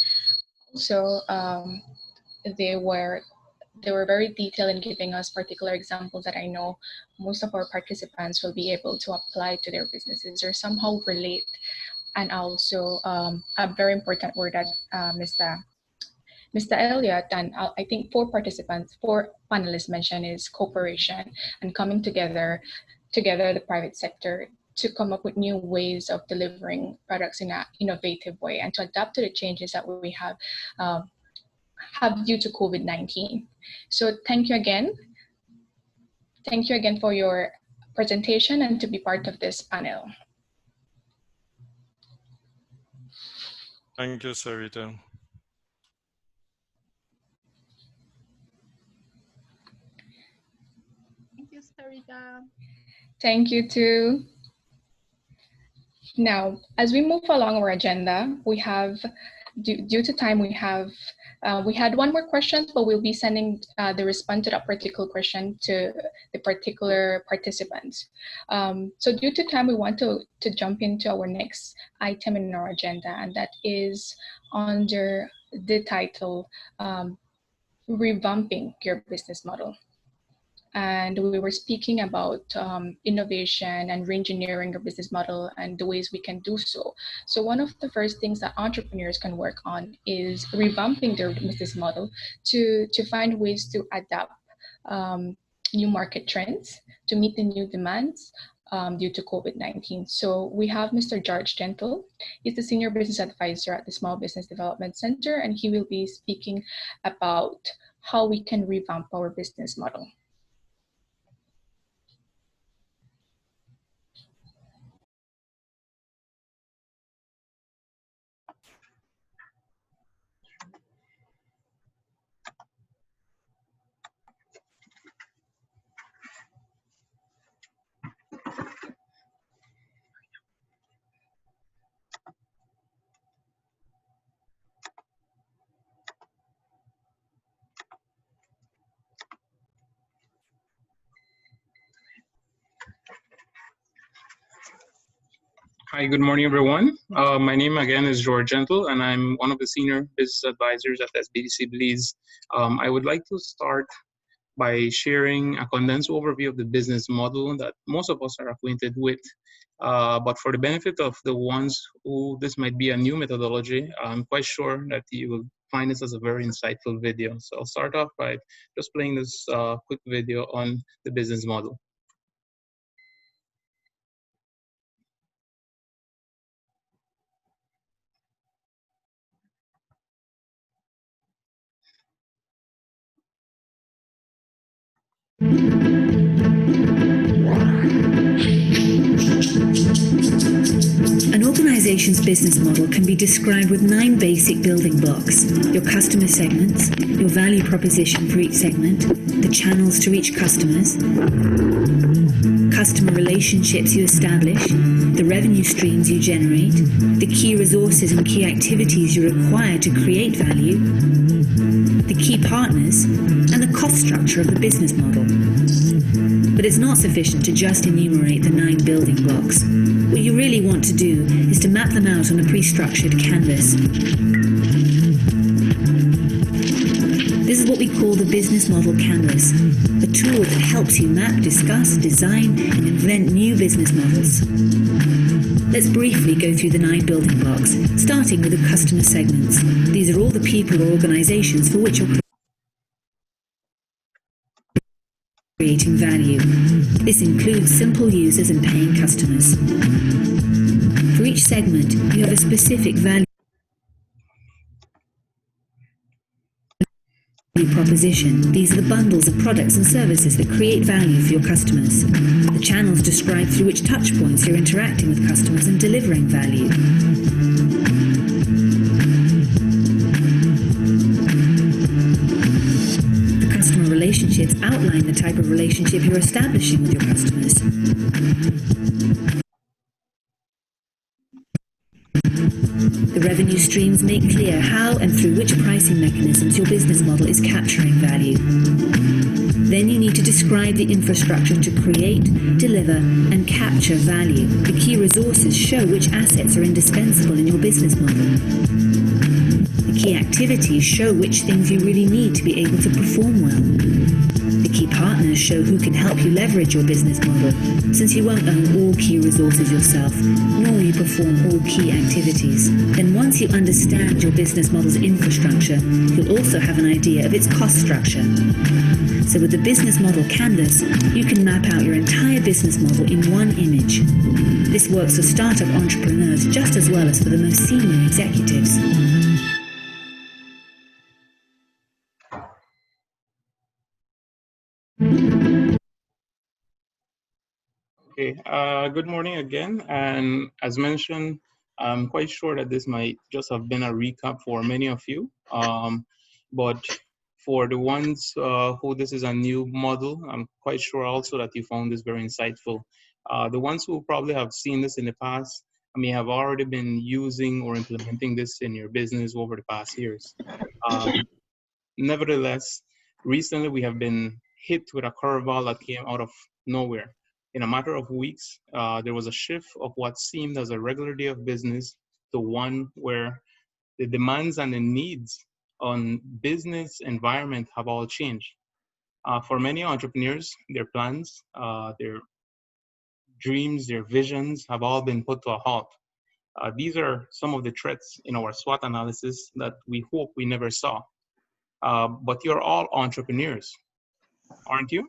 Also, they were very detailed in giving us particular examples that I know most of our participants will be able to apply to their businesses or somehow relate. And also a very important word that Mr. Elliott and I think four panelists mentioned is cooperation and coming together the private sector to come up with new ways of delivering products in an innovative way and to adapt to the changes that we have due to COVID-19. So thank you again. Thank you again for your presentation and to be part of this panel. Thank you, Sarita. Thank you, Sarita. Thank you too. Now, as we move along our agenda, we have, due to time, we had one more question, but we'll be sending the response to that particular question to the particular participants. So due to time, we want to jump into our next item in our agenda, and that is under the title, Revamping Your Business Model. And we were speaking about innovation and reengineering your business model and the ways we can do so. So one of the first things that entrepreneurs can work on is revamping their business model to find ways to adapt new market trends to meet the new demands due to COVID-19. So we have Mr. George Gentle. He's the Senior Business Advisor at the Small Business Development Center, and he will be speaking about how we can revamp our business model. Hi, good morning, everyone. My name again is George Gentle, and I'm one of the senior business advisors at SBDCBelize. I would like to start by sharing a condensed overview of the business model that most of us are acquainted with. But for the benefit of the ones who this might be a new methodology, I'm quite sure that you will find this as a very insightful video. So I'll start off by just playing this quick video on the business model. An An organization's business model can be described with 9 basic building blocks: your customer segments, your value proposition for each segment, the channels to reach customers, customer relationships you establish, the revenue streams you generate, the key resources and key activities you require to create value, the key partners, and the cost structure of the business model. But it's not sufficient to just enumerate the 9 building blocks. What you really want to do is to map them out on a pre-structured canvas. This is what we call the business model canvas, a tool that helps you map, discuss, design, and invent new business models. Let's briefly go through the 9 building blocks, starting with the customer segments. These are all the people or organizations for which you're creating value. This includes simple users and paying customers. For each segment, you have a specific value proposition. These are the bundles of products and services that create value for your customers. The channels describe through which touch points you're interacting with customers and delivering value. The customer relationships outline the type of relationship you're establishing with your customers. The revenue streams make clear how and through which pricing mechanisms your business model is capturing value. Then you need to describe the infrastructure to create, deliver, and capture value. The key resources show which assets are indispensable in your business model. The key activities show which things you really need to be able to perform well. The key partners show who can help you leverage your business model, since you won't own all key resources yourself, nor will you perform all key activities. Then once you understand your business model's infrastructure, you'll also have an idea of its cost structure. So with the business model canvas, you can map out your entire business model in one image. This works for startup entrepreneurs just as well as for the most senior executives. Okay, good morning again. And as mentioned, I'm quite sure that this might just have been a recap for many of you. But for the ones who this is a new model, I'm quite sure also that you found this very insightful. The ones who probably have seen this in the past, I mean, have already been using or implementing this in your business over the past years. Nevertheless, recently we have been hit with a curveball that came out of nowhere. In a matter of weeks, there was a shift of what seemed as a regular day of business to one where the demands and the needs on business environment have all changed. For many entrepreneurs, their plans, their dreams, their visions have all been put to a halt. These are some of the threats in our SWOT analysis that we hope we never saw. But you're all entrepreneurs, aren't you?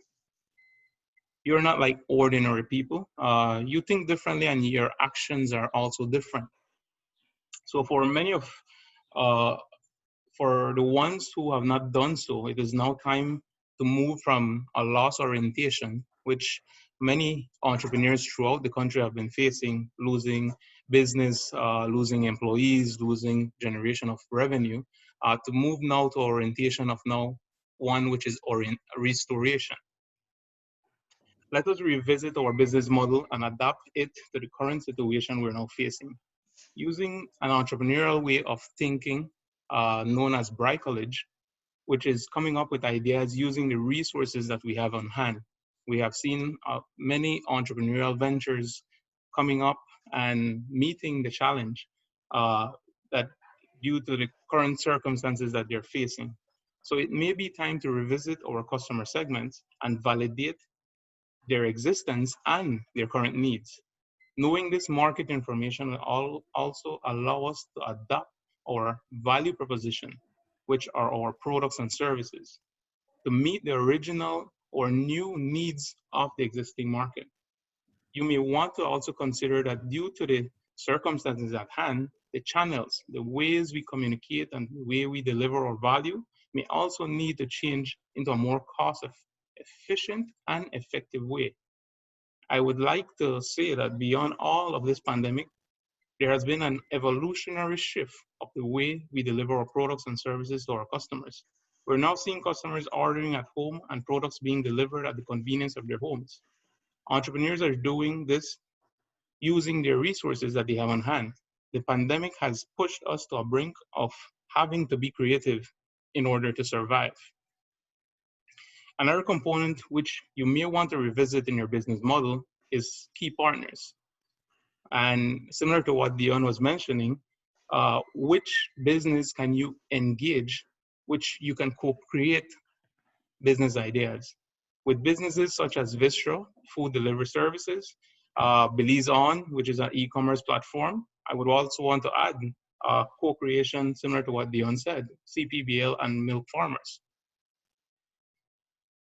You're not like ordinary people. You think differently and your actions are also different. So for many of, for the ones who have not done so, it is now time to move from a loss orientation, which many entrepreneurs throughout the country have been facing, losing business, losing employees, losing generation of revenue, to move now to orientation of now one which is restoration. Let us revisit our business model and adapt it to the current situation we're now facing. Using an entrepreneurial way of thinking known as bricolage, which is coming up with ideas using the resources that we have on hand. We have seen many entrepreneurial ventures coming up and meeting the challenge that due to the current circumstances that they're facing. So it may be time to revisit our customer segments and validate their existence and their current needs. Knowing this market information will also allow us to adapt our value proposition, which are our products and services, to meet the original or new needs of the existing market. You may want to also consider that due to the circumstances at hand, the channels, the ways we communicate and the way we deliver our value may also need to change into a more cost-efficient and effective way. I would like to say that beyond all of this pandemic, there has been an evolutionary shift of the way we deliver our products and services to our customers. We're now seeing customers ordering at home and products being delivered at the convenience of their homes. Entrepreneurs are doing this using their resources that they have on hand. The pandemic has pushed us to a brink of having to be creative in order to survive. Another component which you may want to revisit in your business model is key partners. And similar to what Dion was mentioning, which business can you engage, which you can co-create business ideas with businesses such as Vistro, food delivery services, BelizeON, which is an e-commerce platform. I would also want to add co-creation similar to what Dion said, CPBL and milk farmers.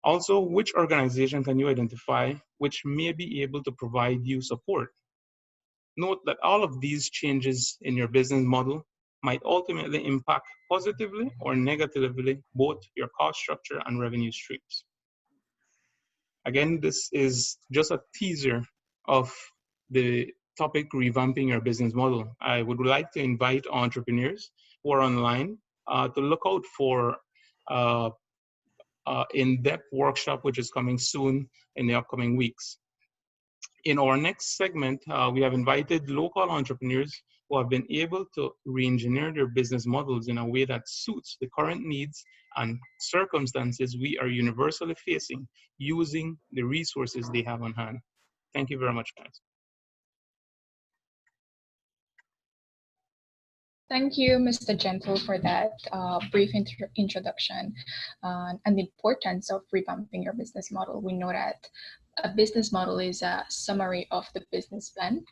Also, which organization can you identify which may be able to provide you support? Note that all of these changes in your business model might ultimately impact positively or negatively both your cost structure and revenue streams. Again, this is just a teaser of the topic revamping your business model. I would like to invite entrepreneurs who are online to look out for in-depth workshop, which is coming soon in the upcoming weeks. In our next segment, we have invited local entrepreneurs who have been able to re-engineer their business models in a way that suits the current needs and circumstances we are universally facing using the resources they have on hand. Thank you very much, guys. Thank you, Mr. Gentle, for that brief introduction and the importance of revamping your business model. We know that a business model is a summary of the business plan,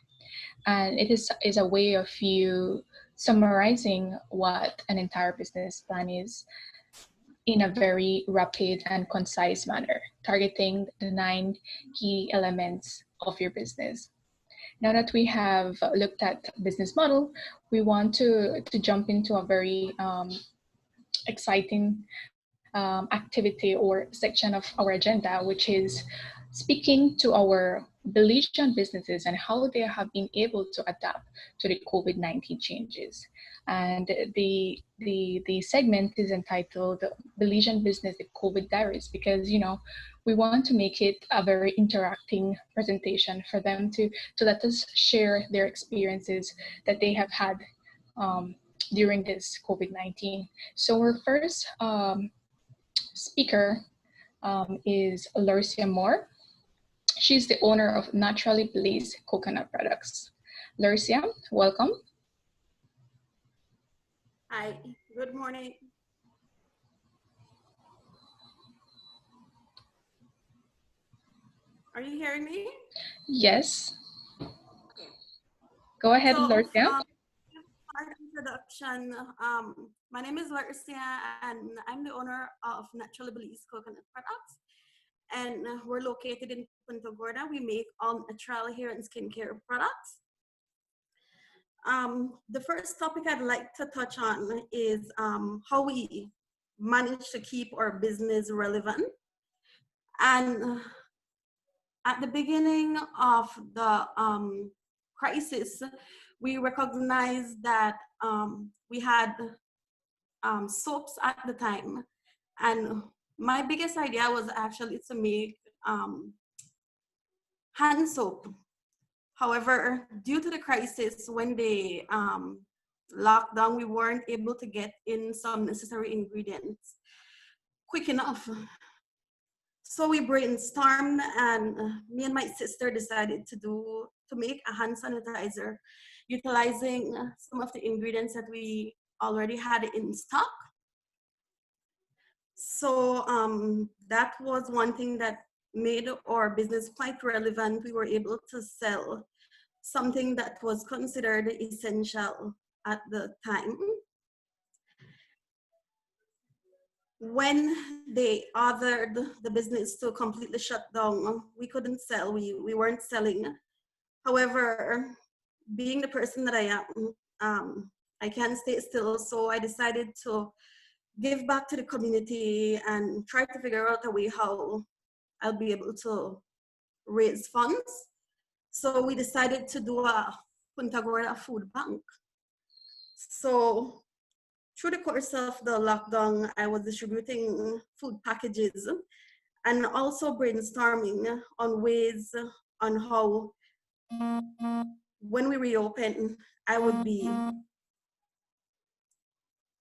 and it is a way of you summarizing what an entire business plan is in a very rapid and concise manner, targeting the 9 key elements of your business. Now that we have looked at business model, we want to jump into a very exciting activity or section of our agenda, which is speaking to our BelizeON businesses and how they have been able to adapt to the COVID-19 changes. And the segment is entitled BelizeON Business, the COVID Diaries, because, you know, we want to make it a very interacting presentation for them to let us share their experiences that they have had during this COVID-19. So our first speaker is Lurcia Moore. She's the owner of Naturally Belize Coconut Products. Lurcia, welcome. Hi, good morning. Are you hearing me? Yes. Go ahead, Lurcia. Introduction. My name is Lurcia, and I'm the owner of Naturally Belize Coconut Products. And we're located in Punta Gorda. We make all natural hair and skincare products. The first topic I'd like to touch on is how we manage to keep our business relevant. And at the beginning of the crisis, we recognized that we had soaps at the time. And my biggest idea was actually to make hand soap. However, due to the crisis, when they locked down, we weren't able to get in some necessary ingredients quick enough. So we brainstormed, and me and my sister decided to make a hand sanitizer utilizing some of the ingredients that we already had in stock. So that was one thing that made our business quite relevant. We were able to sell something that was considered essential at the time. When they ordered the business to completely shut down, we couldn't sell, we weren't selling. However, being the person that I am, I can't stay still, so I decided to give back to the community and try to figure out a way how I'll be able to raise funds. So we decided to do a Punta Gorda Food Bank. So through the course of the lockdown, I was distributing food packages and also brainstorming on ways on how when we reopen, I would be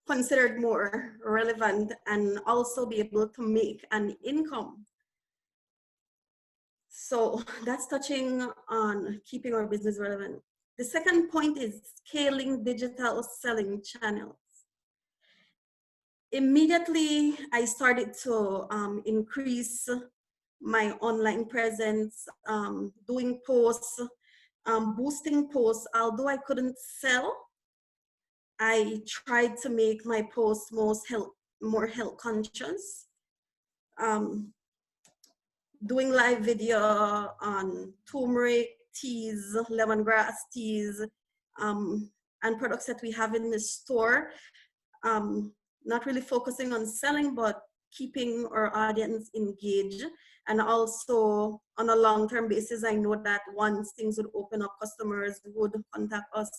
considered more relevant and also be able to make an income. So that's touching on keeping our business relevant. The second point is scaling digital selling channels. Immediately, I started to increase my online presence, doing posts, boosting posts. Although I couldn't sell, I tried to make my posts more health conscious. Doing live video on turmeric teas, lemongrass teas, and products that we have in the store. Not really focusing on selling, but keeping our audience engaged. And also on a long-term basis, I know that once things would open up, customers would contact us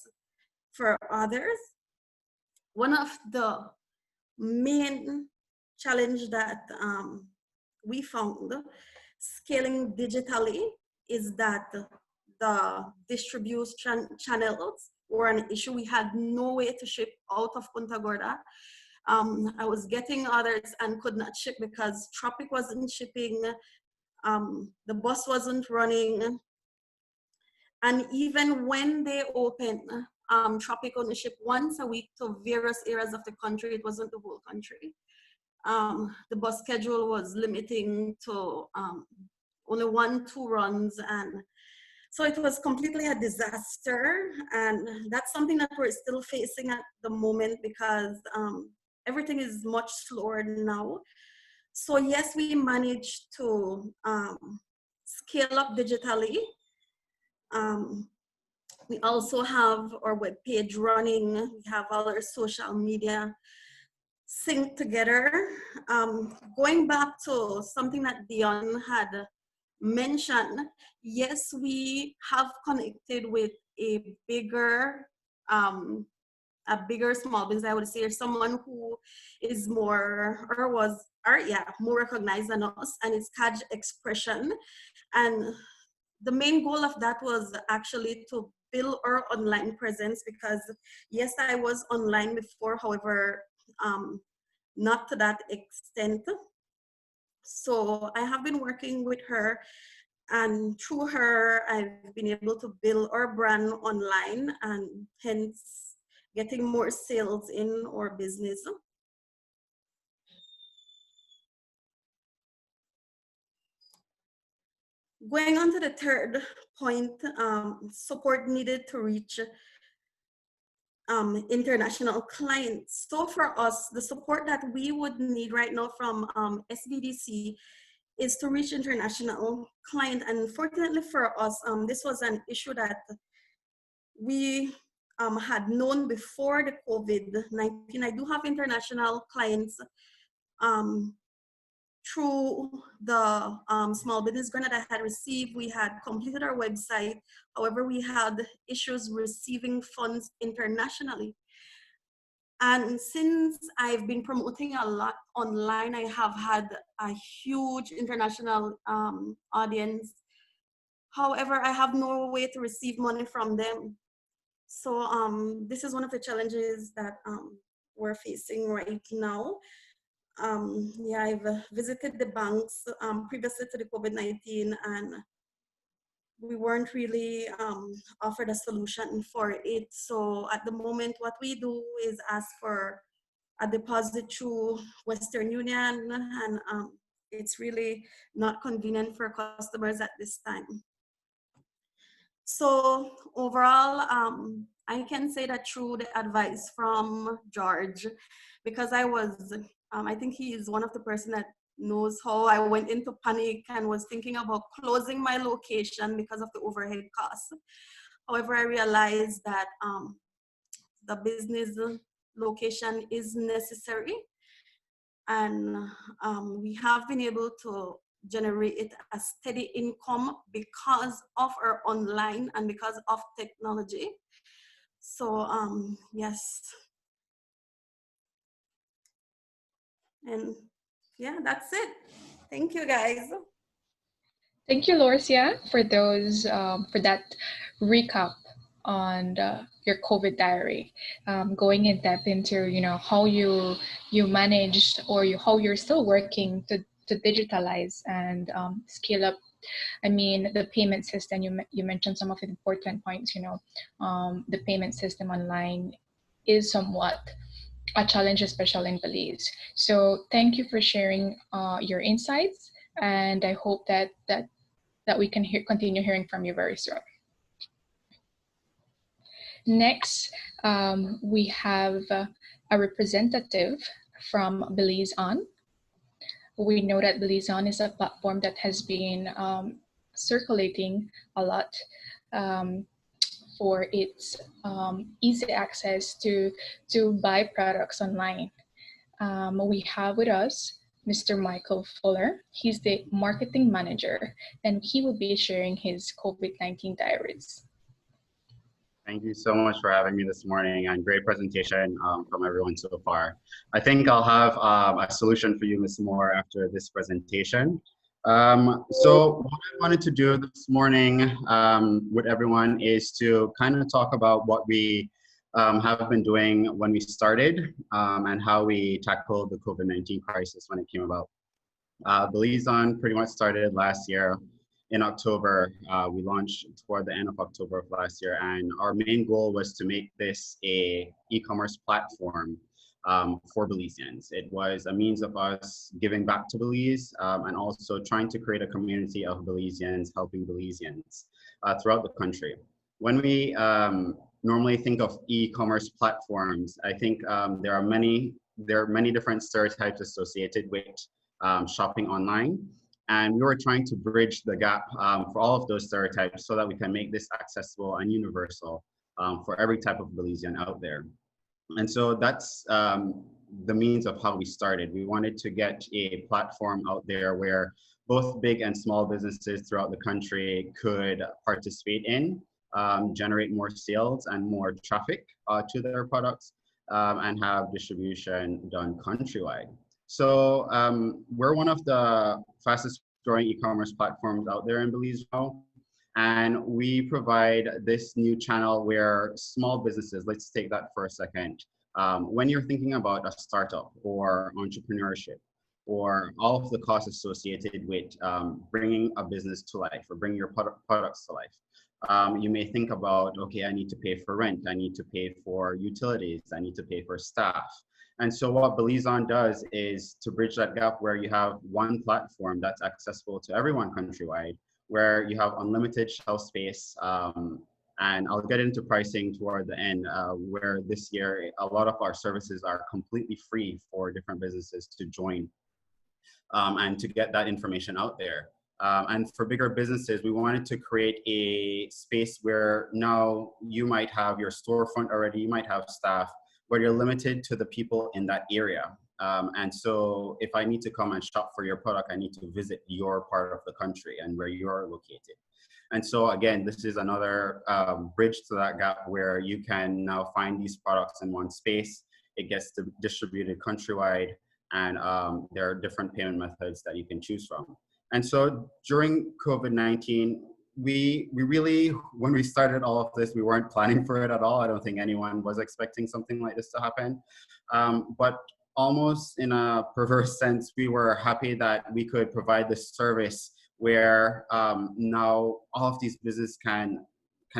for others. One of the main challenge that we found scaling digitally is that the distribution channels were an issue. We had no way to ship out of Punta Gorda. I was getting orders and could not ship because Tropic wasn't shipping, the bus wasn't running. And even when they opened, Tropic only shipped once a week to various areas of the country. It wasn't the whole country. The bus schedule was limiting to only 1-2 runs, and so it was completely a disaster. And that's something that we're still facing at the moment because everything is much slower now. So yes, we managed to scale up digitally. We also have our webpage running. We have all our social media synced together. Going back to something that Dion had mentioned, yes, we have connected with a bigger small business, I would say, or someone who is more more recognized than us, and it's Kaj Expression. And the main goal of that was actually to build our online presence, because yes, I was online before, however, not to that extent. So I have been working with her, and through her, I've been able to build our brand online and hence getting more sales in our business. Going on to the third point, support needed to reach international clients. So for us, the support that we would need right now from SBDC is to reach international client. And fortunately for us, this was an issue that we had known before the COVID-19. I do have international clients through the small business grant that I had received. We had completed our website. However, we had issues receiving funds internationally. And since I've been promoting a lot online, I have had a huge international audience. However, I have no way to receive money from them. So this is one of the challenges that we're facing right now. Yeah, I've visited the banks previously to the COVID-19, and we weren't really offered a solution for it. So at the moment, what we do is ask for a deposit through Western Union, and it's really not convenient for customers at this time. So overall, I can say that through the advice from George, because I was, I think he is one of the person that knows how I went into panic and was thinking about closing my location because of the overhead costs. However, I realized that the business location is necessary, and we have been able to generate a steady income because of our online and because of technology. So yes, and yeah, that's it. Thank you, guys. Thank you, Lorcia, for those for that recap on your COVID diary, going in depth into how you managed or how you're still working to digitalize and scale up. I mean, the payment system. You mentioned some of the important points. The payment system online is somewhat a challenge, especially in Belize. So thank you for sharing your insights, and I hope that we can continue hearing from you very soon. Next, we have a representative from BelizeON. We know that BelizeON is a platform that has been circulating a lot for its easy access to buy products online. We have with us Mr. Michael Fuller. He's the marketing manager, and he will be sharing his COVID-19 diaries. Thank you so much for having me this morning, and great presentation from everyone so far. I think I'll have a solution for you, Ms. Moore, after this presentation. So what I wanted to do this morning with everyone is to kind of talk about what we have been doing when we started and how we tackled the COVID-19 crisis when it came about. BelizeON pretty much started last year in October. We launched toward the end of October of last year, and our main goal was to make this a e-commerce platform for Belizeans. It was a means of us giving back to Belize and also trying to create a community of Belizeans helping Belizeans throughout the country. When we normally think of e-commerce platforms, I think there are many different stereotypes associated with shopping online. And we were trying to bridge the gap for all of those stereotypes so that we can make this accessible and universal for every type of Belizean out there. And so that's the means of how we started. We wanted to get a platform out there where both big and small businesses throughout the country could participate in, generate more sales and more traffic to their products, and have distribution done countrywide. So we're one of the fastest growing e-commerce platforms out there in Belize now. And we provide this new channel where small businesses, let's take that for a second. When you're thinking about a startup or entrepreneurship or all of the costs associated with bringing a business to life or bringing your products to life, you may think about, okay, I need to pay for rent, I need to pay for utilities, I need to pay for staff. And so what BelizeON does is to bridge that gap where you have one platform that's accessible to everyone countrywide, where you have unlimited shelf space. And I'll get into pricing toward the end, where this year, a lot of our services are completely free for different businesses to join and to get that information out there. And for bigger businesses, we wanted to create a space where now you might have your storefront already, you might have staff, but you're limited to the people in that area. And so if I need to come and shop for your product, I need to visit your part of the country and where you're located. And so again, this is another bridge to that gap where you can now find these products in one space. It gets distributed countrywide, and there are different payment methods that you can choose from. And so during COVID-19, we really, when we started all of this, we weren't planning for it at all. I don't think anyone was expecting something like this to happen. But almost in a perverse sense, we were happy that we could provide this service where now all of these businesses can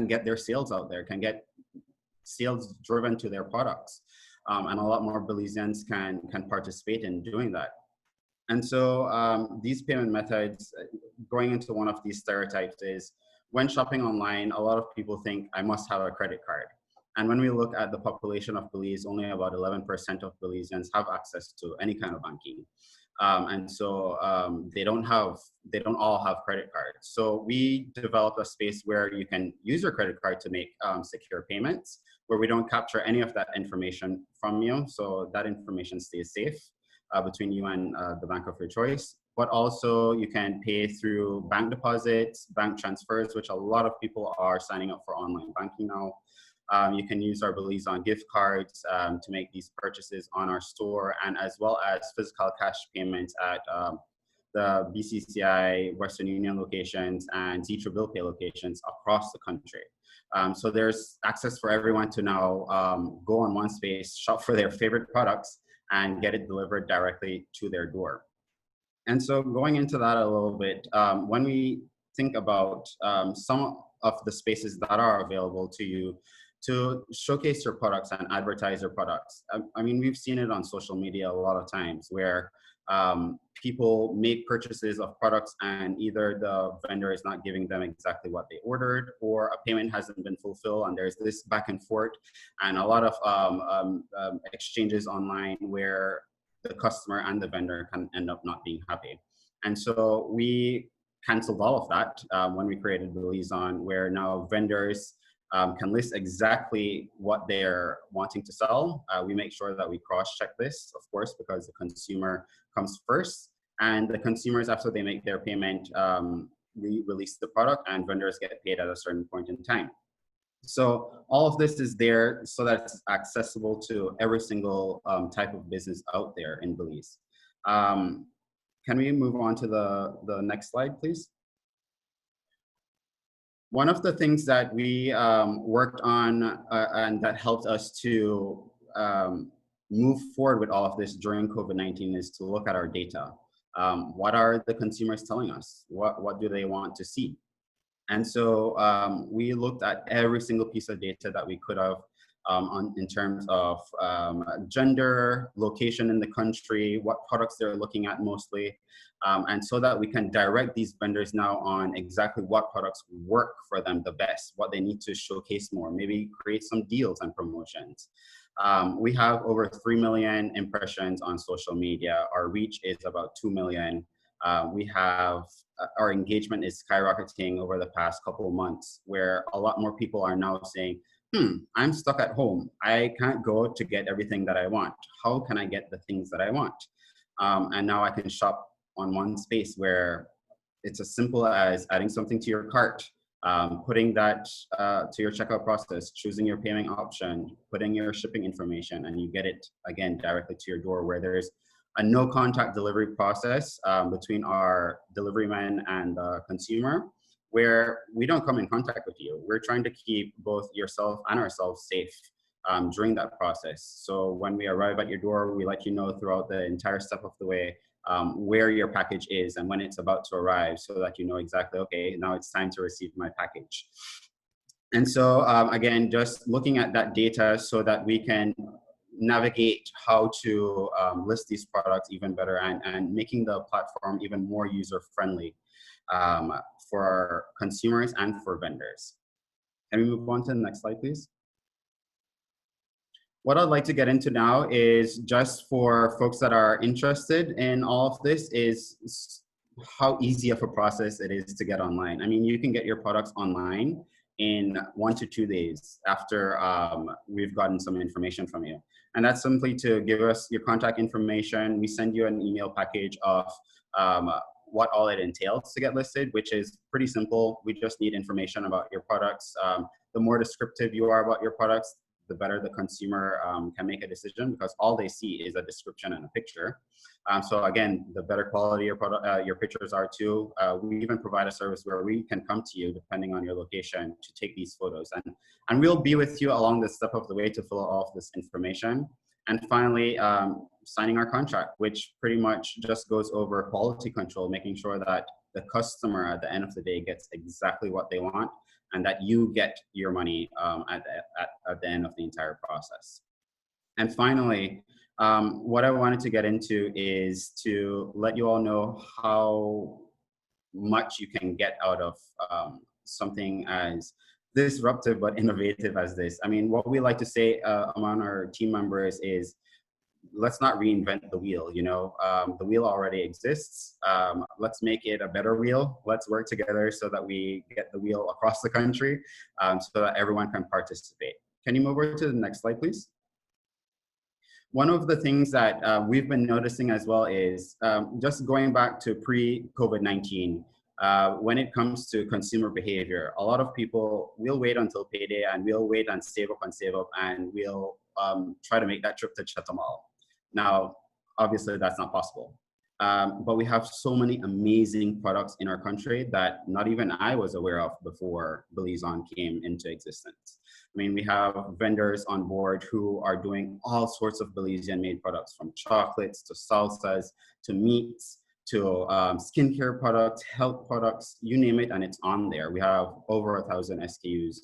get their sales out there, can get sales driven to their products. And a lot more Belizeans can participate in doing that. And so these payment methods, going into one of these stereotypes is, when shopping online, a lot of people think I must have a credit card. And when we look at the population of Belize, only about 11% of Belizeans have access to any kind of banking. And so they don't all have credit cards. So we developed a space where you can use your credit card to make secure payments, where we don't capture any of that information from you. So that information stays safe between you and the bank of your choice. but also you can pay through bank deposits, bank transfers, which a lot of people are signing up for online banking now. You can use our BelizeON gift cards to make these purchases on our store, and as well as physical cash payments at the BCCI, Western Union locations, and Bill Pay locations across the country. So there's access for everyone to now go on one space, shop for their favorite products, and get it delivered directly to their door. And so going into that a little bit, when we think about some of the spaces that are available to you to showcase your products and advertise your products, I mean, we've seen it on social media a lot of times where people make purchases of products and either the vendor is not giving them exactly what they ordered, or a payment hasn't been fulfilled, and there's this back and forth and a lot of exchanges online where the customer and the vendor can end up not being happy. And so we canceled all of that when we created BelizeON, where now vendors can list exactly what they're wanting to sell. We make sure that we cross-check this, of course, because the consumer comes first. And the consumers, after they make their payment, we release the product and vendors get paid at a certain point in time. So all of this is there so that it's accessible to every single type of business out there in Belize. Can we move on to the next slide, please? One of the things that we worked on and that helped us to move forward with all of this during COVID-19 is to look at our data. What are the consumers telling us? What do they want to see? And so we looked at every single piece of data that we could have in terms of gender, location in the country, what products they're looking at mostly, and so that we can direct these vendors now on exactly what products work for them the best, what they need to showcase more, maybe create some deals and promotions. We have over 3 million impressions on social media. Our reach is about 2 million. We have, our engagement is skyrocketing over the past couple of months, where a lot more people are now saying, I'm stuck at home. I can't go to get everything that I want. How can I get the things that I want? And now I can shop on one space where it's as simple as adding something to your cart, putting that to your checkout process, choosing your payment option, putting your shipping information, and you get it again directly to your door, where there's a no contact delivery process between our delivery man and the consumer, where we don't come in contact with you. We're trying to keep both yourself and ourselves safe during that process. So when we arrive at your door, we let you know throughout the entire step of the way where your package is and when it's about to arrive, so that you know exactly, okay, now it's time to receive my package. And so again, just looking at that data so that we can navigate how to list these products even better, and making the platform even more user-friendly for our consumers and for vendors. Can we move on to the next slide, please? What I'd like to get into now is, just for folks that are interested in all of this, is how easy of a process it is to get online. I mean, you can get your products online in 1 to 2 days after we've gotten some information from you. And that's simply to give us your contact information. We send you an email package of what all it entails to get listed, which is pretty simple. We just need information about your products. The more descriptive you are about your products, the better the consumer can make a decision, because all they see is a description and a picture. So again, the better quality your pictures are too. We even provide a service where we can come to you, depending on your location, to take these photos. And we'll be with you along this step of the way to fill out all of this information. And finally, signing our contract, which pretty much just goes over quality control, making sure that the customer at the end of the day gets exactly what they want, and that you get your money at the end of the entire process. And finally, what I wanted to get into is to let you all know how much you can get out of something as disruptive but innovative as this. I mean, what we like to say among our team members is, let's not reinvent the wheel, you know. The wheel already exists. Let's make it a better wheel. Let's work together so that we get the wheel across the country, so that everyone can participate. Can you move over to the next slide, please? one of the things that we've been noticing as well is just going back to pre-COVID-19, when it comes to consumer behavior, a lot of people will wait until payday and we'll wait and save up, and we'll try to make that trip to Chatham Mall. Now, obviously that's not possible. But we have so many amazing products in our country that not even I was aware of before BelizeON came into existence. I mean, we have vendors on board who are doing all sorts of Belizean made products, from chocolates to salsas to meats to skincare products, health products, you name it, and it's on there. We have over 1,000 SKUs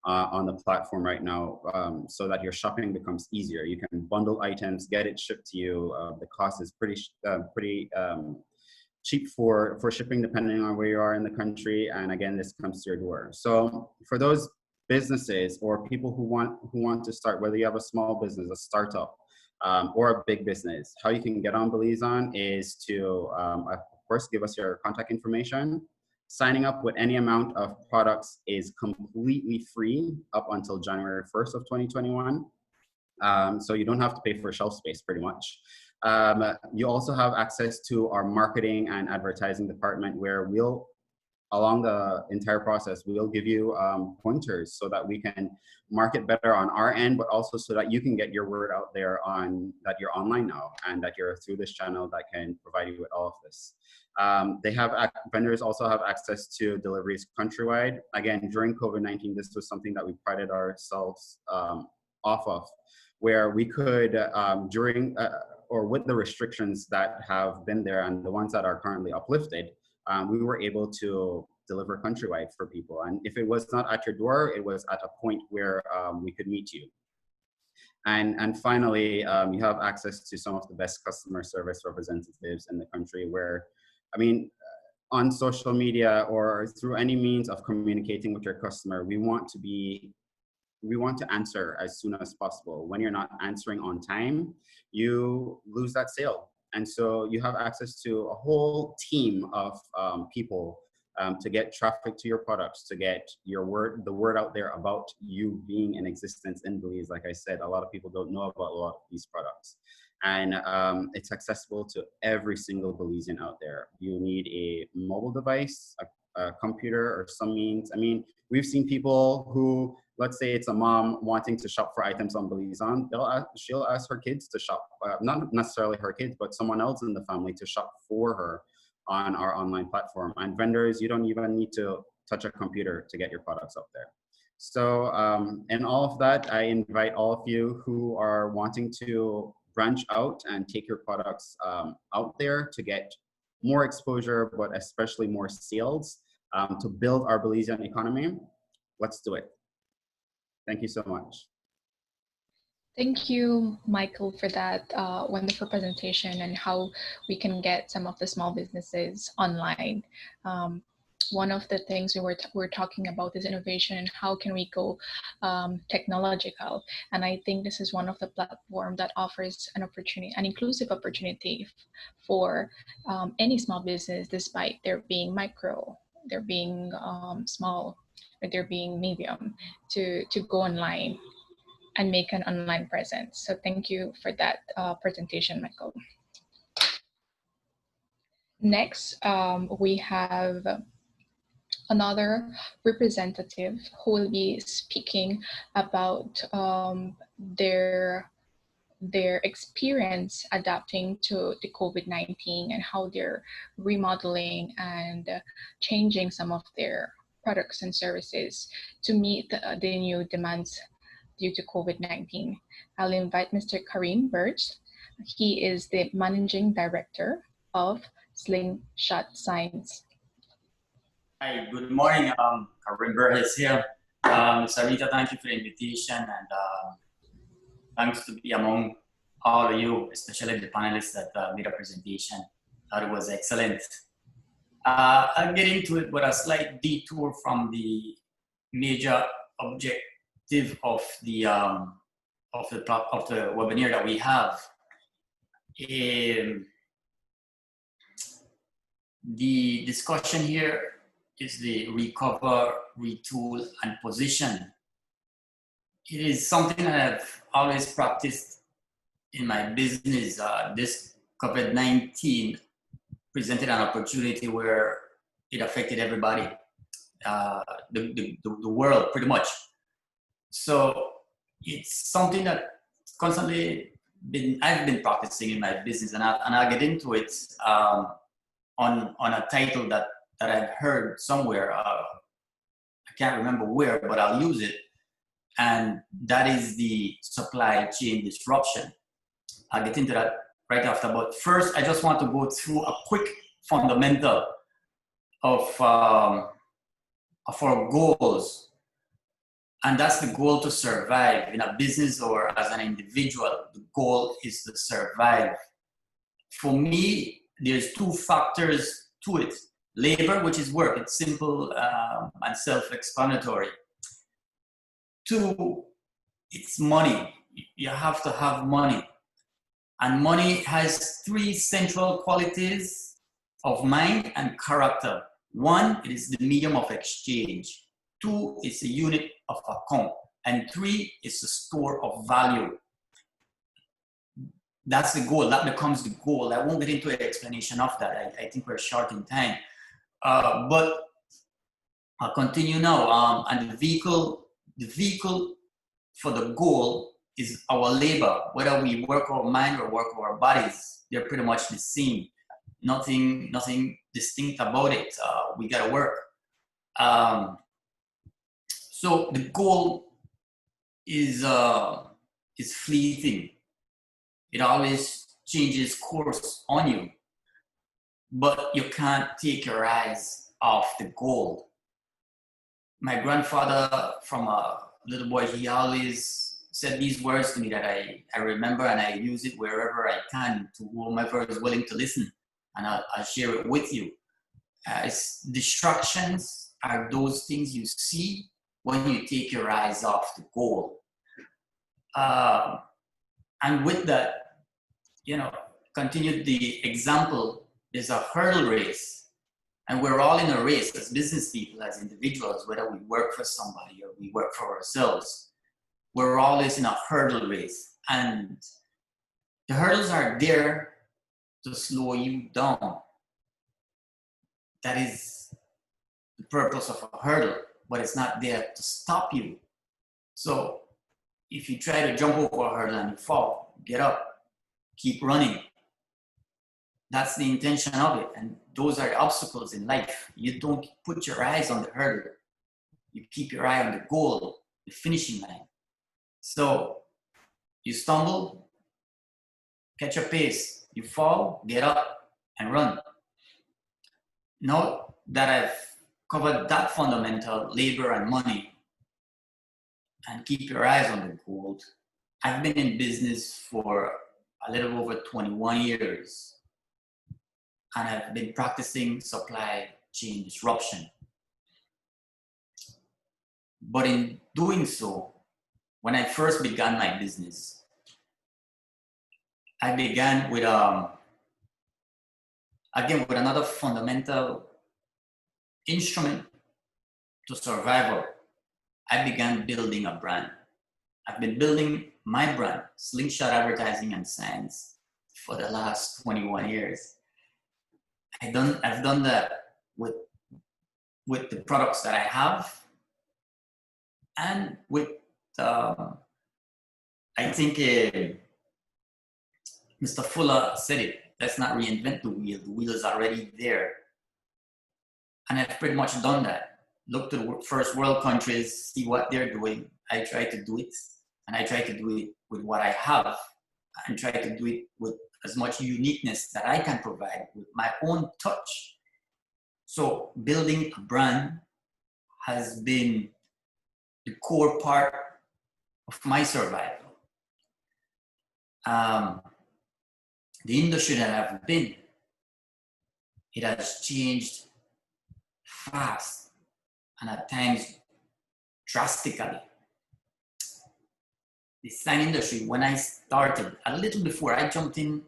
on the platform right now, so that your shopping becomes easier. You can bundle items, get it shipped to you. The cost is pretty cheap for shipping, depending on where you are in the country. And again, this comes to your door. So for those businesses or people who want to start, whether you have a small business, a startup, or a big business, how you can get on BelizeON is to, of course, give us your contact information. Signing up with any amount of products is completely free up until January 1st of 2021. So you don't have to pay for shelf space, pretty much. You also have access to our marketing and advertising department, where we'll, along the entire process, we'll give you pointers so that we can market better on our end, but also so that you can get your word out there on that you're online now and that you're through this channel that can provide you with all of this. Vendors also have access to deliveries countrywide. Again, during COVID-19, this was something that we prided ourselves off of, where we could, or with the restrictions that have been there and the ones that are currently uplifted, we were able to deliver countrywide for people. And if it was not at your door, it was at a point where we could meet you. And finally, you have access to some of the best customer service representatives in the country, where, I mean, on social media or through any means of communicating with your customer, we want to answer as soon as possible. When you're not answering on time, you lose that sale. And so you have access to a whole team of people to get traffic to your products, to get the word out there about you being in existence in Belize. Like I said, a lot of people don't know about a lot of these products. And it's accessible to every single Belizean out there. You need a mobile device, a computer, or some means. I mean, we've seen people who, let's say it's a mom wanting to shop for items on BelizeON, she'll ask her kids to shop, not necessarily her kids, but someone else in the family to shop for her on our online platform. And vendors, you don't even need to touch a computer to get your products up there. So in all of that, I invite all of you who are wanting to branch out and take your products out there to get more exposure, but especially more sales, to build our Belizean economy. Let's do it. Thank you so much. Thank you, Michael, for that wonderful presentation and how we can get some of the small businesses online. One of the things we're talking about is innovation and how can we go technological. And I think this is one of the platforms that offers an opportunity, an inclusive opportunity for any small business, despite there being micro, there being small, or there being medium, to go online and make an online presence. So thank you for that presentation, Michael. Next, we have another representative who will be speaking about their experience adapting to the COVID-19 and how they're remodeling and changing some of their products and services to meet the new demands due to COVID-19. I'll invite Mr. Karim Birch. He is the Managing Director of Slingshot Signs. Hi, good morning. Karim Birch is here. Sarita, thank you for the invitation, and thanks to be among all of you, especially the panelists that made a presentation. Thought it was excellent. I'll get into it with a slight detour from the major objective of the webinar that we have. The discussion here is the recover, retool, and position. It is something that I've always practiced in my business, this COVID-19 presented an opportunity where it affected everybody, the world pretty much. So it's something that constantly I've been practicing in my business, and I'll get into it on a title that I've heard somewhere. I can't remember where, but I'll use it. And that is the supply chain disruption. I'll get into that right after. But first, I just want to go through a quick fundamental of our goals. And that's the goal to survive in a business or as an individual. The goal is to survive. For me, there's two factors to it. Labor, which is work. It's simple and self-explanatory. Two, it's money. You have to have money. And money has three central qualities of mind and character. One, it is the medium of exchange. Two, it's a unit of account. And three, it's a store of value. That's the goal. That becomes the goal. I won't get into an explanation of that. I think we're short in time. But I'll continue now. And the vehicle for the goal is our labor. Whether we work our mind or work our bodies, they're pretty much the same. Nothing distinct about it. We gotta work. So the goal is fleeting. It always changes course on you, but you can't take your eyes off the goal. My grandfather, from a little boy, he always said these words to me that I remember, and I use it wherever I can to whomever is willing to listen, and I'll share it with you. Distractions are those things you see when you take your eyes off the goal. And with that, continue the example, there's a hurdle race. And we're all in a race as business people, as individuals, whether we work for somebody or we work for ourselves. We're always in a hurdle race. And the hurdles are there to slow you down. That is the purpose of a hurdle, but it's not there to stop you. So if you try to jump over a hurdle and you fall, get up, keep running. That's the intention of it. And those are the obstacles in life. You don't put your eyes on the hurdle. You keep your eye on the goal, the finishing line. So you stumble, catch a pace. You fall, get up, and run. Now that I've covered that fundamental, labor and money, and keep your eyes on the goal, I've been in business for a little over 21 years. And I've been practicing supply chain disruption. But in doing so, when I first began my business, I began with, again, with another fundamental instrument to survival. I began building a brand. I've been building my brand, Slingshot Advertising and Signs, for the last 21 years. I've done that with the products that I have, and with I think Mr. Fuller said it. Let's not reinvent the wheel. The wheel is already there, and I've pretty much done that. Look to the first world countries, see what they're doing. I try to do it, and I try to do it with what I have, and try to do it with as much uniqueness that I can provide with my own touch. So building a brand has been the core part of my survival. The industry that I've been, it has changed fast and at times drastically. The sign industry, when I started, a little before I jumped in,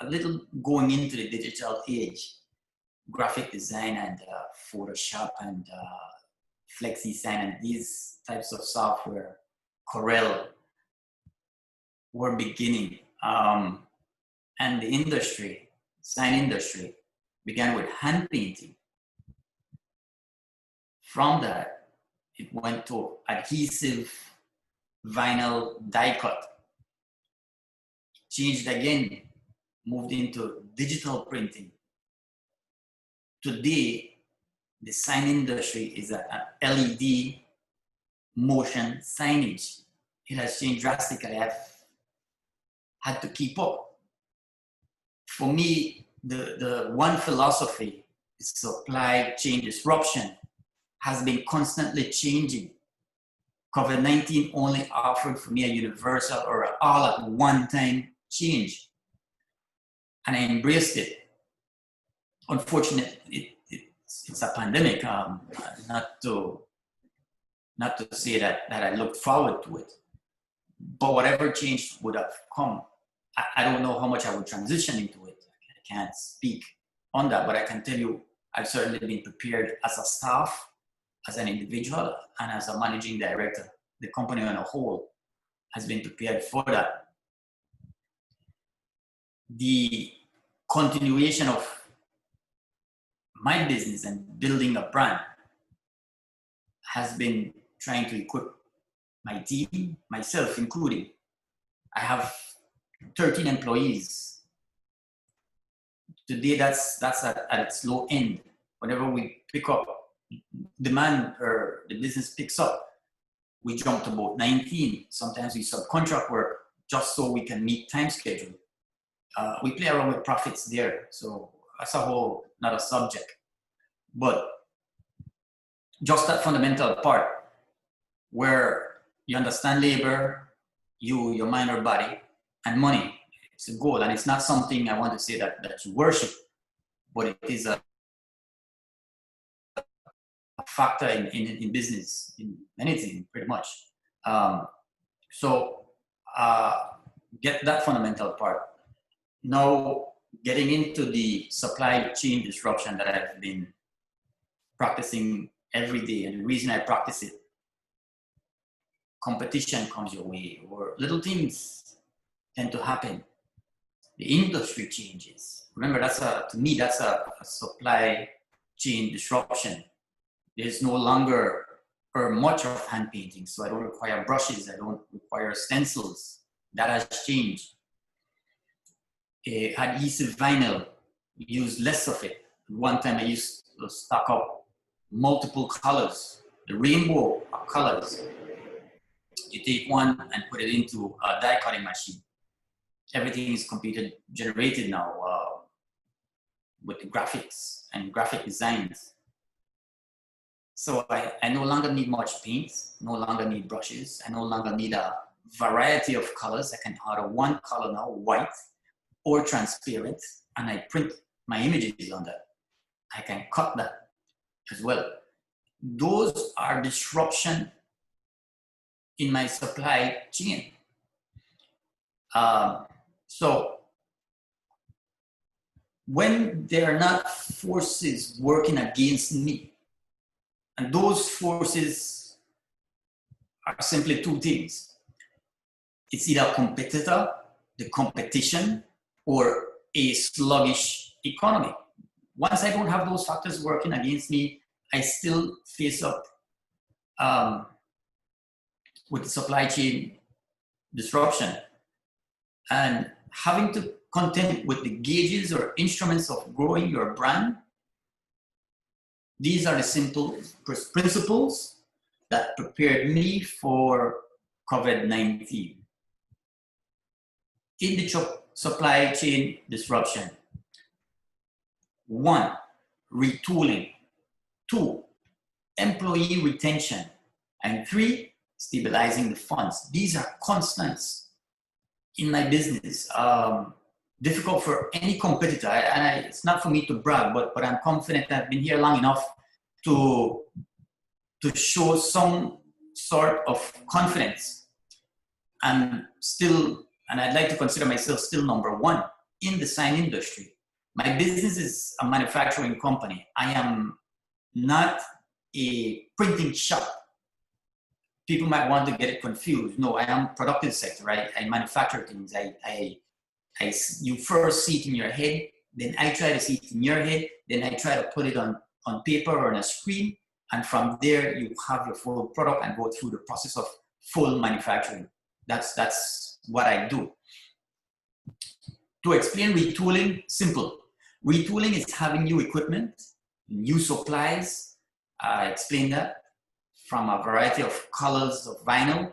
a little going into the digital age, graphic design and Photoshop and FlexiSign and these types of software, Corel, were beginning. And the industry, sign industry, began with hand painting. From that, it went to adhesive vinyl die cut. Changed again, moved into digital printing. Today, the sign industry is an LED motion signage. It has changed drastically. I've had to keep up. For me, the one philosophy is supply chain disruption has been constantly changing. COVID-19 only offered for me a universal or all at one time change. And I embraced it. Unfortunately, it's a pandemic. Not to say that I looked forward to it. But whatever change would have come, I don't know how much I would transition into it. I can't speak on that, but I can tell you I've certainly been prepared as a staff, as an individual, and as a managing director. The company on a whole has been prepared for that. The continuation of my business and building a brand has been trying to equip my team, myself including. I have 13 employees. Today, that's at its low end. Whenever we pick up demand or the business picks up, we jump to about 19. Sometimes we subcontract work just so we can meet time schedule. We play around with profits there, so that's a whole not a subject. But just that fundamental part where you understand labor, your mind or body, and money. It's a goal, and it's not something I want to say that you worship, but it is a factor in business, in anything, pretty much. Get that fundamental part. Now, getting into the supply chain disruption that I've been practicing every day, and the reason I practice it, competition comes your way, or little things tend to happen. The industry changes. Remember, to me, that's a supply chain disruption. There's no longer or much of hand painting, so I don't require brushes, I don't require stencils. That has changed. Adhesive vinyl, we use less of it. One time I used to stock up multiple colors, the rainbow of colors. You take one and put it into a die cutting machine. Everything is computer generated now with the graphics and graphic designs. So I no longer need much paint, no longer need brushes, I no longer need a variety of colors. I can order one color now, white or transparent, and I print my images on that. I can cut that as well. Those are disruption in my supply chain. So when there are not forces working against me, and those forces are simply two things. It's either a competitor, the competition, or a sluggish economy. Once I don't have those factors working against me, I still face up with the supply chain disruption. And having to contend with the gauges or instruments of growing your brand, these are the simple principles that prepared me for COVID-19. In the supply chain disruption, 1, retooling, 2, employee retention, and 3, stabilizing the funds. These are constants in my business. Difficult for any competitor, and it's not for me to brag, but I'm confident I've been here long enough to show some sort of confidence. And I'd like to consider myself still number 1 in the sign industry. My business is a manufacturing company. I am not a printing shop. People might want to get it confused. No, I am productive sector. I manufacture things. I you first see it in your head, then I try to see it in your head, then I try to put it on paper or on a screen, and from there you have your full product and go through the process of full manufacturing. That's what I do. To explain retooling, simple. Retooling is having new equipment, new supplies. I explained that, from a variety of colors of vinyl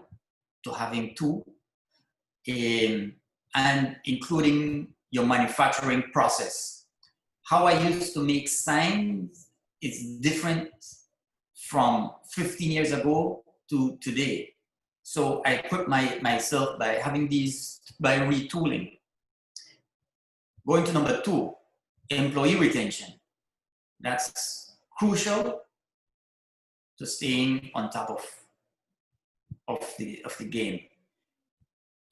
to having two, and including your manufacturing process. How I used to make signs is different from 15 years ago to today. So I equipped myself by having these, by retooling. Going to number 2, employee retention. That's crucial to staying on top of the game.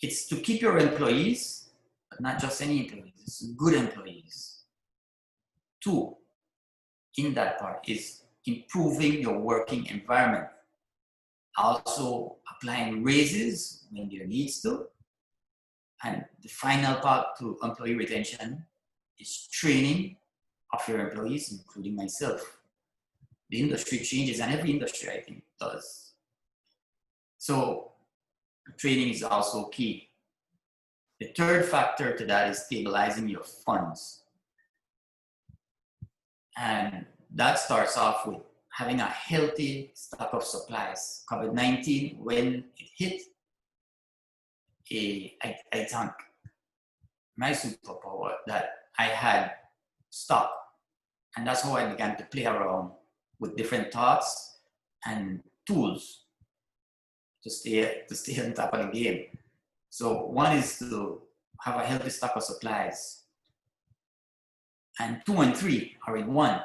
It's to keep your employees, but not just any employees, it's good employees. 2, in that part, is improving your working environment. Also applying raises when there needs to. And the final part to employee retention is training of your employees, including myself. The industry changes, and every industry, I think, does. So training is also key. The third factor to that is stabilizing your funds. And that starts off with having a healthy stock of supplies. COVID-19, when it hit, I thank my superpower that I had stock. And that's how I began to play around with different thoughts and tools to stay on top of the game. So one is to have a healthy stock of supplies. And 2 and 3 are in one.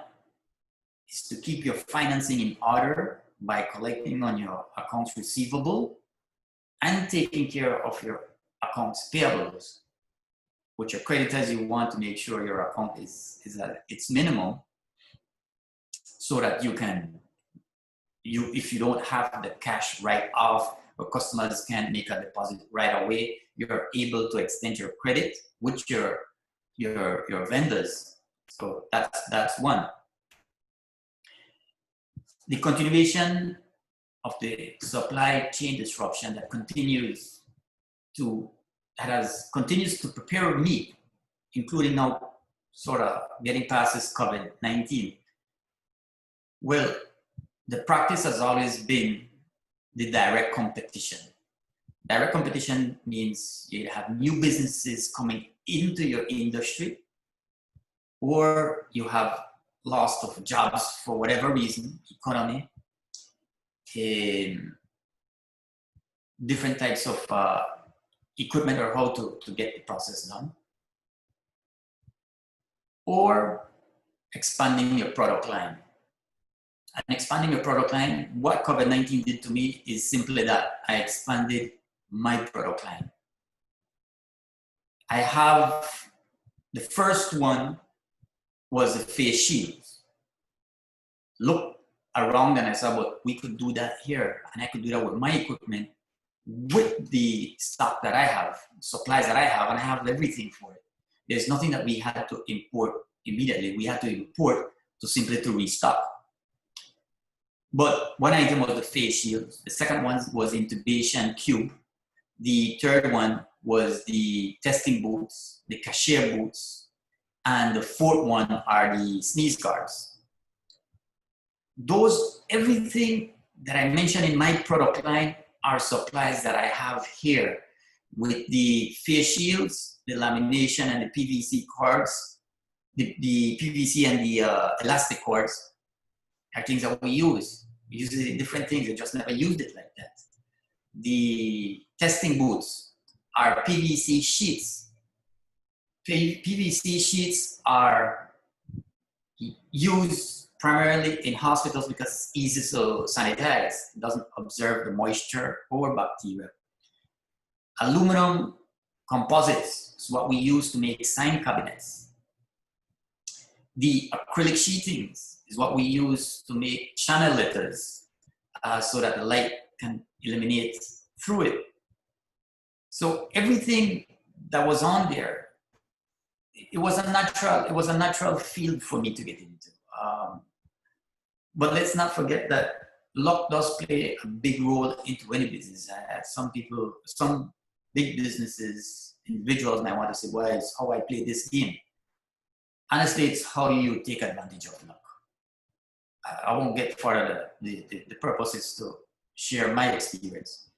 Is to keep your financing in order by collecting on your accounts receivable and taking care of your accounts payables. With your creditors, you want to make sure your account is at its minimum, so that you can, if you don't have the cash right off, or customers can't make a deposit right away, you're able to extend your credit with your vendors. So that's one. The continuation of the supply chain disruption that continues to prepare me, including now sort of getting past this COVID-19. Well, the practice has always been the direct competition. Direct competition means you have new businesses coming into your industry, or you have loss of jobs for whatever reason, economy, different types of equipment or how to get the process done, or expanding your product line. And expanding your product line, what COVID-19 did to me is simply that I expanded my product line. I have, the first one was the face shields. Look around and I said, well, we could do that here, and I could do that with my equipment, with the stock that I have, supplies that I have, and I have everything for it. There's nothing that we had to import immediately. We had to import to simply to restock. But one item was the face shields. The second one was intubation cube. The third one was the testing boots, the cashier boots. And the fourth one are the sneeze guards. Everything that I mentioned in my product line are supplies that I have here, with the face shields, the lamination and the PVC cords, the PVC and the elastic cords are things that we use. We use it in different things, we just never used it like that. The testing boots are PVC sheets. PVC sheets are used primarily in hospitals because it's easy to sanitize. It doesn't observe the moisture or bacteria. Aluminum composites is what we use to make sign cabinets. The acrylic sheetings is what we use to make channel letters so that the light can illuminate through it. So everything that was on there it was a natural field for me to get into. But let's not forget that luck does play a big role into any business. Some big businesses, individuals might want to say, well, it's how I play this game. Honestly, it's how you take advantage of luck. I won't get further. The purpose is to share my experience.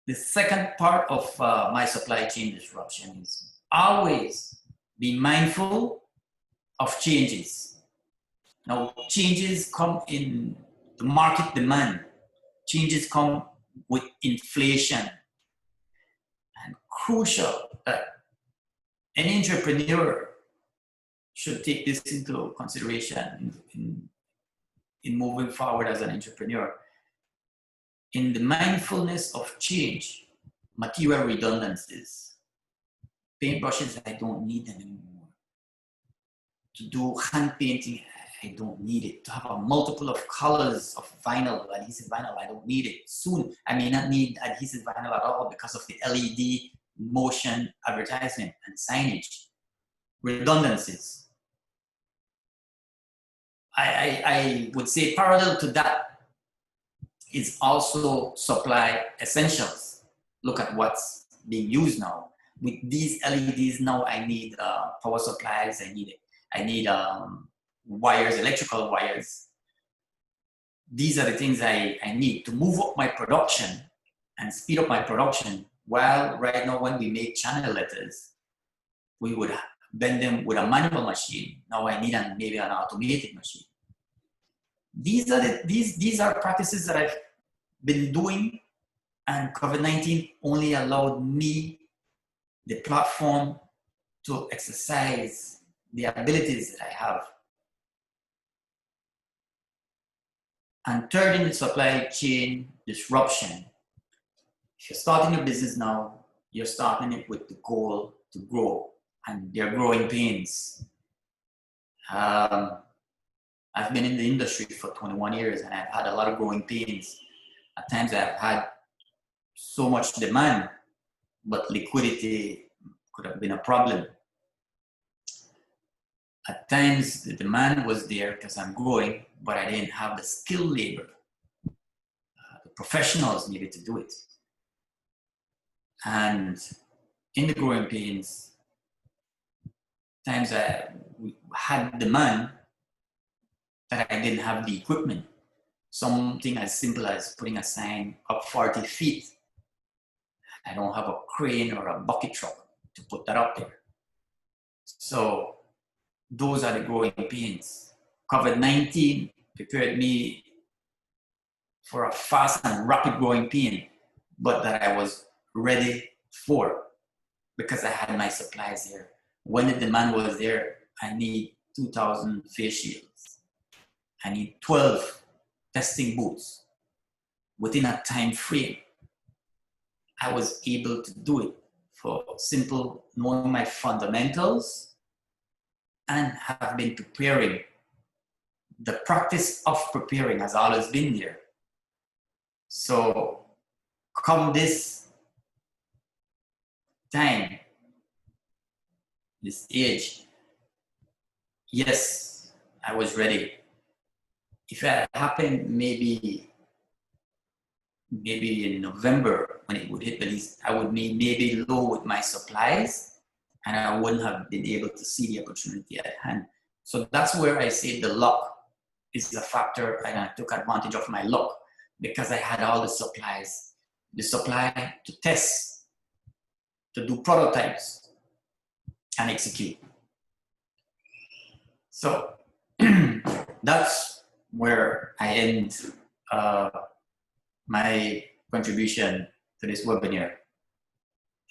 The second part of my supply chain disruption is always be mindful of changes. Now, changes come in the market demand. Changes come with inflation. And crucial that any entrepreneur should take this into consideration in moving forward as an entrepreneur. In the mindfulness of change, material redundancies, paintbrushes, I don't need them anymore. To do hand painting, I don't need it. To have a multiple of colors of vinyl, adhesive vinyl, I don't need it. Soon, I may not need adhesive vinyl at all because of the LED motion advertisement and signage. Redundancies. I would say parallel to that is also supply essentials. Look at what's being used now. With these LEDs now, I need power supplies. I need wires, electrical wires. These are the things I need to move up my production and speed up my production. While right now, when we make channel letters, we would bend them with a manual machine. Now I need maybe an automated machine. These are practices that I've been doing, and COVID-19 only allowed me the platform to exercise the abilities that I have. And third, in the supply chain disruption, if you're starting your business now, you're starting it with the goal to grow, and they're growing pains. I've been in the industry for 21 years and I've had a lot of growing pains. At times I've had so much demand, but liquidity could have been a problem. At times the demand was there because I'm growing, but I didn't have the skilled labor. The professionals needed to do it. And in the growing pains, times I had demand that I didn't have the equipment. Something as simple as putting a sign up 40 feet. I don't have a crane or a bucket truck to put that up there. So those are the growing pains. COVID-19 prepared me for a fast and rapid growing pain, but that I was ready for because I had my supplies there. When the demand was there, I need 2,000 face shields. I need 12 testing booths within a time frame. I was able to do it for simple knowing my fundamentals and have been preparing. The practice of preparing has always been there. So come this time, this age, yes, I was ready. If that happened maybe in November when it would hit Belize, I would be maybe low with my supplies and I wouldn't have been able to see the opportunity at hand. So that's where I say the luck is a factor, and I took advantage of my luck because I had all the supplies, the supply to test, to do prototypes and execute. So that's where I end my contribution to this webinar.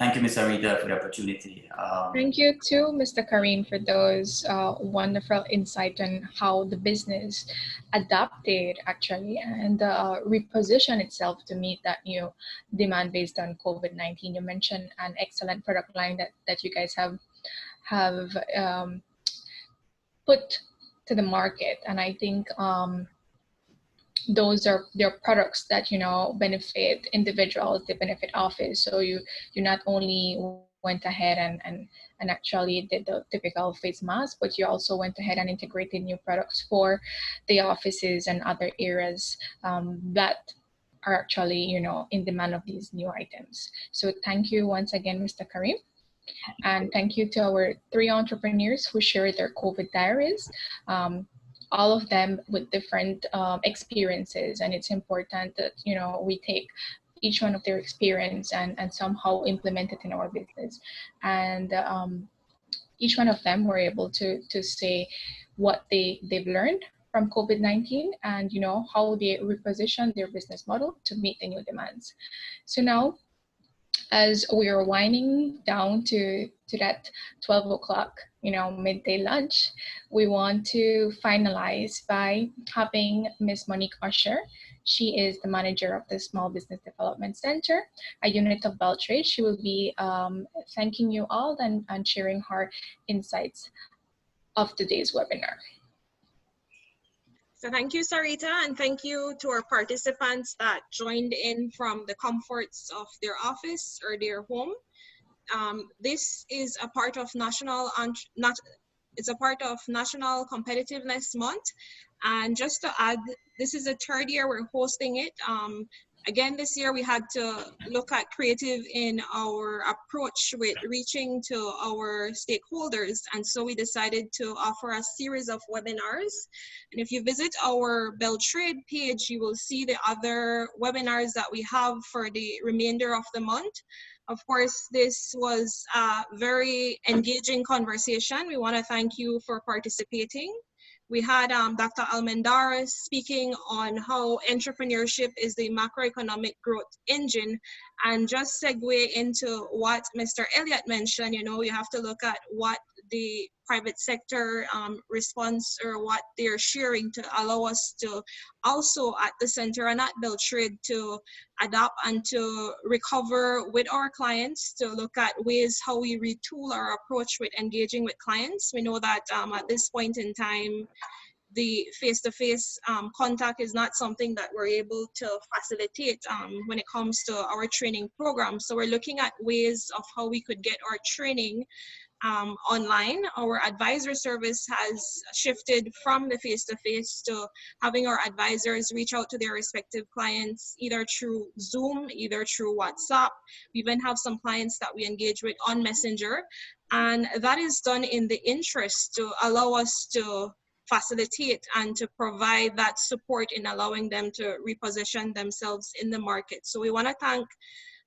Thank you, Ms. Arita, for the opportunity. Thank you too, Mr. Karim, for those wonderful insight on how the business adapted actually and reposition itself to meet that new demand based on COVID-19. You mentioned an excellent product line that you guys have put to the market, and I think those are their products that benefit individuals, they benefit office. So you not only went ahead and actually did the typical face mask, but you also went ahead and integrated new products for the offices and other areas that are actually, you know, in demand of these new items. So thank you once again, Mr. Karim. And thank you to our 3 entrepreneurs who shared their COVID diaries, all of them with different experiences. And it's important that, you know, we take each one of their experience and somehow implement it in our business. And each one of them were able to say what they've learned from COVID-19 and, you know, how they reposition their business model to meet the new demands. So now, as we are winding down to that 12 o'clock, you know, midday lunch, we want to finalize by having Ms. Monique Usher. She is the manager of the Small Business Development Center, a unit of BELTRAIDE. She will be thanking you all and sharing her insights of today's webinar. So thank you, Sarita, and thank you to our participants that joined in from the comforts of their office or their home. This is a part of National Competitiveness Month. And just to add, this is the 3rd year we're hosting it. Again, this year we had to look at creative in our approach with reaching to our stakeholders. And so we decided to offer a series of webinars. And if you visit our BELTRAIDE page, you will see the other webinars that we have for the remainder of the month. Of course, this was a very engaging conversation. We want to thank you for participating. We had Dr. Almendarez speaking on how entrepreneurship is the macroeconomic growth engine. And just segue into what Mr. Elliott mentioned, you know, you have to look at what the private sector response or what they're sharing to allow us to also at the center and at BELTRAIDE to adapt and to recover with our clients, to look at ways how we retool our approach with engaging with clients. We know that at this point in time, the face-to-face contact is not something that we're able to facilitate when it comes to our training program. So we're looking at ways of how we could get our training online. Our advisor service has shifted from the face-to-face to having our advisors reach out to their respective clients either through Zoom, either through WhatsApp. We even have some clients that we engage with on Messenger, and that is done in the interest to allow us to facilitate and to provide that support in allowing them to reposition themselves in the market. So we want to thank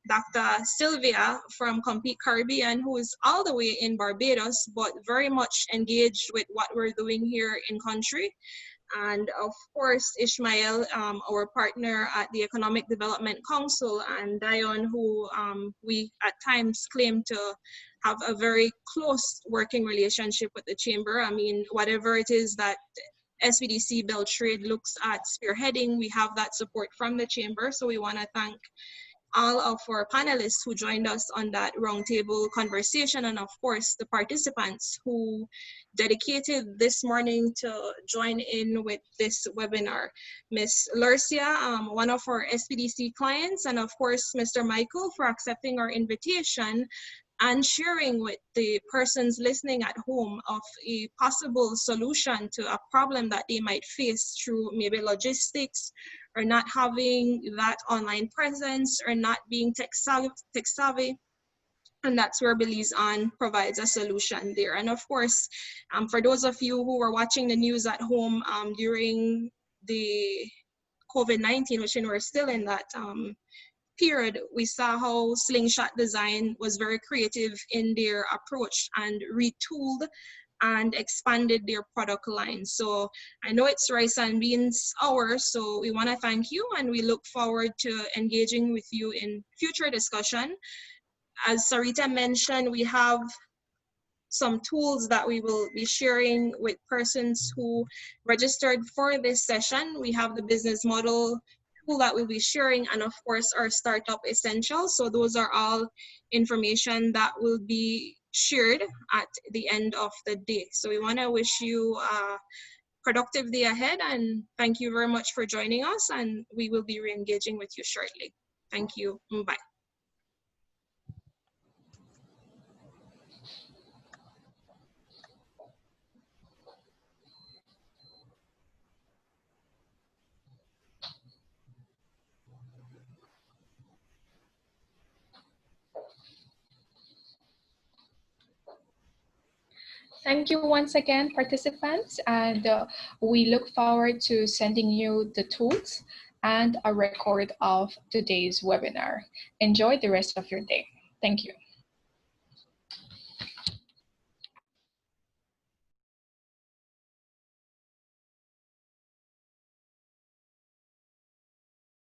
Dr. Sylvia from Compete Caribbean, who is all the way in Barbados, but very much engaged with what we're doing here in country. And of course, Ishmael, our partner at the Economic Development Council, and Dion, who we at times claim to have a very close working relationship with the Chamber. I mean, whatever it is that SBDC BELTRAIDE looks at spearheading, we have that support from the Chamber. So we want to thank all of our panelists who joined us on that roundtable conversation, and of course the participants who dedicated this morning to join in with this webinar. Ms. Lurcia, one of our SBDC clients, and of course Mr. Michael for accepting our invitation and sharing with the persons listening at home of a possible solution to a problem that they might face through maybe logistics, or not having that online presence, or not being tech savvy. And that's where BelizeON provides a solution there. And of course, for those of you who were watching the news at home during the COVID-19, which we're still in that period, we saw how Slingshot Design was very creative in their approach and retooled and expanded their product line. So I know it's rice and beans hour, so we want to thank you, and we look forward to engaging with you in future discussion. As Sarita mentioned, we have some tools that we will be sharing with persons who registered for this session. We have the business model tool that we'll be sharing, and of course our startup essentials. So those are all information that will be shared at the end of the day. So we want to wish you a productive day ahead, and thank you very much for joining us, and we will be re-engaging with you shortly. Thank you. Bye. Thank you once again, participants, and we look forward to sending you the tools and a record of today's webinar. Enjoy the rest of your day. Thank you.